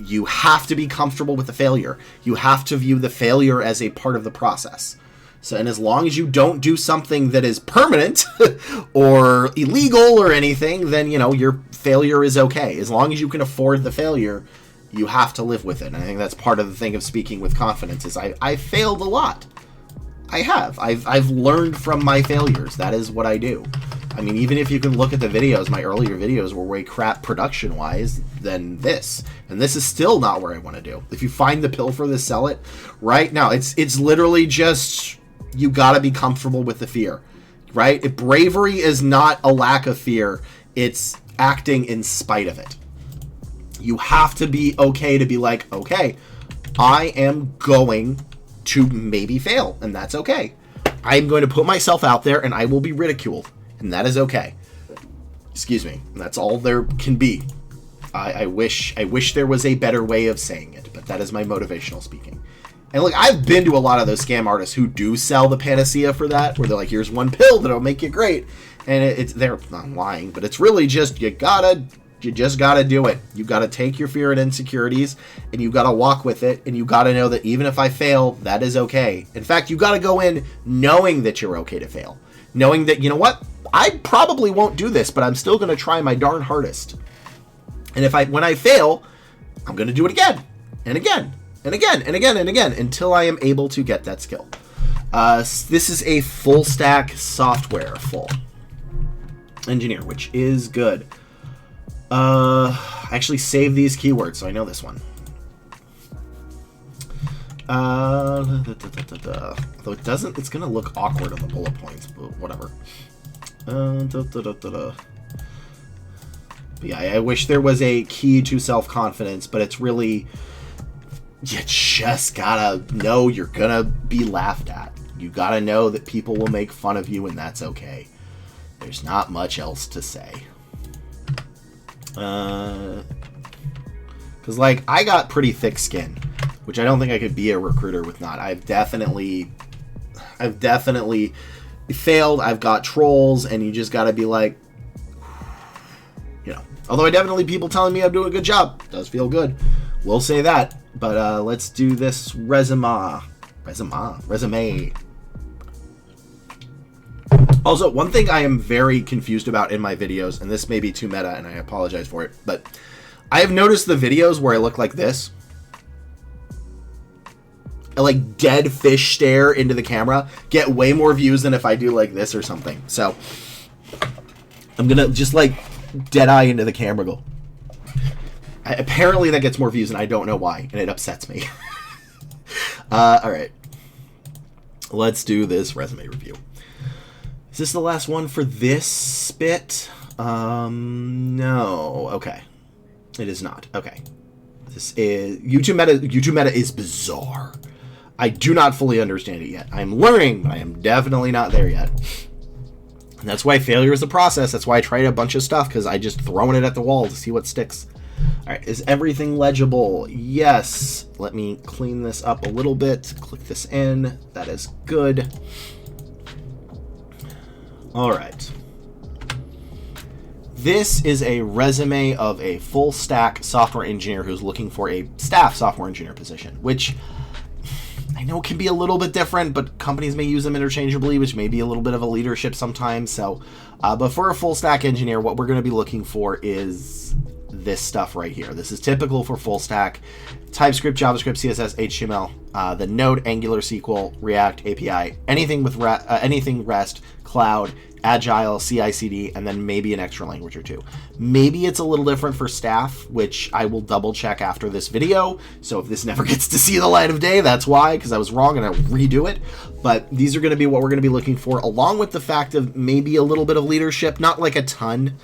You have to be comfortable with the failure. You have to view the failure as a part of the process. So, and as long as you don't do something that is permanent or illegal or anything, then, your failure is okay. As long as you can afford the failure, you have to live with it. And I think that's part of the thing of speaking with confidence is I failed a lot. I have. I've learned from my failures. That is what I do. Even if you can look at the videos, my earlier videos were way crap production-wise than this. And this is still not where I want to do. If you find the pill for this, sell it. Right now, it's literally just, you gotta be comfortable with the fear. Right? Bravery is not a lack of fear. It's acting in spite of it. You have to be okay to be like, okay, I am going to maybe fail, and that's okay. I'm going to put myself out there, and I will be ridiculed. And that is okay. Excuse me. That's all there can be. I wish there was a better way of saying it, but that is my motivational speaking. And look, I've been to a lot of those scam artists who do sell the panacea for that, where they're like, here's one pill that'll make you great. And they're not lying, but it's really just, you just gotta do it. You gotta take your fear and insecurities, and you gotta walk with it, and you gotta know that even if I fail, that is okay. In fact, you gotta go in knowing that you're okay to fail. Knowing that, you know what? I probably won't do this, but I'm still going to try my darn hardest. And when I fail, I'm going to do it again, and again, and again, and again, and again, until I am able to get that skill. This is a full stack software full engineer, which is good. I actually saved these keywords, so I know this one. Though it doesn't, it's going to look awkward on the bullet points, but whatever. But yeah, I wish there was a key to self-confidence, but it's really, you just gotta know you're gonna be laughed at. You gotta know that people will make fun of you, and that's okay. There's not much else to say. Because, I got pretty thick skin, which I don't think I could be a recruiter with not. I've definitely failed. I've got trolls, and you just gotta be like, although I definitely people telling me I'm doing a good job. It does feel good. We'll say that. But let's do this resume. Also, one thing I am very confused about in my videos, and this may be too meta, and I apologize for it, but I have noticed the videos where I look like this. like dead fish stare into the camera get way more views than if I do like this or something. So I'm gonna just like dead eye into the camera go. Apparently that gets more views and I don't know why, and it upsets me. All right, let's do this resume review. Is this the last one for this bit? No. Okay, it is not. Okay, this is YouTube Meta. YouTube Meta is bizarre. I do not fully understand it yet. I'm learning, but I am definitely not there yet. And that's why failure is a process. That's why I tried a bunch of stuff, because I just throwing it at the wall to see what sticks. All right, is everything legible? Yes. Let me clean this up a little bit. Click this in. That is good. All right. This is a resume of a full stack software engineer who's looking for a staff software engineer position, which I know can be a little bit different, but companies may use them interchangeably, which may be a little bit of a leadership sometimes. So, but for a full stack engineer, what we're going to be looking for is this stuff right here. This is typical for full stack: TypeScript, JavaScript, CSS, HTML, the Node, Angular, SQL, React, API, anything with anything REST, Cloud, Agile, CI/CD, and then maybe an extra language or two. Maybe it's a little different for staff, which I will double check after this video. So if this never gets to see the light of day, that's why, because I was wrong and I'll redo it. But these are going to be what we're going to be looking for, along with the fact of maybe a little bit of leadership, not like a ton,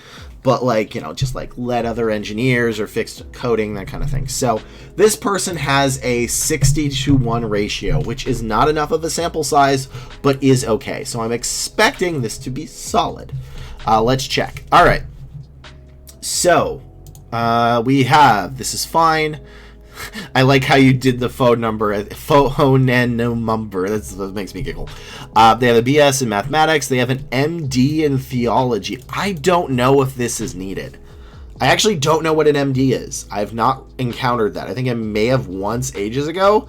but like, you know, just like let other engineers or fixed coding, that kind of thing. So this person has a 60-to-1 ratio, which is not enough of a sample size, but is okay. So I'm expecting this to be solid. Let's check. All right. So we have, this is fine. I like how you did the phone number, phone number. That makes me giggle. They have a BS in mathematics. They have an MD in theology. I don't know if this is needed. I actually don't know what an MD is. I've not encountered that. I think I may have once ages ago.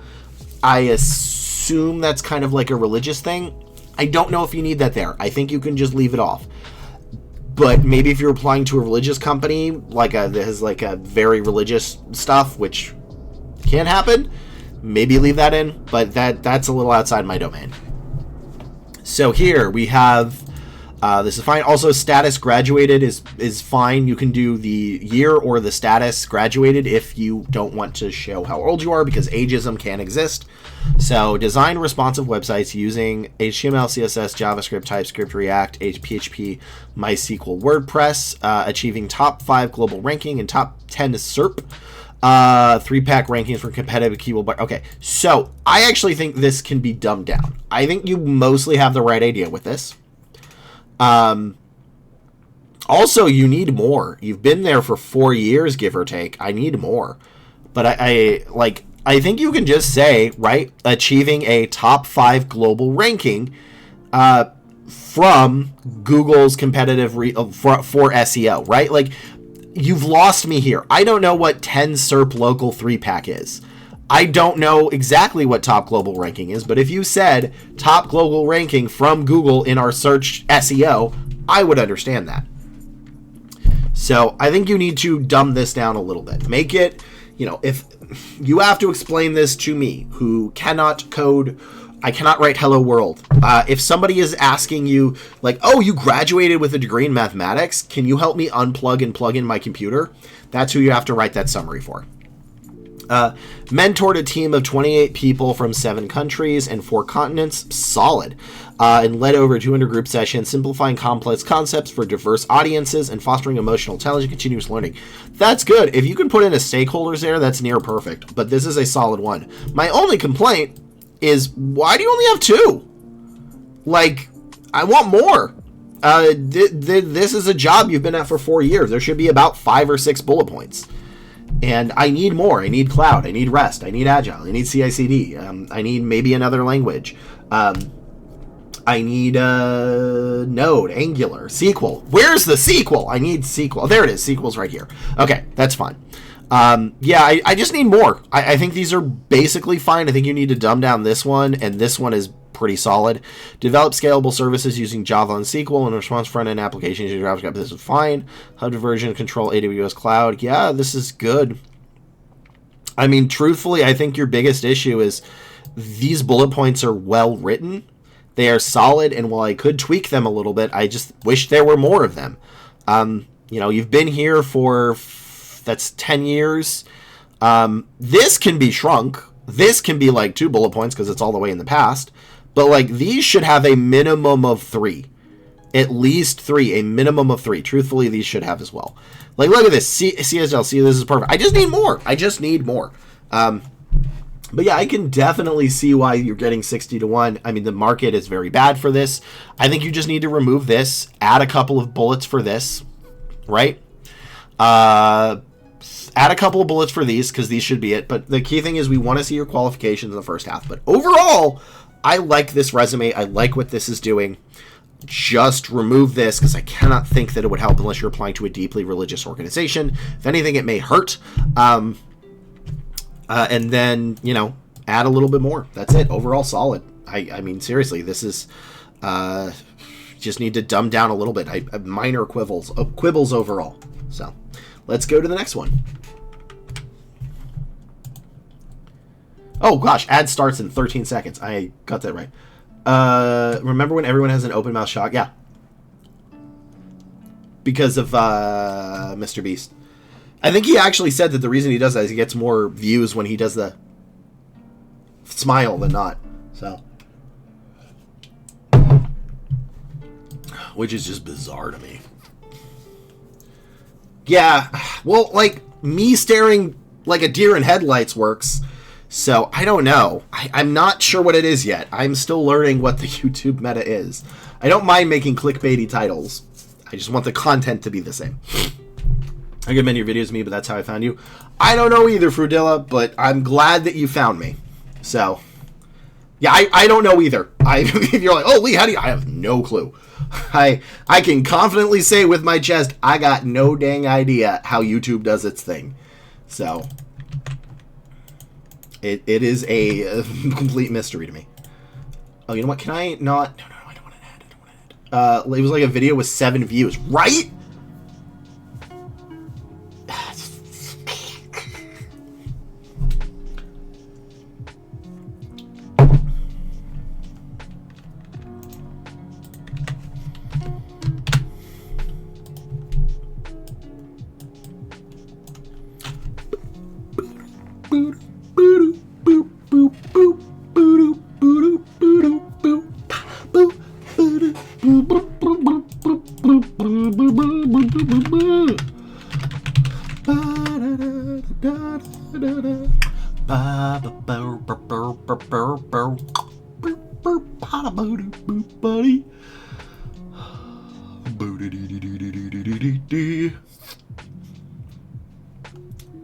I assume that's kind of like a religious thing. I don't know if you need that there. I think you can just leave it off. But maybe if you're applying to a religious company, like that has like a very religious stuff, which can happen, maybe leave that in, but that's a little outside my domain. So here we have, this is fine. Also, status graduated is fine. You can do the year or the status graduated if you don't want to show how old you are, because ageism can exist. So design responsive websites using HTML, CSS, JavaScript, TypeScript, React, PHP, MySQL, WordPress, achieving top 5 global ranking and top 10 SERP. 3-pack rankings for competitive keyword. Okay, so I actually think this can be dumbed down. I think you mostly have the right idea with this. Also, you need more. You've been there for 4 years, give or take. I need more. But I think you can just say, right, achieving a top 5 global ranking from Google's competitive for SEO, right? Like, you've lost me here. I don't know what 10 SERP local 3-pack is. I don't know exactly what top global ranking is, but if you said top global ranking from Google in our search SEO, I would understand that. So I think you need to dumb this down a little bit. Make it, you know, if you have to explain this to me, who cannot code, I cannot write hello world. If somebody is asking you, like, oh, you graduated with a degree in mathematics, can you help me unplug and plug in my computer? That's who you have to write that summary for. Mentored a team of 28 people from 7 countries and 4 continents. Solid. And led over 200 group sessions, simplifying complex concepts for diverse audiences and fostering emotional intelligence, continuous learning. That's good. If you can put in a stakeholders there, that's near perfect. But this is a solid one. My only complaint is, why do you only have 2? Like, I want more. This is a job you've been at for 4 years. There should be about 5 or 6 bullet points. And I need more. I need Cloud. I need REST. I need Agile. I need CI/CD. I need maybe another language. I need Node, Angular, SQL. Where's the SQL? I need SQL. There it is. SQL's right here. Okay, that's fine. Yeah, I just need more. I think these are basically fine. I think you need to dumb down this one, and this one is pretty solid. Develop scalable services using Java and SQL and response front-end applications using JavaScript. This is fine. Hub version control AWS Cloud. Yeah, this is good. I mean, truthfully, I think your biggest issue is these bullet points are well written. They are solid, and while I could tweak them a little bit, I just wish there were more of them. You know, you've been here for, that's 10 years. This can be shrunk. This can be like 2 bullet points because it's all the way in the past. But like these should have a minimum of 3. At least 3, a minimum of 3. Truthfully, these should have as well. Like, look at this. CSL, see, this is perfect. I just need more. I just need more. But yeah, I can definitely see why you're getting 60 to 1. I mean, the market is very bad for this. I think you just need to remove this, add a couple of bullets for this, right? Add a couple of bullets for these, because these should be it. But the key thing is we want to see your qualifications in the first half. But overall, I like this resume. I like what this is doing. Just remove this, because I cannot think that it would help unless you're applying to a deeply religious organization. If anything, it may hurt. And then, you know, add a little bit more. That's it. Overall, solid. I mean, seriously, this is... just need to dumb down a little bit. Minor quibbles overall. So, let's go to the next one. Oh, gosh. Ad starts in 13 seconds. I got that right. Remember when everyone has an open mouth shock? Yeah. Because of Mr. Beast. I think he actually said that the reason he does that is he gets more views when he does the smile than not. So, which is just bizarre to me. Yeah, well, like, me staring like a deer in headlights works. So, I don't know. I'm not sure what it is yet. I'm still learning what the YouTube meta is. I don't mind making clickbaity titles. I just want the content to be the same. I recommend your videos to me, but that's how I found you. I don't know either, Frudilla, but I'm glad that you found me. So, yeah, I don't know either. If you're like, oh, Lee, how do you... I have no clue. I can confidently say with my chest, I got no dang idea how YouTube does its thing. So, it is a complete mystery to me. Oh, you know what? Can I not... No, I don't want to add. It was like a video with 7 views, right?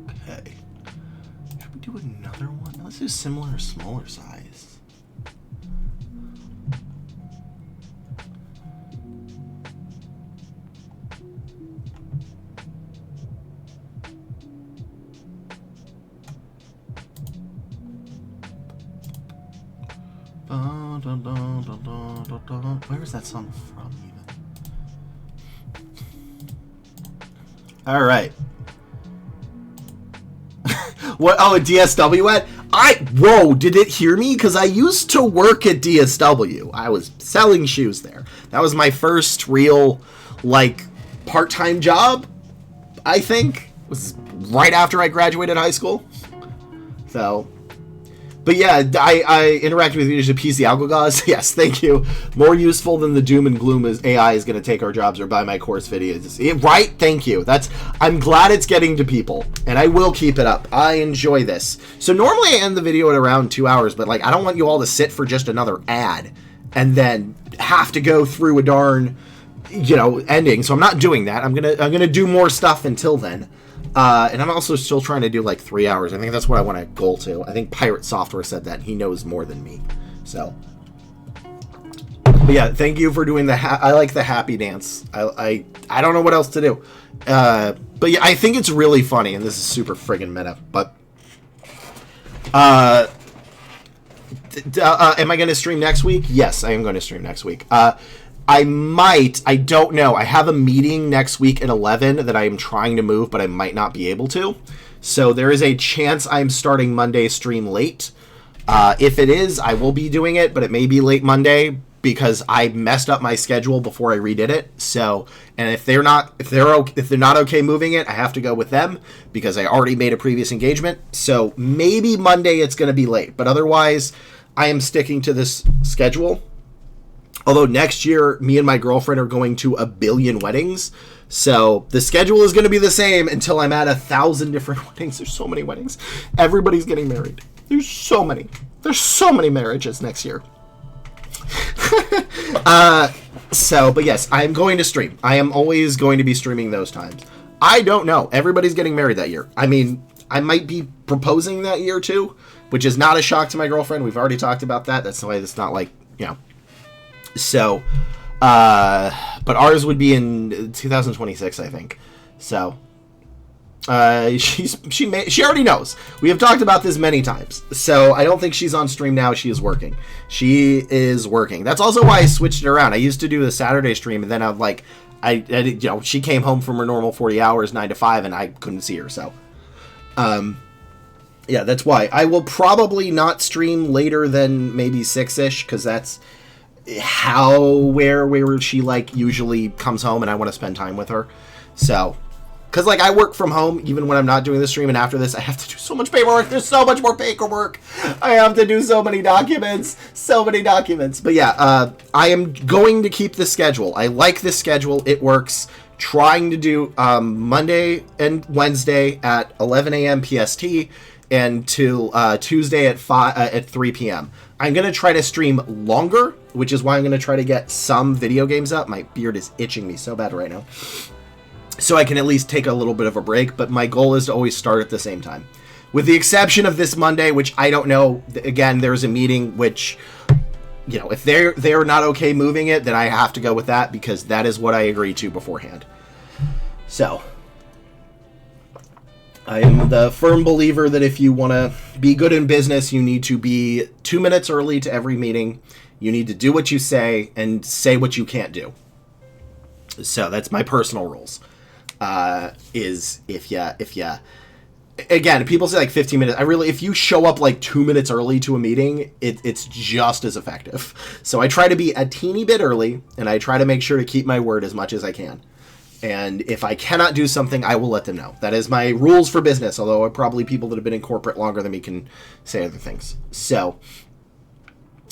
Okay. Should we do another one? Let's do similar or smaller size. Where is that song from even? All right. What? Oh, a DSW ad? Whoa, did it hear me? Because I used to work at DSW. I was selling shoes there. That was my first real, like, part-time job, I think. It was right after I graduated high school. So... But yeah, I interacted with you to appease the algorithms. Yes, thank you. More useful than the doom and gloom is AI is going to take our jobs or buy my course videos. Right? Thank you. I'm glad it's getting to people, and I will keep it up. I enjoy this. So normally I end the video at around 2 hours, but like I don't want you all to sit for just another ad and then have to go through a darn, ending. So I'm not doing that. I'm gonna do more stuff until then. And I'm also still trying to do like 3 hours. I think that's what I want to goal to. I think Pirate Software said that. He knows more than me. So, but yeah, thank you for doing I like the happy dance. I don't know what else to do. But yeah, I think it's really funny, and this is super friggin' meta. But, am I going to stream next week? Yes, I am going to stream next week. I don't know. I have a meeting next week at 11 that I am trying to move, but I might not be able to. So there is a chance I'm starting Monday stream late. If it is, I will be doing it, but it may be late Monday because I messed up my schedule before I redid it. So, and if they're not okay moving it, I have to go with them because I already made a previous engagement. So maybe Monday it's going to be late, but otherwise I am sticking to this schedule. Although next year, me and my girlfriend are going to 1 billion weddings. So the schedule is going to be the same until I'm at 1,000 different weddings. There's so many weddings. Everybody's getting married. There's so many. There's so many marriages next year. But yes, I am going to stream. I am always going to be streaming those times. I don't know. Everybody's getting married that year. I mean, I might be proposing that year too, which is not a shock to my girlfriend. We've already talked about that. That's the way it's not like, you know. So, but ours would be in 2026, I think. So, she already knows. We have talked about this many times. So I don't think she's on stream now. She is working. She is working. That's also why I switched it around. I used to do the Saturday stream, and then I'm like, she came home from her normal 40 hours, 9 to 5, and I couldn't see her. So, yeah, that's why. I will probably not stream later than maybe 6-ish, because that's where she like usually comes home and I want to spend time with her. So, because like I work from home even when I'm not doing the stream, and after this I have to do so much paperwork. There's so much more paperwork. I have to do so many documents. But yeah, I am going to keep the schedule. I like this schedule. It works. Trying to do Monday and Wednesday at 11 a.m. PST and till Tuesday at 3 p.m. I'm going to try to stream longer, which is why I'm going to try to get some video games up. My beard is itching me so bad right now. So I can at least take a little bit of a break, but my goal is to always start at the same time. With the exception of this Monday, which I don't know. Again, there's a meeting which, you know, if they're not okay moving it, then I have to go with that because that is what I agreed to beforehand. So, I am the firm believer that if you want to be good in business, you need to be 2 minutes early to every meeting. You need to do what you say and say what you can't do. So that's my personal rules. Is if you, again, people say like 15 minutes. If you show up like 2 minutes early to a meeting, it's just as effective. So I try to be a teeny bit early, and I try to make sure to keep my word as much as I can. And if I cannot do something, I will let them know. That is my rules for business, although probably people that have been in corporate longer than me can say other things. So,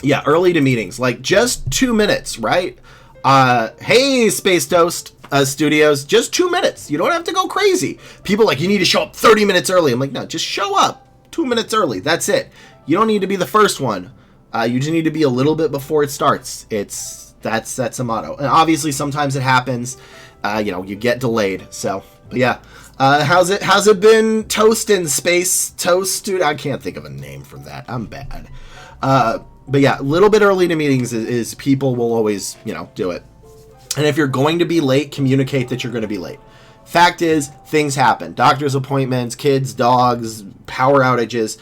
yeah, early to meetings. Like, just 2 minutes, right? Hey, Space Toast Studios, just 2 minutes. You don't have to go crazy. People like, you need to show up 30 minutes early. I'm like, no, just show up 2 minutes early. That's it. You don't need to be the first one. You just need to be a little bit before it starts. That's a motto. And obviously, sometimes it happens. You get delayed. So, but yeah. How's it been toasting, Space Toast, dude? I can't think of a name for that. I'm bad. But yeah, a little bit early to meetings is people will always, do it. And if you're going to be late, communicate that you're going to be late. Fact is, things happen. Doctor's appointments, kids, dogs, power outages.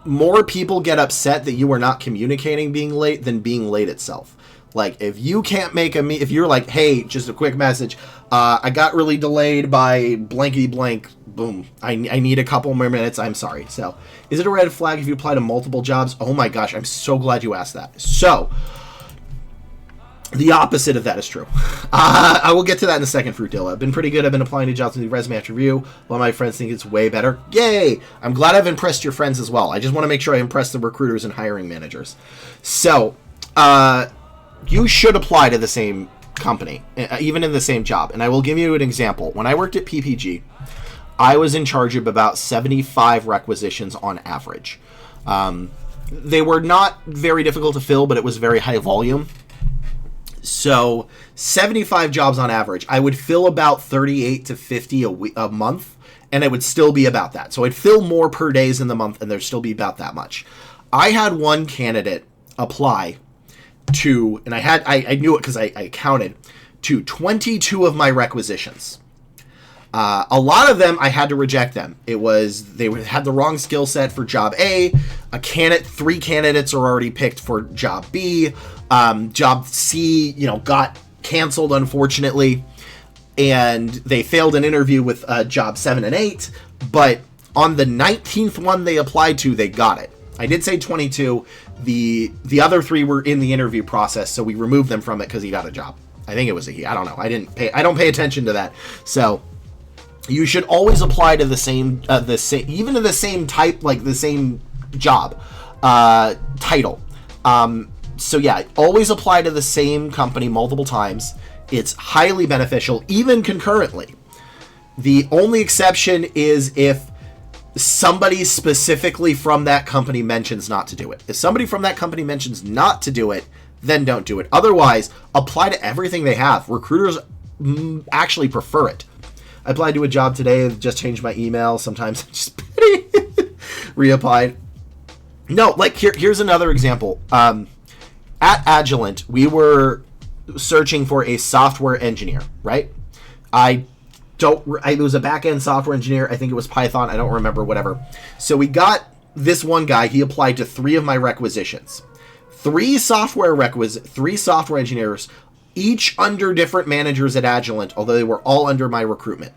More people get upset that you are not communicating being late than being late itself. Like, if you can't make if you're like, hey, just a quick message, I got really delayed by blankety blank, boom, I need a couple more minutes, I'm sorry. So, is it a red flag if you apply to multiple jobs? Oh my gosh, I'm so glad you asked that. So, the opposite of that is true. I will get to that in a second, Fruitdilla. I've been pretty good. I've been applying to jobs in the resume after review. A lot of my friends think it's way better. Yay! I'm glad I've impressed your friends as well. I just want to make sure I impress the recruiters and hiring managers. So, you should apply to the same company, even in the same job. And I will give you an example. When I worked at PPG, I was in charge of about 75 requisitions on average. They were not very difficult to fill, but it was very high volume. So 75 jobs on average. I would fill about 38 to 50 a month, and it would still be about that. So I'd fill more per days in the month, and there'd still be about that much. I had one candidate apply to, and I knew it because I counted, to 22 of my requisitions. A lot of them, I had to reject them. They had the wrong skill set for job A. 3 candidates are already picked for job B. Job C, got canceled, unfortunately. And they failed an interview with job 7 and 8. But on the 19th one they applied to, they got it. I did say 22. The other 3 were in the interview process, so we removed them from it because he got a job. I think it was a he. I don't know. I don't pay attention to that. So you should always apply to the same even to the same type, like the same job title. So yeah, always apply to the same company multiple times. It's highly beneficial, even concurrently. The only exception is if somebody specifically from that company mentions not to do it. If somebody from that company mentions not to do it, then don't do it. Otherwise, apply to everything they have. Recruiters actually prefer it. I applied to a job today, just changed my email. Sometimes I'm just reapplied. No, like here's another example. At Agilent, we were searching for a software engineer, right? It was a back-end software engineer. I think it was Python. I don't remember, whatever. So we got this one guy. He applied to 3 of my requisitions. 3 software engineers, each under different managers at Agilent, although they were all under my recruitment.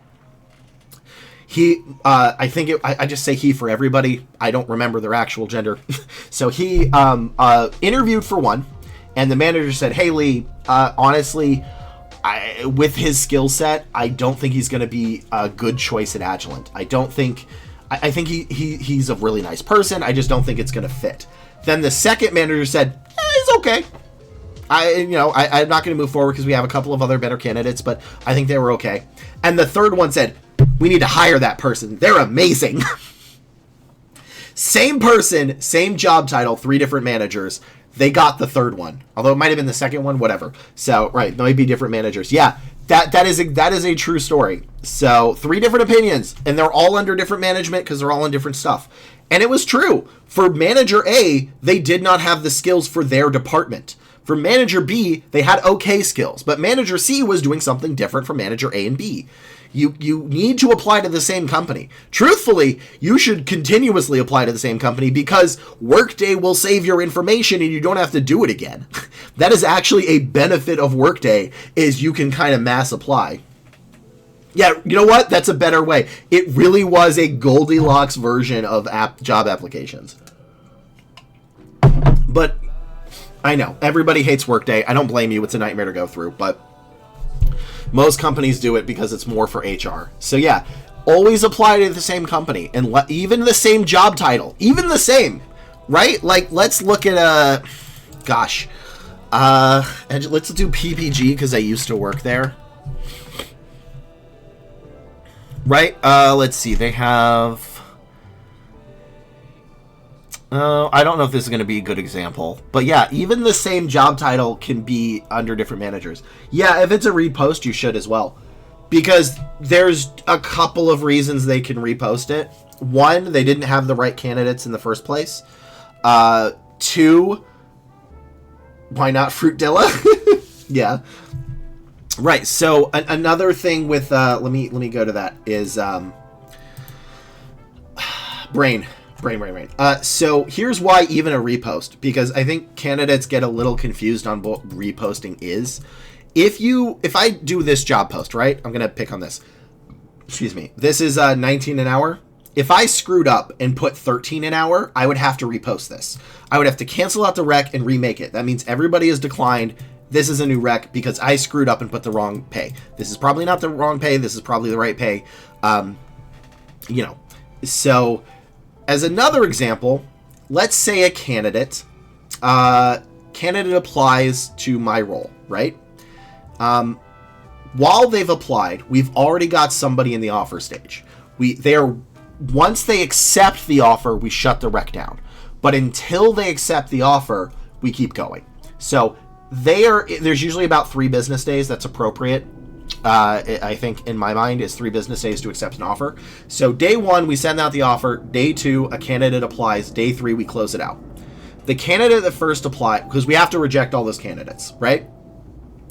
I just say he for everybody. I don't remember their actual gender. So he interviewed for one, and the manager said, "Hey, Lee, honestly, with his skill set, I don't think he's going to be a good choice at Agilent. I think he's a really nice person. I just don't think it's going to fit." Then the second manager said, "He's okay. I'm not going to move forward because we have a couple of other better candidates, but I think they were okay." And the third one said, "We need to hire that person. They're amazing." Same person, same job title, 3 different managers. They got the third one, although it might have been the second one, whatever. So, right, there might be different managers. Yeah, that is a true story. So, 3 different opinions, and they're all under different management because they're all in different stuff. And it was true. For manager A, they did not have the skills for their department. For manager B, they had okay skills, but manager C was doing something different from manager A and B. You need to apply to the same company. Truthfully, you should continuously apply to the same company because Workday will save your information and you don't have to do it again. That is actually a benefit of Workday, is you can kind of mass apply. Yeah, you know what? That's a better way. It really was a Goldilocks version of job applications. But I know, everybody hates Workday. I don't blame you. It's a nightmare to go through, but most companies do it because it's more for HR. So yeah, always apply to the same company, and even the same job title, even the same, right? Like, let's look at let's do PPG because I used to work there. Right? Let's see. They have... I don't know if this is going to be a good example. But yeah, even the same job title can be under different managers. Yeah, if it's a repost, you should as well. Because there's a couple of reasons they can repost it. 1, they didn't have the right candidates in the first place. 2, why not Fruitdilla? Yeah. Right, so another thing with let me go to that is brain. So here's why even a repost, because I think candidates get a little confused on what reposting is. If I do this job post, right? I'm gonna pick on this. Excuse me. This is 19 an hour. If I screwed up and put 13 an hour, I would have to repost this. I would have to cancel out the rec and remake it. That means everybody is declined. This is a new rec because I screwed up and put the wrong pay. This is probably not the wrong pay. This is probably the right pay. So as another example, let's say a candidate applies to my role, right? While they've applied, we've already got somebody in the offer stage. Once they accept the offer, we shut the rec down. But until they accept the offer, we keep going. So there's usually about 3 business days that's appropriate. I think in my mind is 3 business days to accept an offer. So day 1, we send out the offer. Day 2, a candidate applies. Day 3, we close it out. The candidate that first applied, because we have to reject all those candidates, right?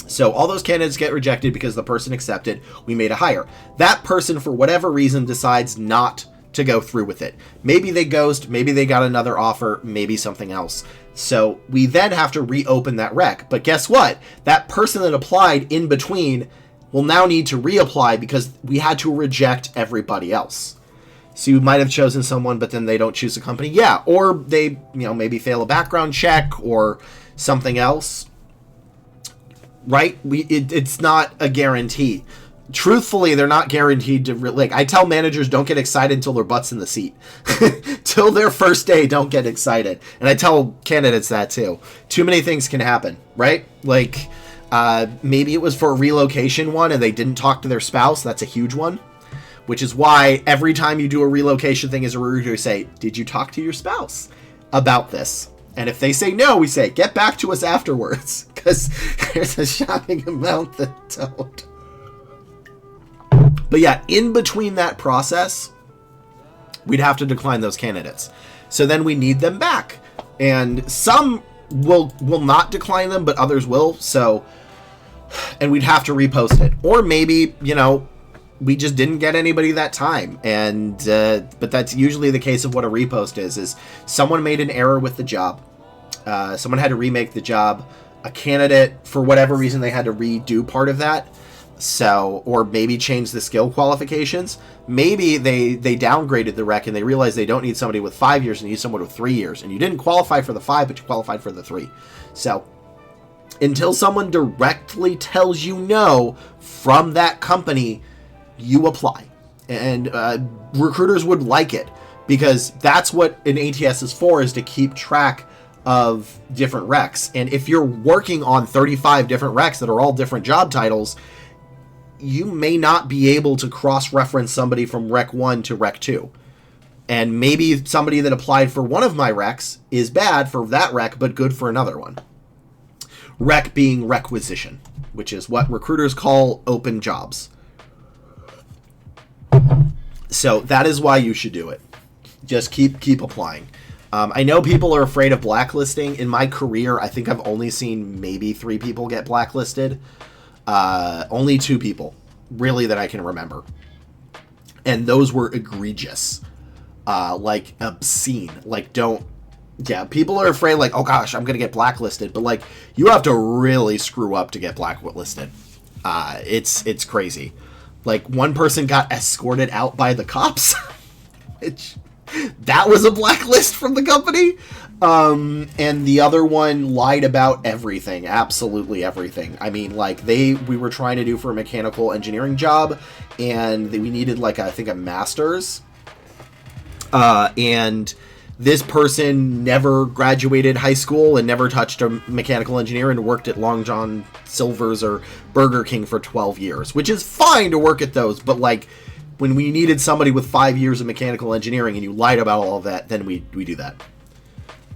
So all those candidates get rejected because the person accepted. We made a hire. That person, for whatever reason, decides not to go through with it. Maybe they ghost. Maybe they got another offer. Maybe something else. So we then have to reopen that rec. But guess what? That person that applied in between will now need to reapply because we had to reject everybody else. So you might have chosen someone, but then they don't choose a company. Yeah, or they, maybe fail a background check or something else. Right? It's not a guarantee. Truthfully, they're not guaranteed to, I tell managers, don't get excited until their butt's in the seat. Till their first day, don't get excited. And I tell candidates that too. Too many things can happen, right? Maybe it was for a relocation one and they didn't talk to their spouse. That's a huge one. Which is why every time you do a relocation thing as a recruiter, say, did you talk to your spouse about this? And if they say no, we say, get back to us afterwards. Because there's a shocking amount that don't. But yeah, in between that process, we'd have to decline those candidates. So then we need them back. And some will not decline them, but others will. So, and we'd have to repost it. Or maybe, we just didn't get anybody that time. And, but that's usually the case of what a repost is someone made an error with the job. Someone had to remake the job. A candidate, for whatever reason, they had to redo part of that. So, or maybe change the skill qualifications. Maybe they downgraded the rec and they realized they don't need somebody with 5 years and need someone with 3 years. And you didn't qualify for the 5, but you qualified for the 3. So, until someone directly tells you no from that company, you apply. And recruiters would like it because that's what an ATS is for, is to keep track of different recs. And if you're working on 35 different recs that are all different job titles, you may not be able to cross-reference somebody from Rec 1 to Rec 2. And maybe somebody that applied for one of my recs is bad for that rec, but good for another one. Rec being requisition, which is what recruiters call open jobs. So that is why you should do it. Just keep applying. I know people are afraid of blacklisting. In my career, I think I've only seen maybe 3 people get blacklisted. Only 2 people, really, that I can remember. And those were egregious. Obscene. People are afraid, oh gosh, I'm going to get blacklisted. But, you have to really screw up to get blacklisted. It's crazy. One person got escorted out by the cops. That was a blacklist from the company. And the other one lied about everything, absolutely everything. I mean, we were trying to do for a mechanical engineering job, and we needed I think a master's. And this person never graduated high school and never touched a mechanical engineer and worked at Long John Silver's or Burger King for 12 years, which is fine to work at those, but when we needed somebody with 5 years of mechanical engineering and you lied about all of that, then we do that.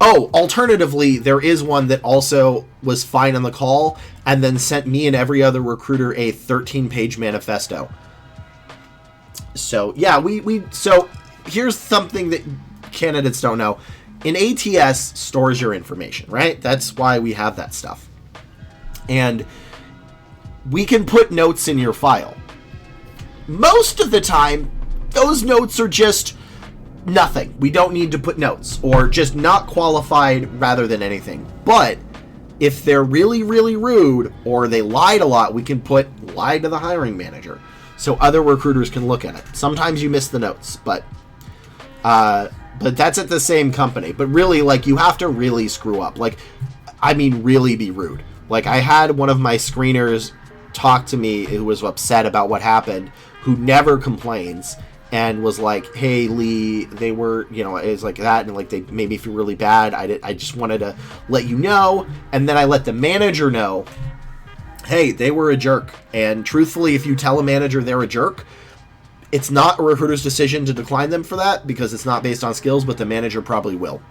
Oh, alternatively, there is one that also was fine on the call and then sent me and every other recruiter a 13-page manifesto. So, yeah, so here's something that candidates don't know. An ATS stores your information, right? That's why we have that stuff. And we can put notes in your file. Most of the time, those notes are just nothing. We don't need to put notes, or just not qualified rather than anything. But if they're really, really rude or they lied a lot, we can put lied to the hiring manager so other recruiters can look at it. Sometimes you miss the notes, but that's at the same company. But really, you have to really screw up. Really be rude. I had one of my screeners talk to me who was upset about what happened, who never complains, and was like, hey, Lee, they were, it was like that, and they made me feel really bad. I just wanted to let you know. And then I let the manager know, hey, they were a jerk. And truthfully, if you tell a manager they're a jerk, it's not a recruiter's decision to decline them for that, because it's not based on skills, but the manager probably will.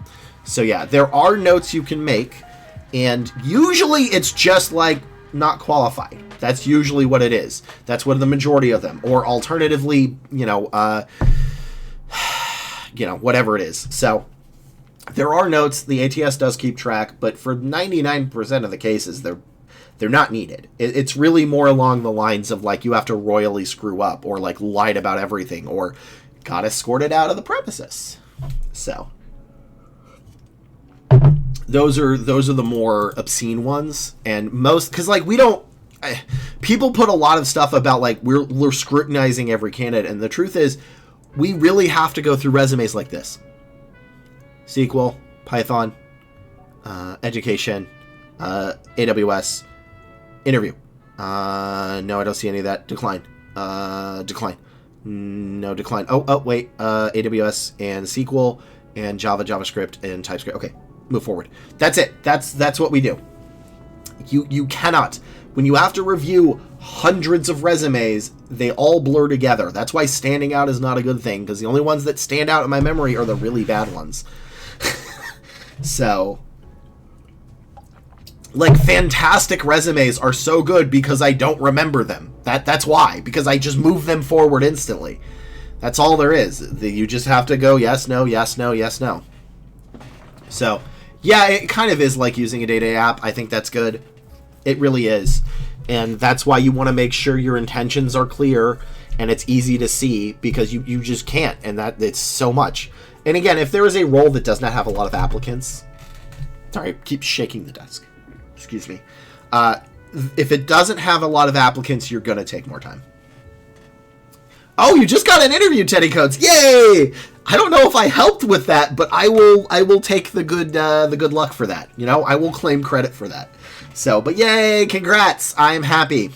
So yeah, there are notes you can make, and usually it's just not qualified. That's usually what it is. That's what the majority of them. Or alternatively, whatever it is. So there are notes. The ATS does keep track, but for 99% of the cases, they're not needed. It's really more along the lines of you have to royally screw up, or lied about everything, or got escorted out of the premises. So those are the more obscene ones, and most, because we don't. People put a lot of stuff about we're scrutinizing every candidate, and the truth is we really have to go through resumes like this. SQL, Python, education, AWS, interview. No, I don't see any of that. Decline. Decline. No, decline. Oh, wait. AWS and SQL and Java, JavaScript, and TypeScript. Okay, move forward. That's it. That's what we do. You cannot. When you have to review hundreds of resumes, they all blur together. That's why standing out is not a good thing, because the only ones that stand out in my memory are the really bad ones. So, like, fantastic resumes are so good because I don't remember them. That's why, because I just move them forward instantly. That's all there is. You just have to go yes, no, yes, no, yes, no. So, yeah, it kind of is like using a data app. I think that's good. It really is. And that's why you want to make sure your intentions are clear and it's easy to see, because you just can't, and that it's so much. And again, if there is a role that does not have a lot of applicants, sorry, I keep shaking the desk. Excuse me. If it doesn't have a lot of applicants, you're going to take more time. Oh, you just got an interview, Teddy Codes. Yay! I don't know if I helped with that, but I will take the good luck for that. You know, I will claim credit for that. So, but yay, congrats. I'm happy.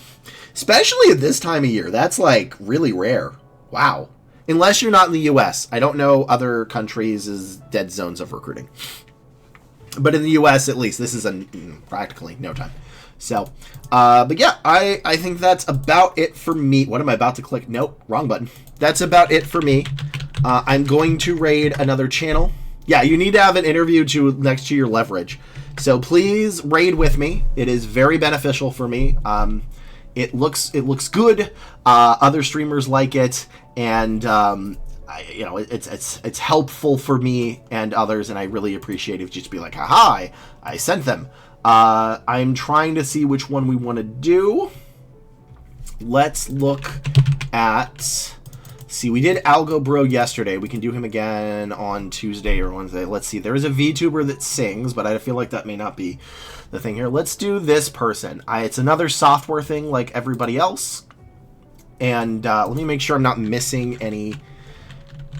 Especially at this time of year. That's like really rare. Wow. Unless you're not in the US. I don't know other countries' dead zones of recruiting. But in the US, at least, this is practically no time. So, but yeah, I think that's about it for me. What am I about to click? Nope, wrong button. That's about it for me. I'm going to raid another channel. Yeah, you need to have an interview next to your leverage. So please raid with me. It is very beneficial for me. It looks good. Other streamers like it, and it's helpful for me and others, and I really appreciate it if you just be like, haha, I sent them. I'm trying to see which one we want to do. Let's look at... See, we did Algo Bro yesterday. We can do him again on Tuesday or Wednesday. Let's see. There is a VTuber that sings, but I feel like that may not be the thing here. Let's do this person. It's another software thing like everybody else. And let me make sure I'm not missing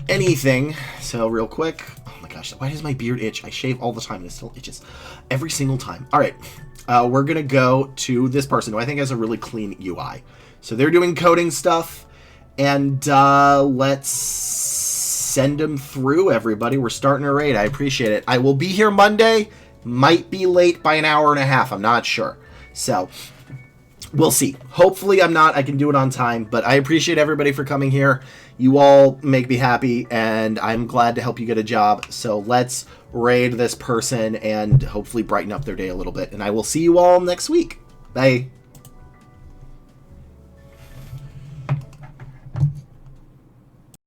anything. So real quick. Oh my gosh, why does my beard itch? I shave all the time and it still itches every single time. All right, we're going to go to this person who I think has a really clean UI. So they're doing coding stuff. And let's send them through, everybody. We're starting a raid. I appreciate it. I will be here Monday. Might be late by an hour and a half. I'm not sure. So, we'll see. Hopefully I'm not. I can do it on time. But I appreciate everybody for coming here. You all make me happy, and I'm glad to help you get a job. So, let's raid this person and hopefully brighten up their day a little bit. And I will see you all next week. Bye.